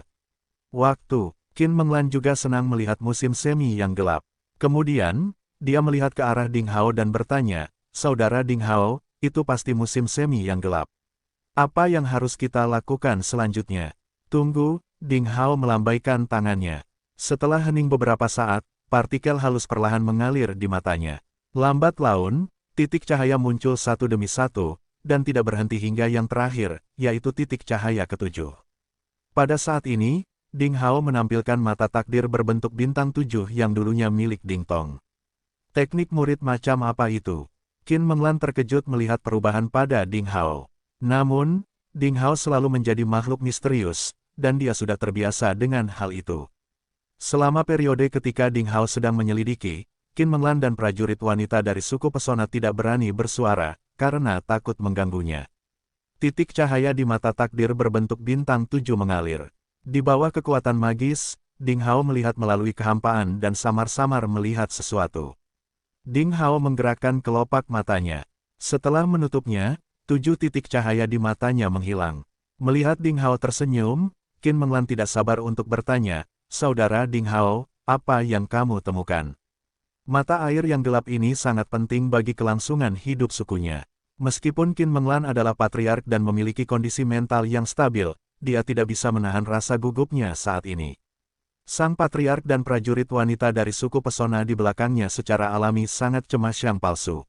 [SPEAKER 1] waktu. Qin Menglan juga senang melihat musim semi yang gelap. Kemudian, dia melihat ke arah Ding Hao dan bertanya, "Saudara Ding Hao, itu pasti musim semi yang gelap. Apa yang harus kita lakukan selanjutnya?" "Tunggu," Ding Hao melambaikan tangannya. Setelah hening beberapa saat, partikel halus perlahan mengalir di matanya. Lambat laun, titik cahaya muncul satu demi satu, dan tidak berhenti hingga yang terakhir, yaitu titik cahaya ketujuh. Pada saat ini, Ding Hao menampilkan mata takdir berbentuk bintang 7 yang dulunya milik Ding Tong. Teknik murid macam apa itu? Qin Menglan terkejut melihat perubahan pada Ding Hao. Namun, Ding Hao selalu menjadi makhluk misterius, dan dia sudah terbiasa dengan hal itu. Selama periode ketika Ding Hao sedang menyelidiki, Qin Menglan dan prajurit wanita dari suku pesona tidak berani bersuara, karena takut mengganggunya. Titik cahaya di mata takdir berbentuk bintang 7 mengalir. Di bawah kekuatan magis, Ding Hao melihat melalui kehampaan dan samar-samar melihat sesuatu. Ding Hao menggerakkan kelopak matanya. Setelah menutupnya, 7 titik cahaya di matanya menghilang. Melihat Ding Hao tersenyum, Qin Menglan tidak sabar untuk bertanya, "Saudara Ding Hao, apa yang kamu temukan?" Mata air yang gelap ini sangat penting bagi kelangsungan hidup sukunya. Meskipun Qin Menglan adalah patriark dan memiliki kondisi mental yang stabil, dia tidak bisa menahan rasa gugupnya saat ini. Sang patriark dan prajurit wanita dari suku pesona di belakangnya secara alami sangat cemas yang palsu.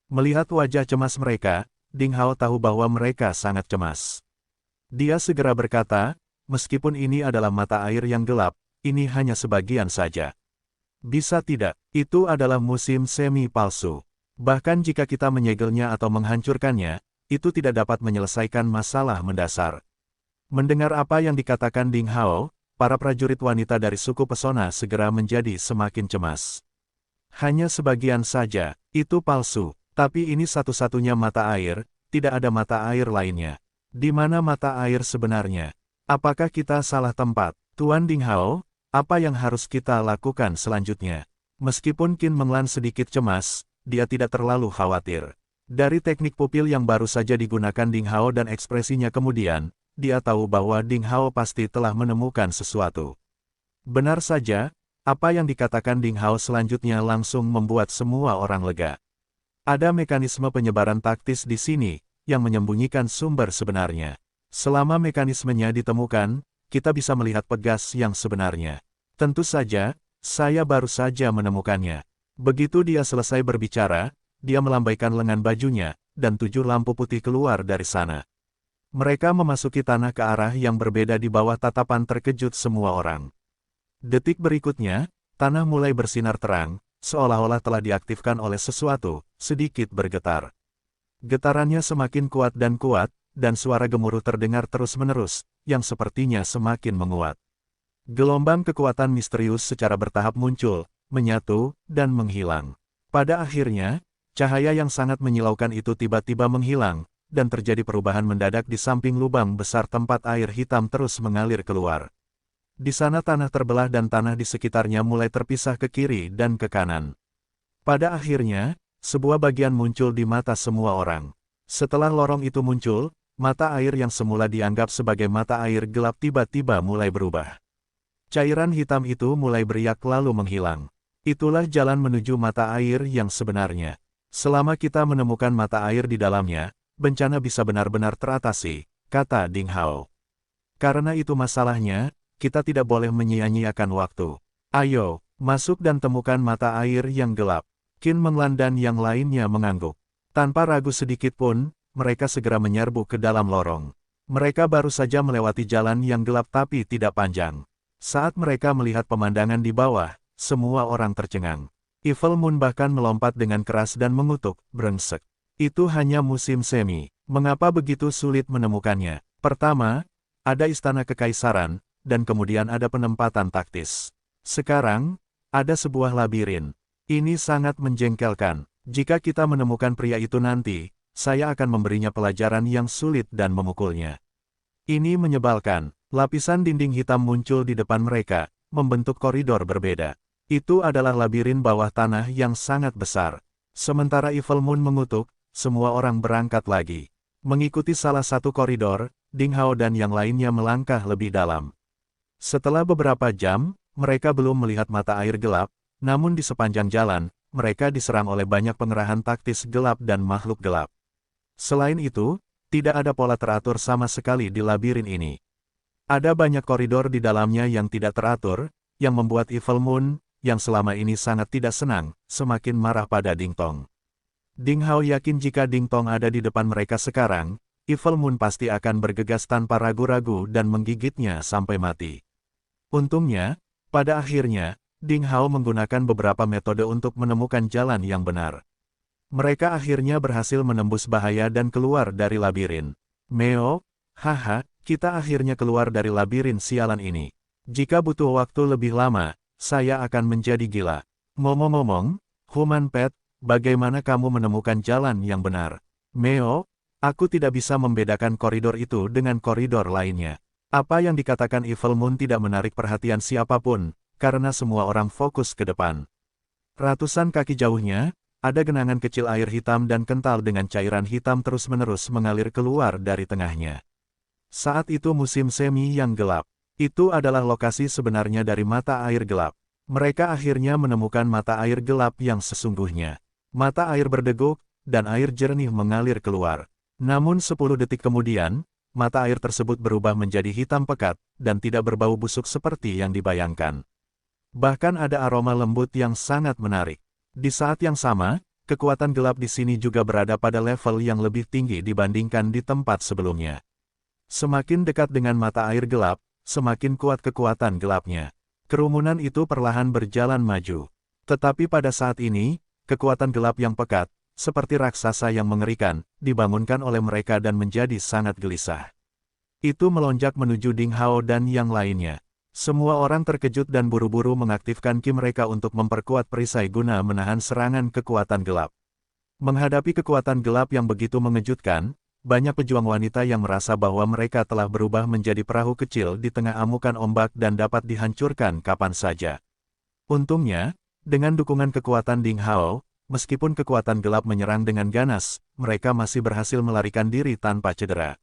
[SPEAKER 1] Melihat wajah cemas mereka, Ding Hao tahu bahwa mereka sangat cemas. Dia segera berkata, "Meskipun ini adalah mata air yang gelap, ini hanya sebagian saja. Bisa tidak, itu adalah musim semi palsu. Bahkan jika kita menyegelnya atau menghancurkannya, itu tidak dapat menyelesaikan masalah mendasar." Mendengar apa yang dikatakan Ding Hao, para prajurit wanita dari suku pesona segera menjadi semakin cemas. Hanya sebagian saja, itu palsu, tapi ini satu-satunya mata air, tidak ada mata air lainnya. Di mana mata air sebenarnya? Apakah kita salah tempat? Tuan Ding Hao, apa yang harus kita lakukan selanjutnya? Meskipun Qin Menglan sedikit cemas, dia tidak terlalu khawatir. Dari teknik pupil yang baru saja digunakan Ding Hao dan ekspresinya kemudian, dia tahu bahwa Ding Hao pasti telah menemukan sesuatu. Benar saja, apa yang dikatakan Ding Hao selanjutnya langsung membuat semua orang lega. Ada mekanisme penyebaran taktis di sini, yang menyembunyikan sumber sebenarnya. Selama mekanismenya ditemukan, kita bisa melihat pegas yang sebenarnya. Tentu saja, saya baru saja menemukannya. Begitu dia selesai berbicara, dia melambaikan lengan bajunya, dan 7 lampu putih keluar dari sana. Mereka memasuki tanah ke arah yang berbeda di bawah tatapan terkejut semua orang. Detik berikutnya, tanah mulai bersinar terang, seolah-olah telah diaktifkan oleh sesuatu, sedikit bergetar. Getarannya semakin kuat, dan suara gemuruh terdengar terus-menerus, yang sepertinya semakin menguat. Gelombang kekuatan misterius secara bertahap muncul, menyatu, dan menghilang. Pada akhirnya, cahaya yang sangat menyilaukan itu tiba-tiba menghilang, dan terjadi perubahan mendadak di samping lubang besar tempat air hitam terus mengalir keluar. Di sana tanah terbelah dan tanah di sekitarnya mulai terpisah ke kiri dan ke kanan. Pada akhirnya, sebuah bagian muncul di mata semua orang. Setelah lorong itu muncul, mata air yang semula dianggap sebagai mata air gelap tiba-tiba mulai berubah. Cairan hitam itu mulai beriak lalu menghilang. Itulah jalan menuju mata air yang sebenarnya. Selama kita menemukan mata air di dalamnya, bencana bisa benar-benar teratasi, kata Ding Hao. Karena itu masalahnya, kita tidak boleh menyia-nyiakan waktu. Ayo, masuk dan temukan mata air yang gelap. Qin Menglan dan yang lainnya mengangguk. Tanpa ragu sedikit pun, mereka segera menyerbu ke dalam lorong. Mereka baru saja melewati jalan yang gelap tapi tidak panjang. Saat mereka melihat pemandangan di bawah, semua orang tercengang. Evil Moon bahkan melompat dengan keras dan mengutuk, "Brengsek. Itu hanya musim semi. Mengapa begitu sulit menemukannya? Pertama, ada istana kekaisaran, dan kemudian ada penempatan taktis. Sekarang, ada sebuah labirin. Ini sangat menjengkelkan. Jika kita menemukan pria itu nanti, saya akan memberinya pelajaran yang sulit dan memukulnya." Ini menyebalkan. Lapisan dinding hitam muncul di depan mereka, membentuk koridor berbeda. Itu adalah labirin bawah tanah yang sangat besar. Sementara Evil Moon mengutuk, semua orang berangkat lagi. Mengikuti salah satu koridor, Ding Hao dan yang lainnya melangkah lebih dalam. Setelah beberapa jam, mereka belum melihat mata air gelap, namun di sepanjang jalan, mereka diserang oleh banyak pengerahan taktis gelap dan makhluk gelap. Selain itu, tidak ada pola teratur sama sekali di labirin ini. Ada banyak koridor di dalamnya yang tidak teratur, yang membuat Evil Moon, yang selama ini sangat tidak senang, semakin marah pada Ding Tong. Ding Hao yakin jika Ding Tong ada di depan mereka sekarang, Evil Moon pasti akan bergegas tanpa ragu-ragu dan menggigitnya sampai mati. Untungnya, pada akhirnya, Ding Hao menggunakan beberapa metode untuk menemukan jalan yang benar. Mereka akhirnya berhasil menembus bahaya dan keluar dari labirin. Meo, haha, kita akhirnya keluar dari labirin sialan ini. Jika butuh waktu lebih lama, saya akan menjadi gila. Ngomong-ngomong, Human Pet, bagaimana kamu menemukan jalan yang benar? Meo, aku tidak bisa membedakan koridor itu dengan koridor lainnya. Apa yang dikatakan Evil Moon tidak menarik perhatian siapapun, karena semua orang fokus ke depan. Ratusan kaki jauhnya, ada genangan kecil air hitam dan kental dengan cairan hitam terus-menerus mengalir keluar dari tengahnya. Saat itu musim semi yang gelap. Itu adalah lokasi sebenarnya dari mata air gelap. Mereka akhirnya menemukan mata air gelap yang sesungguhnya. Mata air berdeguk, dan air jernih mengalir keluar. Namun 10 detik kemudian, mata air tersebut berubah menjadi hitam pekat, dan tidak berbau busuk seperti yang dibayangkan. Bahkan ada aroma lembut yang sangat menarik. Di saat yang sama, kekuatan gelap di sini juga berada pada level yang lebih tinggi dibandingkan di tempat sebelumnya. Semakin dekat dengan mata air gelap, semakin kuat kekuatan gelapnya. Kerumunan itu perlahan berjalan maju. Tetapi pada saat ini, kekuatan gelap yang pekat, seperti raksasa yang mengerikan, dibangunkan oleh mereka dan menjadi sangat gelisah. Itu melonjak menuju Ding Hao dan yang lainnya. Semua orang terkejut dan buru-buru mengaktifkan ki mereka untuk memperkuat perisai guna menahan serangan kekuatan gelap. Menghadapi kekuatan gelap yang begitu mengejutkan, banyak pejuang wanita yang merasa bahwa mereka telah berubah menjadi perahu kecil di tengah amukan ombak dan dapat dihancurkan kapan saja. Untungnya, dengan dukungan kekuatan Ding Hao, meskipun kekuatan gelap menyerang dengan ganas, mereka masih berhasil melarikan diri tanpa cedera.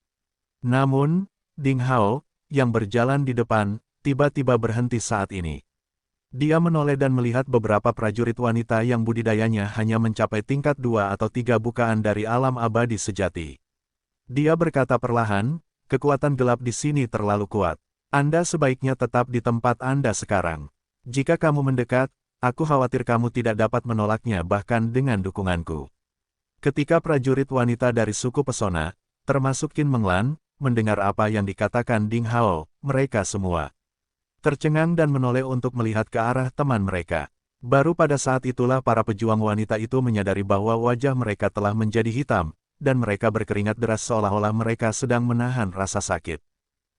[SPEAKER 1] Namun, Ding Hao, yang berjalan di depan, tiba-tiba berhenti saat ini. Dia menoleh dan melihat beberapa prajurit wanita yang budidayanya hanya mencapai tingkat 2 atau 3 bukaan dari alam abadi sejati. Dia berkata perlahan, kekuatan gelap di sini terlalu kuat. Anda sebaiknya tetap di tempat Anda sekarang. Jika kamu mendekat, aku khawatir kamu tidak dapat menolaknya bahkan dengan dukunganku. Ketika prajurit wanita dari suku pesona, termasuk Qin Menglan, mendengar apa yang dikatakan Ding Hao, mereka semua tercengang dan menoleh untuk melihat ke arah teman mereka. Baru pada saat itulah para pejuang wanita itu menyadari bahwa wajah mereka telah menjadi hitam, dan mereka berkeringat deras seolah-olah mereka sedang menahan rasa sakit.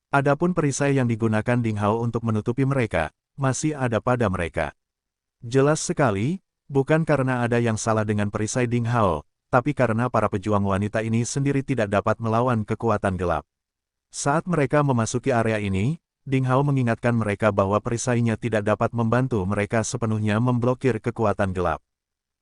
[SPEAKER 1] Adapun perisai yang digunakan Ding Hao untuk menutupi mereka, masih ada pada mereka. Jelas sekali, bukan karena ada yang salah dengan perisai Ding Hao, tapi karena para pejuang wanita ini sendiri tidak dapat melawan kekuatan gelap. Saat mereka memasuki area ini, Ding Hao mengingatkan mereka bahwa perisainya tidak dapat membantu mereka sepenuhnya memblokir kekuatan gelap.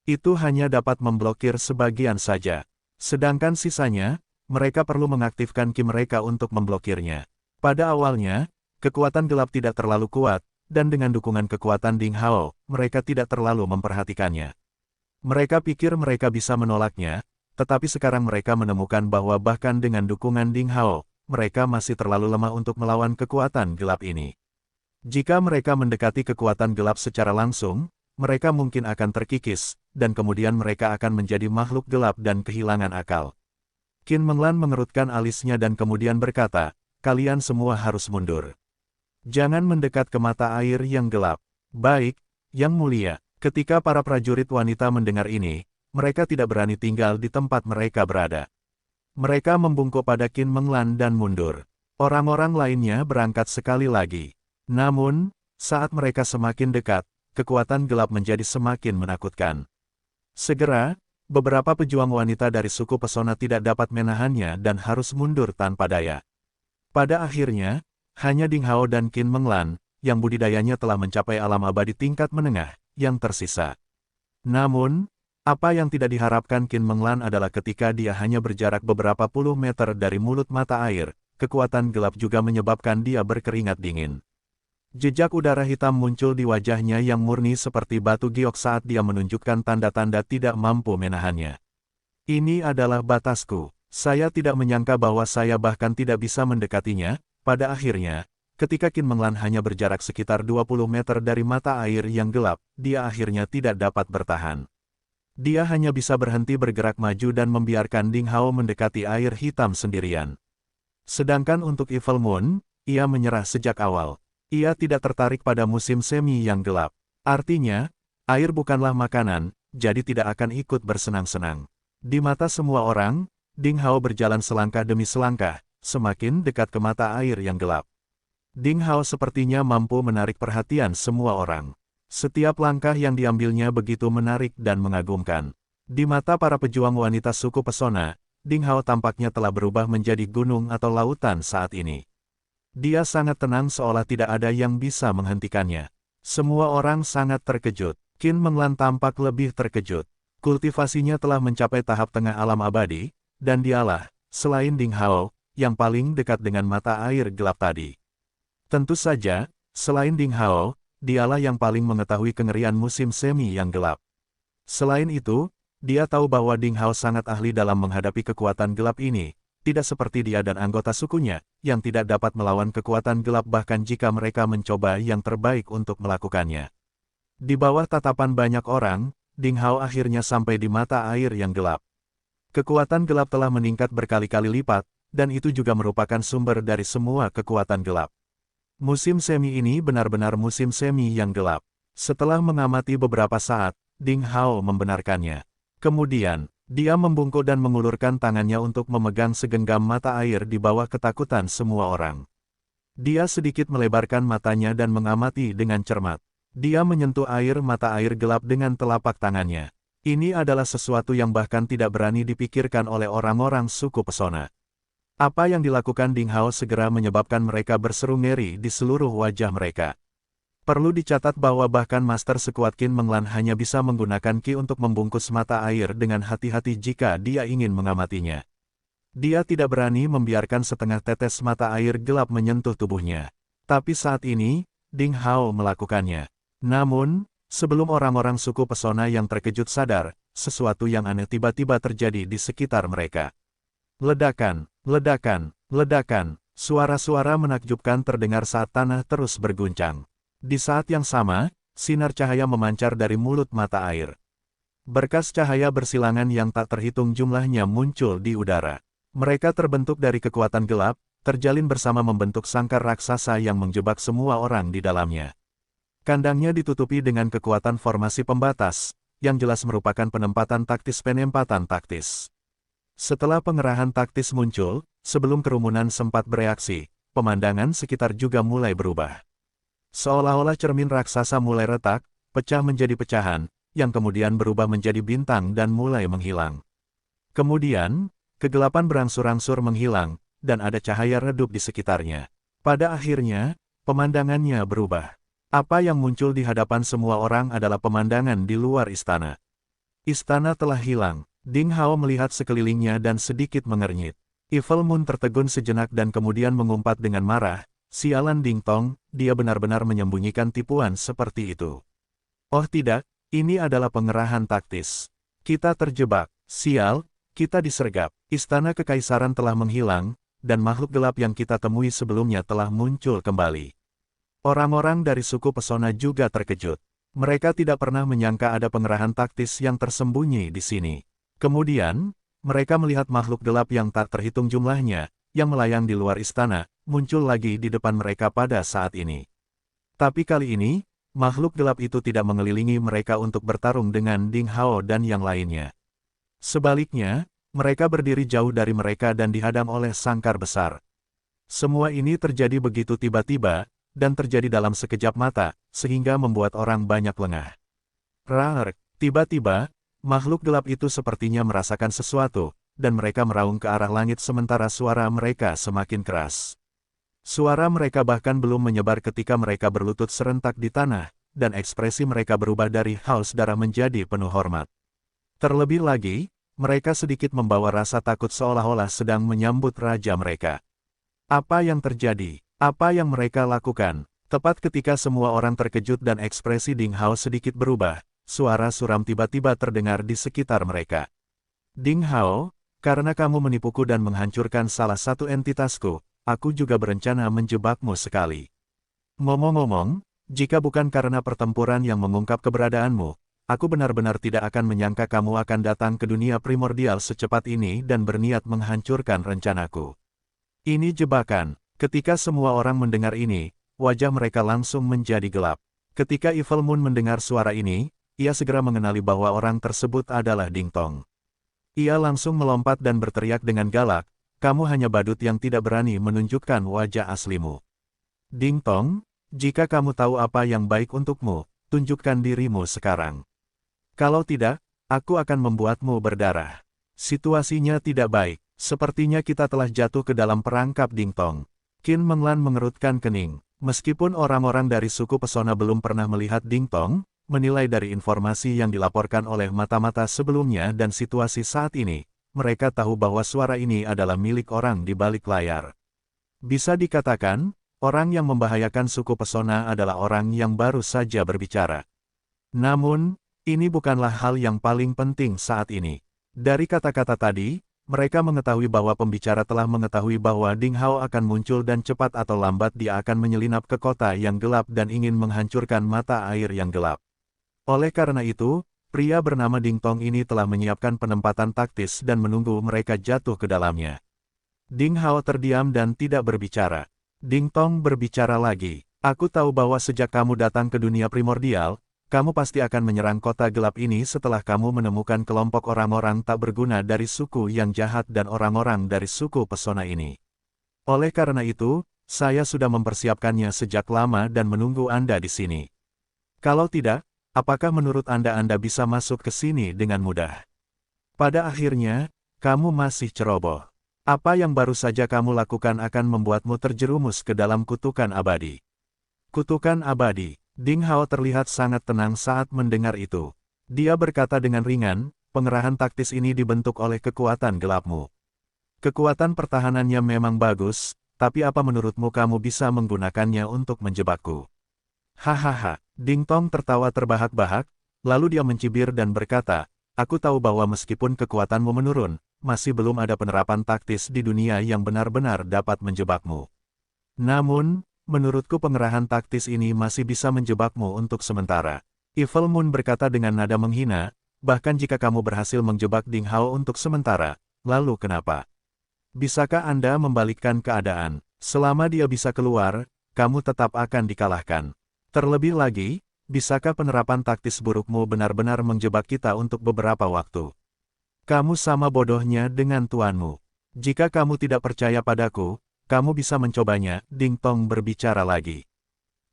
[SPEAKER 1] Itu hanya dapat memblokir sebagian saja. Sedangkan sisanya, mereka perlu mengaktifkan ki mereka untuk memblokirnya. Pada awalnya, kekuatan gelap tidak terlalu kuat, dan dengan dukungan kekuatan Ding Hao, mereka tidak terlalu memperhatikannya. Mereka pikir mereka bisa menolaknya, tetapi sekarang mereka menemukan bahwa bahkan dengan dukungan Ding Hao, mereka masih terlalu lemah untuk melawan kekuatan gelap ini. Jika mereka mendekati kekuatan gelap secara langsung, mereka mungkin akan terkikis, dan kemudian mereka akan menjadi makhluk gelap dan kehilangan akal. Qin Menglan mengerutkan alisnya dan kemudian berkata, kalian semua harus mundur. Jangan mendekat ke mata air yang gelap. Baik, Yang Mulia. Ketika para prajurit wanita mendengar ini, mereka tidak berani tinggal di tempat mereka berada. Mereka membungkuk pada Qin Menglan dan mundur. Orang-orang lainnya berangkat sekali lagi. Namun, saat mereka semakin dekat, kekuatan gelap menjadi semakin menakutkan. Segera, beberapa pejuang wanita dari suku pesona tidak dapat menahannya dan harus mundur tanpa daya. Pada akhirnya, hanya Ding Hao dan Qin Menglan, yang budidayanya telah mencapai alam abadi tingkat menengah, yang tersisa. Namun, apa yang tidak diharapkan Qin Menglan adalah ketika dia hanya berjarak beberapa puluh meter dari mulut mata air, kekuatan gelap juga menyebabkan dia berkeringat dingin. Jejak udara hitam muncul di wajahnya yang murni seperti batu giok saat dia menunjukkan tanda-tanda tidak mampu menahannya. Ini adalah batasku. Saya tidak menyangka bahwa saya bahkan tidak bisa mendekatinya. Pada akhirnya, ketika Qin Menglan hanya berjarak sekitar 20 meter dari mata air yang gelap, dia akhirnya tidak dapat bertahan. Dia hanya bisa berhenti bergerak maju dan membiarkan Ding Hao mendekati air hitam sendirian. Sedangkan untuk Evil Moon, ia menyerah sejak awal. Ia tidak tertarik pada musim semi yang gelap. Artinya, air bukanlah makanan, jadi tidak akan ikut bersenang-senang. Di mata semua orang, Ding Hao berjalan selangkah demi selangkah, semakin dekat ke mata air yang gelap. Ding Hao sepertinya mampu menarik perhatian semua orang. Setiap langkah yang diambilnya begitu menarik dan mengagumkan. Di mata para pejuang wanita suku pesona, Ding Hao tampaknya telah berubah menjadi gunung atau lautan saat ini. Dia sangat tenang seolah tidak ada yang bisa menghentikannya. Semua orang sangat terkejut. Qin Menglan tampak lebih terkejut. Kultivasinya telah mencapai tahap tengah alam abadi, dan dialah, selain Ding Hao, yang paling dekat dengan mata air gelap tadi. Tentu saja, selain Ding Hao, dialah yang paling mengetahui kengerian musim semi yang gelap. Selain itu, dia tahu bahwa Ding Hao sangat ahli dalam menghadapi kekuatan gelap ini, tidak seperti dia dan anggota sukunya, yang tidak dapat melawan kekuatan gelap bahkan jika mereka mencoba yang terbaik untuk melakukannya. Di bawah tatapan banyak orang, Ding Hao akhirnya sampai di mata air yang gelap. Kekuatan gelap telah meningkat berkali-kali lipat, dan itu juga merupakan sumber dari semua kekuatan gelap. Musim semi ini benar-benar musim semi yang gelap. Setelah mengamati beberapa saat, Ding Hao membenarkannya. Kemudian, dia membungkuk dan mengulurkan tangannya untuk memegang segenggam mata air di bawah ketakutan semua orang. Dia sedikit melebarkan matanya dan mengamati dengan cermat. Dia menyentuh air mata air gelap dengan telapak tangannya. Ini adalah sesuatu yang bahkan tidak berani dipikirkan oleh orang-orang suku pesona. Apa yang dilakukan Ding Hao segera menyebabkan mereka berseru ngeri di seluruh wajah mereka. Perlu dicatat bahwa bahkan Master sekuat Qin Menglan hanya bisa menggunakan Qi untuk membungkus mata air dengan hati-hati jika dia ingin mengamatinya. Dia tidak berani membiarkan setengah tetes mata air gelap menyentuh tubuhnya. Tapi saat ini, Ding Hao melakukannya. Namun, sebelum orang-orang suku pesona yang terkejut sadar, sesuatu yang aneh tiba-tiba terjadi di sekitar mereka. Ledakan, ledakan, ledakan, suara-suara menakjubkan terdengar saat tanah terus berguncang. Di saat yang sama, sinar cahaya memancar dari mulut mata air. Berkas cahaya bersilangan yang tak terhitung jumlahnya muncul di udara. Mereka terbentuk dari kekuatan gelap, terjalin bersama membentuk sangkar raksasa yang menjebak semua orang di dalamnya. Kandangnya ditutupi dengan kekuatan formasi pembatas, yang jelas merupakan penempatan taktis. Setelah pengerahan taktis muncul, sebelum kerumunan sempat bereaksi, pemandangan sekitar juga mulai berubah. Seolah-olah cermin raksasa mulai retak, pecah menjadi pecahan, yang kemudian berubah menjadi bintang dan mulai menghilang. Kemudian, kegelapan berangsur-angsur menghilang, dan ada cahaya redup di sekitarnya. Pada akhirnya, pemandangannya berubah. Apa yang muncul di hadapan semua orang adalah pemandangan di luar istana. Istana telah hilang. Ding Hao melihat sekelilingnya dan sedikit mengernyit. Evil Moon tertegun sejenak dan kemudian mengumpat dengan marah, "Sialan Ding Tong, dia benar-benar menyembunyikan tipuan seperti itu. Oh tidak, ini adalah pengerahan taktis. Kita terjebak, sial, kita disergap. Istana kekaisaran telah menghilang, dan makhluk gelap yang kita temui sebelumnya telah muncul kembali." Orang-orang dari suku pesona juga terkejut. Mereka tidak pernah menyangka ada pengerahan taktis yang tersembunyi di sini. Kemudian, mereka melihat makhluk gelap yang tak terhitung jumlahnya, yang melayang di luar istana, muncul lagi di depan mereka pada saat ini. Tapi kali ini, makhluk gelap itu tidak mengelilingi mereka untuk bertarung dengan Ding Hao dan yang lainnya. Sebaliknya, mereka berdiri jauh dari mereka dan dihadang oleh sangkar besar. Semua ini terjadi begitu tiba-tiba, dan terjadi dalam sekejap mata, sehingga membuat orang banyak lengah. Rar, tiba-tiba, makhluk gelap itu sepertinya merasakan sesuatu, dan mereka meraung ke arah langit sementara suara mereka semakin keras. Suara mereka bahkan belum menyebar ketika mereka berlutut serentak di tanah, dan ekspresi mereka berubah dari haus darah menjadi penuh hormat. Terlebih lagi, mereka sedikit membawa rasa takut seolah-olah sedang menyambut raja mereka. Apa yang terjadi? Apa yang mereka lakukan? Tepat ketika semua orang terkejut dan ekspresi Ding Hao sedikit berubah, suara suram tiba-tiba terdengar di sekitar mereka. "Ding Hao, karena kamu menipuku dan menghancurkan salah satu entitasku, aku juga berencana menjebakmu sekali. Ngomong-ngomong, jika bukan karena pertempuran yang mengungkap keberadaanmu, aku benar-benar tidak akan menyangka kamu akan datang ke dunia primordial secepat ini dan berniat menghancurkan rencanaku. Ini jebakan. Ketika semua orang mendengar ini, wajah mereka langsung menjadi gelap. Ketika Evil Moon mendengar suara ini, ia segera mengenali bahwa orang tersebut adalah Ding Tong. Ia langsung melompat dan berteriak dengan galak, kamu hanya badut yang tidak berani menunjukkan wajah aslimu. Ding Tong, jika kamu tahu apa yang baik untukmu, tunjukkan dirimu sekarang. Kalau tidak, aku akan membuatmu berdarah. Situasinya tidak baik, sepertinya kita telah jatuh ke dalam perangkap Ding Tong. Qin Menglan mengerutkan kening. Meskipun orang-orang dari suku pesona belum pernah melihat Ding Tong, menilai dari informasi yang dilaporkan oleh mata-mata sebelumnya dan situasi saat ini, mereka tahu bahwa suara ini adalah milik orang di balik layar. Bisa dikatakan, orang yang membahayakan suku pesona adalah orang yang baru saja berbicara. Namun, ini bukanlah hal yang paling penting saat ini. Dari kata-kata tadi, mereka mengetahui bahwa pembicara telah mengetahui bahwa Ding Hao akan muncul dan cepat atau lambat dia akan menyelinap ke kota yang gelap dan ingin menghancurkan mata air yang gelap. Oleh karena itu, pria bernama Ding Tong ini telah menyiapkan penempatan taktis dan menunggu mereka jatuh ke dalamnya. Ding Hao terdiam dan tidak berbicara. Ding Tong berbicara lagi. Aku tahu bahwa sejak kamu datang ke dunia primordial, kamu pasti akan menyerang kota gelap ini setelah kamu menemukan kelompok orang-orang tak berguna dari suku yang jahat dan orang-orang dari suku pesona ini. Oleh karena itu, saya sudah mempersiapkannya sejak lama dan menunggu Anda di sini. Kalau tidak, apakah menurut Anda bisa masuk ke sini dengan mudah? Pada akhirnya, kamu masih ceroboh. Apa yang baru saja kamu lakukan akan membuatmu terjerumus ke dalam kutukan abadi. Kutukan abadi. Ding Hao terlihat sangat tenang saat mendengar itu. Dia berkata dengan ringan, pengerahan taktis ini dibentuk oleh kekuatan gelapmu. Kekuatan pertahanannya memang bagus, tapi apa menurutmu kamu bisa menggunakannya untuk menjebakku? Hahaha, Ding Tong tertawa terbahak-bahak, lalu dia mencibir dan berkata, aku tahu bahwa meskipun kekuatanmu menurun, masih belum ada penerapan taktis di dunia yang benar-benar dapat menjebakmu. Namun, menurutku pengerahan taktis ini masih bisa menjebakmu untuk sementara. Evil Moon berkata dengan nada menghina, bahkan jika kamu berhasil menjebak Ding Hao untuk sementara, lalu kenapa? Bisakah Anda membalikkan keadaan? Selama dia bisa keluar, kamu tetap akan dikalahkan. Terlebih lagi, bisakah penerapan taktis burukmu benar-benar menjebak kita untuk beberapa waktu? Kamu sama bodohnya dengan tuanmu. Jika kamu tidak percaya padaku, kamu bisa mencobanya, Ding Tong berbicara lagi.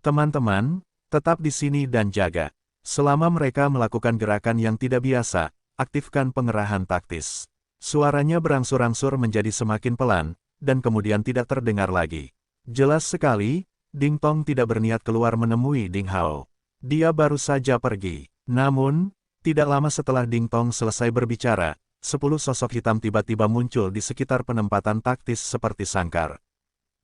[SPEAKER 1] Teman-teman, tetap di sini dan jaga. Selama mereka melakukan gerakan yang tidak biasa, aktifkan pengerahan taktis. Suaranya berangsur-angsur menjadi semakin pelan, dan kemudian tidak terdengar lagi. Jelas sekali, Ding Tong tidak berniat keluar menemui Ding Hao. Dia baru saja pergi. Namun, tidak lama setelah Ding Tong selesai berbicara, 10 sosok hitam tiba-tiba muncul di sekitar penempatan taktis seperti sangkar.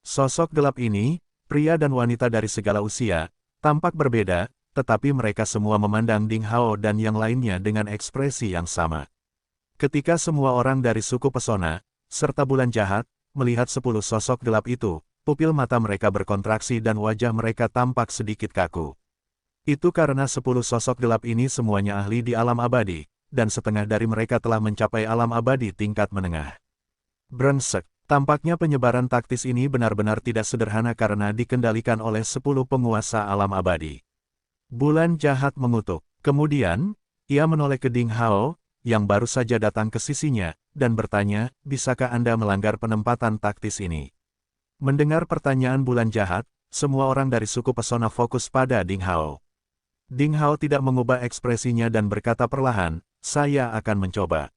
[SPEAKER 1] Sosok gelap ini, pria dan wanita dari segala usia, tampak berbeda, tetapi mereka semua memandang Ding Hao dan yang lainnya dengan ekspresi yang sama. Ketika semua orang dari suku pesona, serta bulan jahat, melihat 10 sosok gelap itu, pupil mata mereka berkontraksi dan wajah mereka tampak sedikit kaku. Itu karena 10 sosok gelap ini semuanya ahli di alam abadi, dan setengah dari mereka telah mencapai alam abadi tingkat menengah. Brengsek, tampaknya penyebaran taktis ini benar-benar tidak sederhana karena dikendalikan oleh 10 penguasa alam abadi. Bulan jahat mengutuk. Kemudian, ia menoleh ke Ding Hao, yang baru saja datang ke sisinya, dan bertanya, bisakah Anda melanggar penempatan taktis ini? Mendengar pertanyaan bulan jahat, semua orang dari suku pesona fokus pada Ding Hao. Ding Hao tidak mengubah ekspresinya dan berkata perlahan, saya akan mencoba.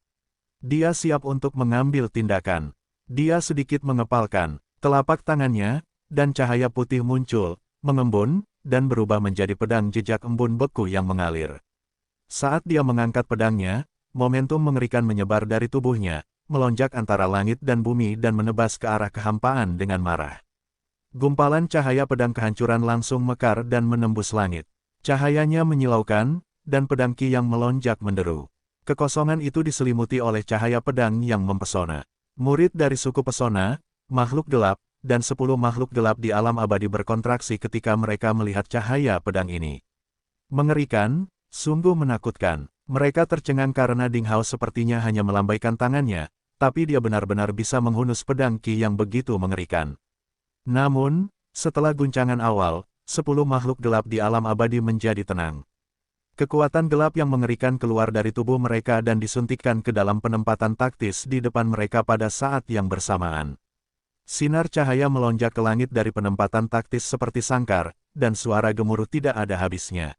[SPEAKER 1] Dia siap untuk mengambil tindakan. Dia sedikit mengepalkan telapak tangannya, dan cahaya putih muncul, mengembun, dan berubah menjadi pedang jejak embun beku yang mengalir. Saat dia mengangkat pedangnya, momentum mengerikan menyebar dari tubuhnya, melonjak antara langit dan bumi dan menebas ke arah kehampaan dengan marah. Gumpalan cahaya pedang kehancuran langsung mekar dan menembus langit. Cahayanya menyilaukan, dan pedang Qi yang melonjak menderu. Kekosongan itu diselimuti oleh cahaya pedang yang mempesona. Murid dari suku pesona, makhluk gelap, dan 10 makhluk gelap di alam abadi berkontraksi ketika mereka melihat cahaya pedang ini. Mengerikan, Sungguh menakutkan. Mereka tercengang karena Ding Hao sepertinya hanya melambaikan tangannya, tapi dia benar-benar bisa menghunus pedang Qi yang begitu mengerikan. Namun, setelah guncangan awal, 10 makhluk gelap di alam abadi menjadi tenang. Kekuatan gelap yang mengerikan keluar dari tubuh mereka dan disuntikkan ke dalam penempatan taktis di depan mereka pada saat yang bersamaan. Sinar cahaya melonjak ke langit dari penempatan taktis seperti sangkar, dan suara gemuruh tidak ada habisnya.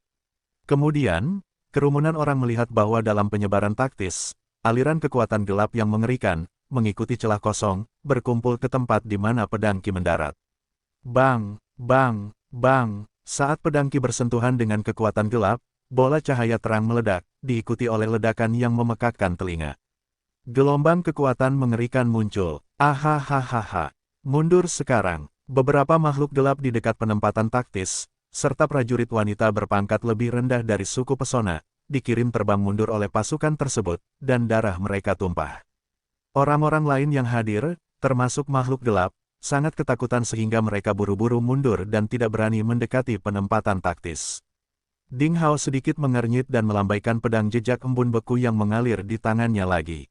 [SPEAKER 1] Kemudian, kerumunan orang melihat bahwa dalam penyebaran taktis, aliran kekuatan gelap yang mengerikan, mengikuti celah kosong, berkumpul ke tempat di mana pedang Qi mendarat. Bang, bang, bang, saat pedang Qi bersentuhan dengan kekuatan gelap, bola cahaya terang meledak, diikuti oleh ledakan yang memekakkan telinga. Gelombang kekuatan mengerikan muncul. Ahahaha. Mundur sekarang. Beberapa makhluk gelap di dekat penempatan taktis, serta prajurit wanita berpangkat lebih rendah dari suku pesona, dikirim terbang mundur oleh pasukan tersebut, dan darah mereka tumpah. Orang-orang lain yang hadir, termasuk makhluk gelap, sangat ketakutan sehingga mereka buru-buru mundur dan tidak berani mendekati penempatan taktis. Ding Hao sedikit mengernyit dan melambaikan pedang jejak embun beku yang mengalir di tangannya lagi.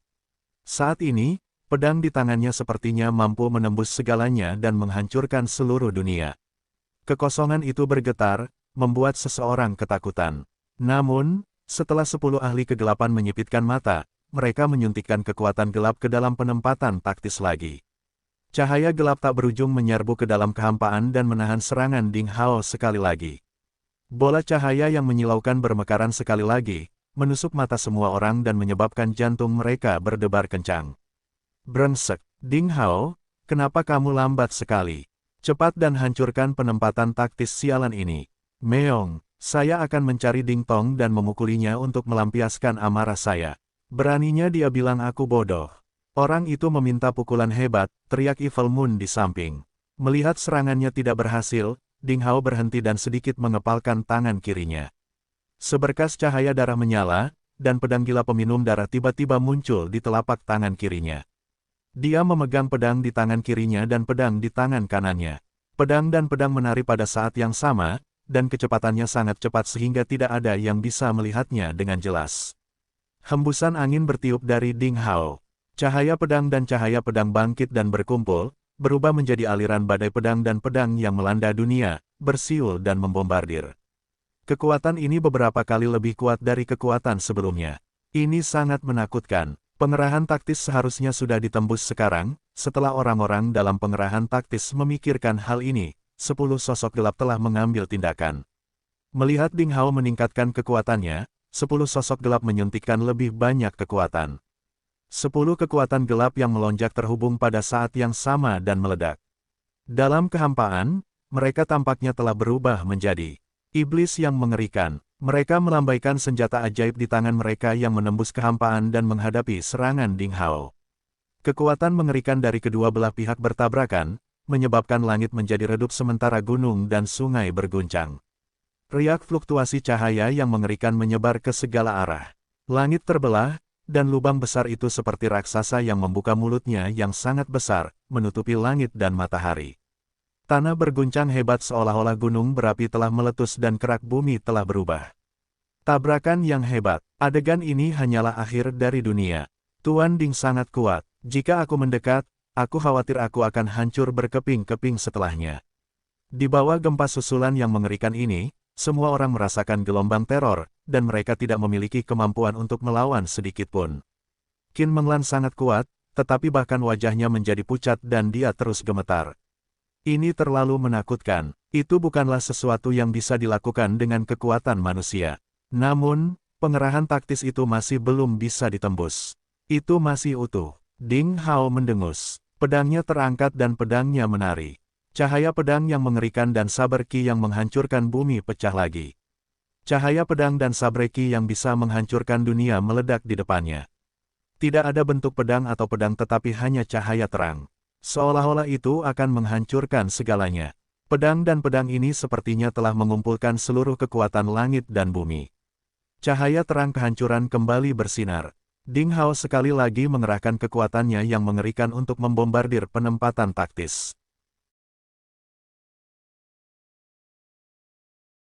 [SPEAKER 1] Saat ini, pedang di tangannya sepertinya mampu menembus segalanya dan menghancurkan seluruh dunia. Kekosongan itu bergetar, membuat seseorang ketakutan. Namun, setelah 10 ahli kegelapan menyipitkan mata, mereka menyuntikkan kekuatan gelap ke dalam penempatan taktis lagi. Cahaya gelap tak berujung menyerbu ke dalam kehampaan dan menahan serangan Ding Hao sekali lagi. Bola cahaya yang menyilaukan bermekaran sekali lagi, menusuk mata semua orang dan menyebabkan jantung mereka berdebar kencang. Brengsek, Ding Hao, kenapa kamu lambat sekali? Cepat dan hancurkan penempatan taktis sialan ini. Meong, saya akan mencari Ding Tong dan memukulinya untuk melampiaskan amarah saya. Beraninya dia bilang aku bodoh. Orang itu meminta pukulan hebat, teriak Evil Moon di samping. Melihat serangannya tidak berhasil, Ding Hao berhenti dan sedikit mengepalkan tangan kirinya. Seberkas cahaya darah menyala, dan pedang gila peminum darah tiba-tiba muncul di telapak tangan kirinya. Dia memegang pedang di tangan kirinya dan pedang di tangan kanannya. Pedang dan pedang menari pada saat yang sama, dan kecepatannya sangat cepat sehingga tidak ada yang bisa melihatnya dengan jelas. Hembusan angin bertiup dari Ding Hao. Cahaya pedang dan cahaya pedang bangkit dan berkumpul, berubah menjadi aliran badai pedang dan pedang yang melanda dunia, bersiul dan membombardir. Kekuatan ini beberapa kali lebih kuat dari kekuatan sebelumnya. Ini sangat menakutkan. Pengerahan taktis seharusnya sudah ditembus sekarang, setelah orang-orang dalam pengerahan taktis memikirkan hal ini, 10 sosok gelap telah mengambil tindakan. Melihat Ding Hao meningkatkan kekuatannya, 10 sosok gelap menyuntikkan lebih banyak kekuatan. 10 kekuatan gelap yang melonjak terhubung pada saat yang sama dan meledak. Dalam kehampaan, mereka tampaknya telah berubah menjadi iblis yang mengerikan. Mereka melambaikan senjata ajaib di tangan mereka yang menembus kehampaan dan menghadapi serangan Ding Hao. Kekuatan mengerikan dari kedua belah pihak bertabrakan, menyebabkan langit menjadi redup sementara gunung dan sungai berguncang. Riak fluktuasi cahaya yang mengerikan menyebar ke segala arah. Langit terbelah, dan lubang besar itu seperti raksasa yang membuka mulutnya yang sangat besar, menutupi langit dan matahari. Tanah berguncang hebat seolah-olah gunung berapi telah meletus dan kerak bumi telah berubah. Tabrakan yang hebat. Adegan ini hanyalah akhir dari dunia. Tuan Ding sangat kuat. Jika aku mendekat, aku khawatir aku akan hancur berkeping-keping setelahnya. Di bawah gempa susulan yang mengerikan ini, semua orang merasakan gelombang teror, dan mereka tidak memiliki kemampuan untuk melawan sedikitpun. Qin Menglan sangat kuat, tetapi bahkan wajahnya menjadi pucat dan dia terus gemetar. Ini terlalu menakutkan. Itu bukanlah sesuatu yang bisa dilakukan dengan kekuatan manusia. Namun, pengerahan taktis itu masih belum bisa ditembus. Itu masih utuh. Ding Hao mendengus. Pedangnya terangkat dan pedangnya menari. Cahaya pedang yang mengerikan dan saber Qi yang menghancurkan bumi pecah lagi. Cahaya pedang dan saber Qi yang bisa menghancurkan dunia meledak di depannya. Tidak ada bentuk pedang atau pedang tetapi hanya cahaya terang. Seolah-olah itu akan menghancurkan segalanya. Pedang dan pedang ini sepertinya telah mengumpulkan seluruh kekuatan langit dan bumi. Cahaya terang kehancuran kembali bersinar. Ding Hao sekali lagi mengerahkan kekuatannya yang mengerikan untuk membombardir penempatan taktis.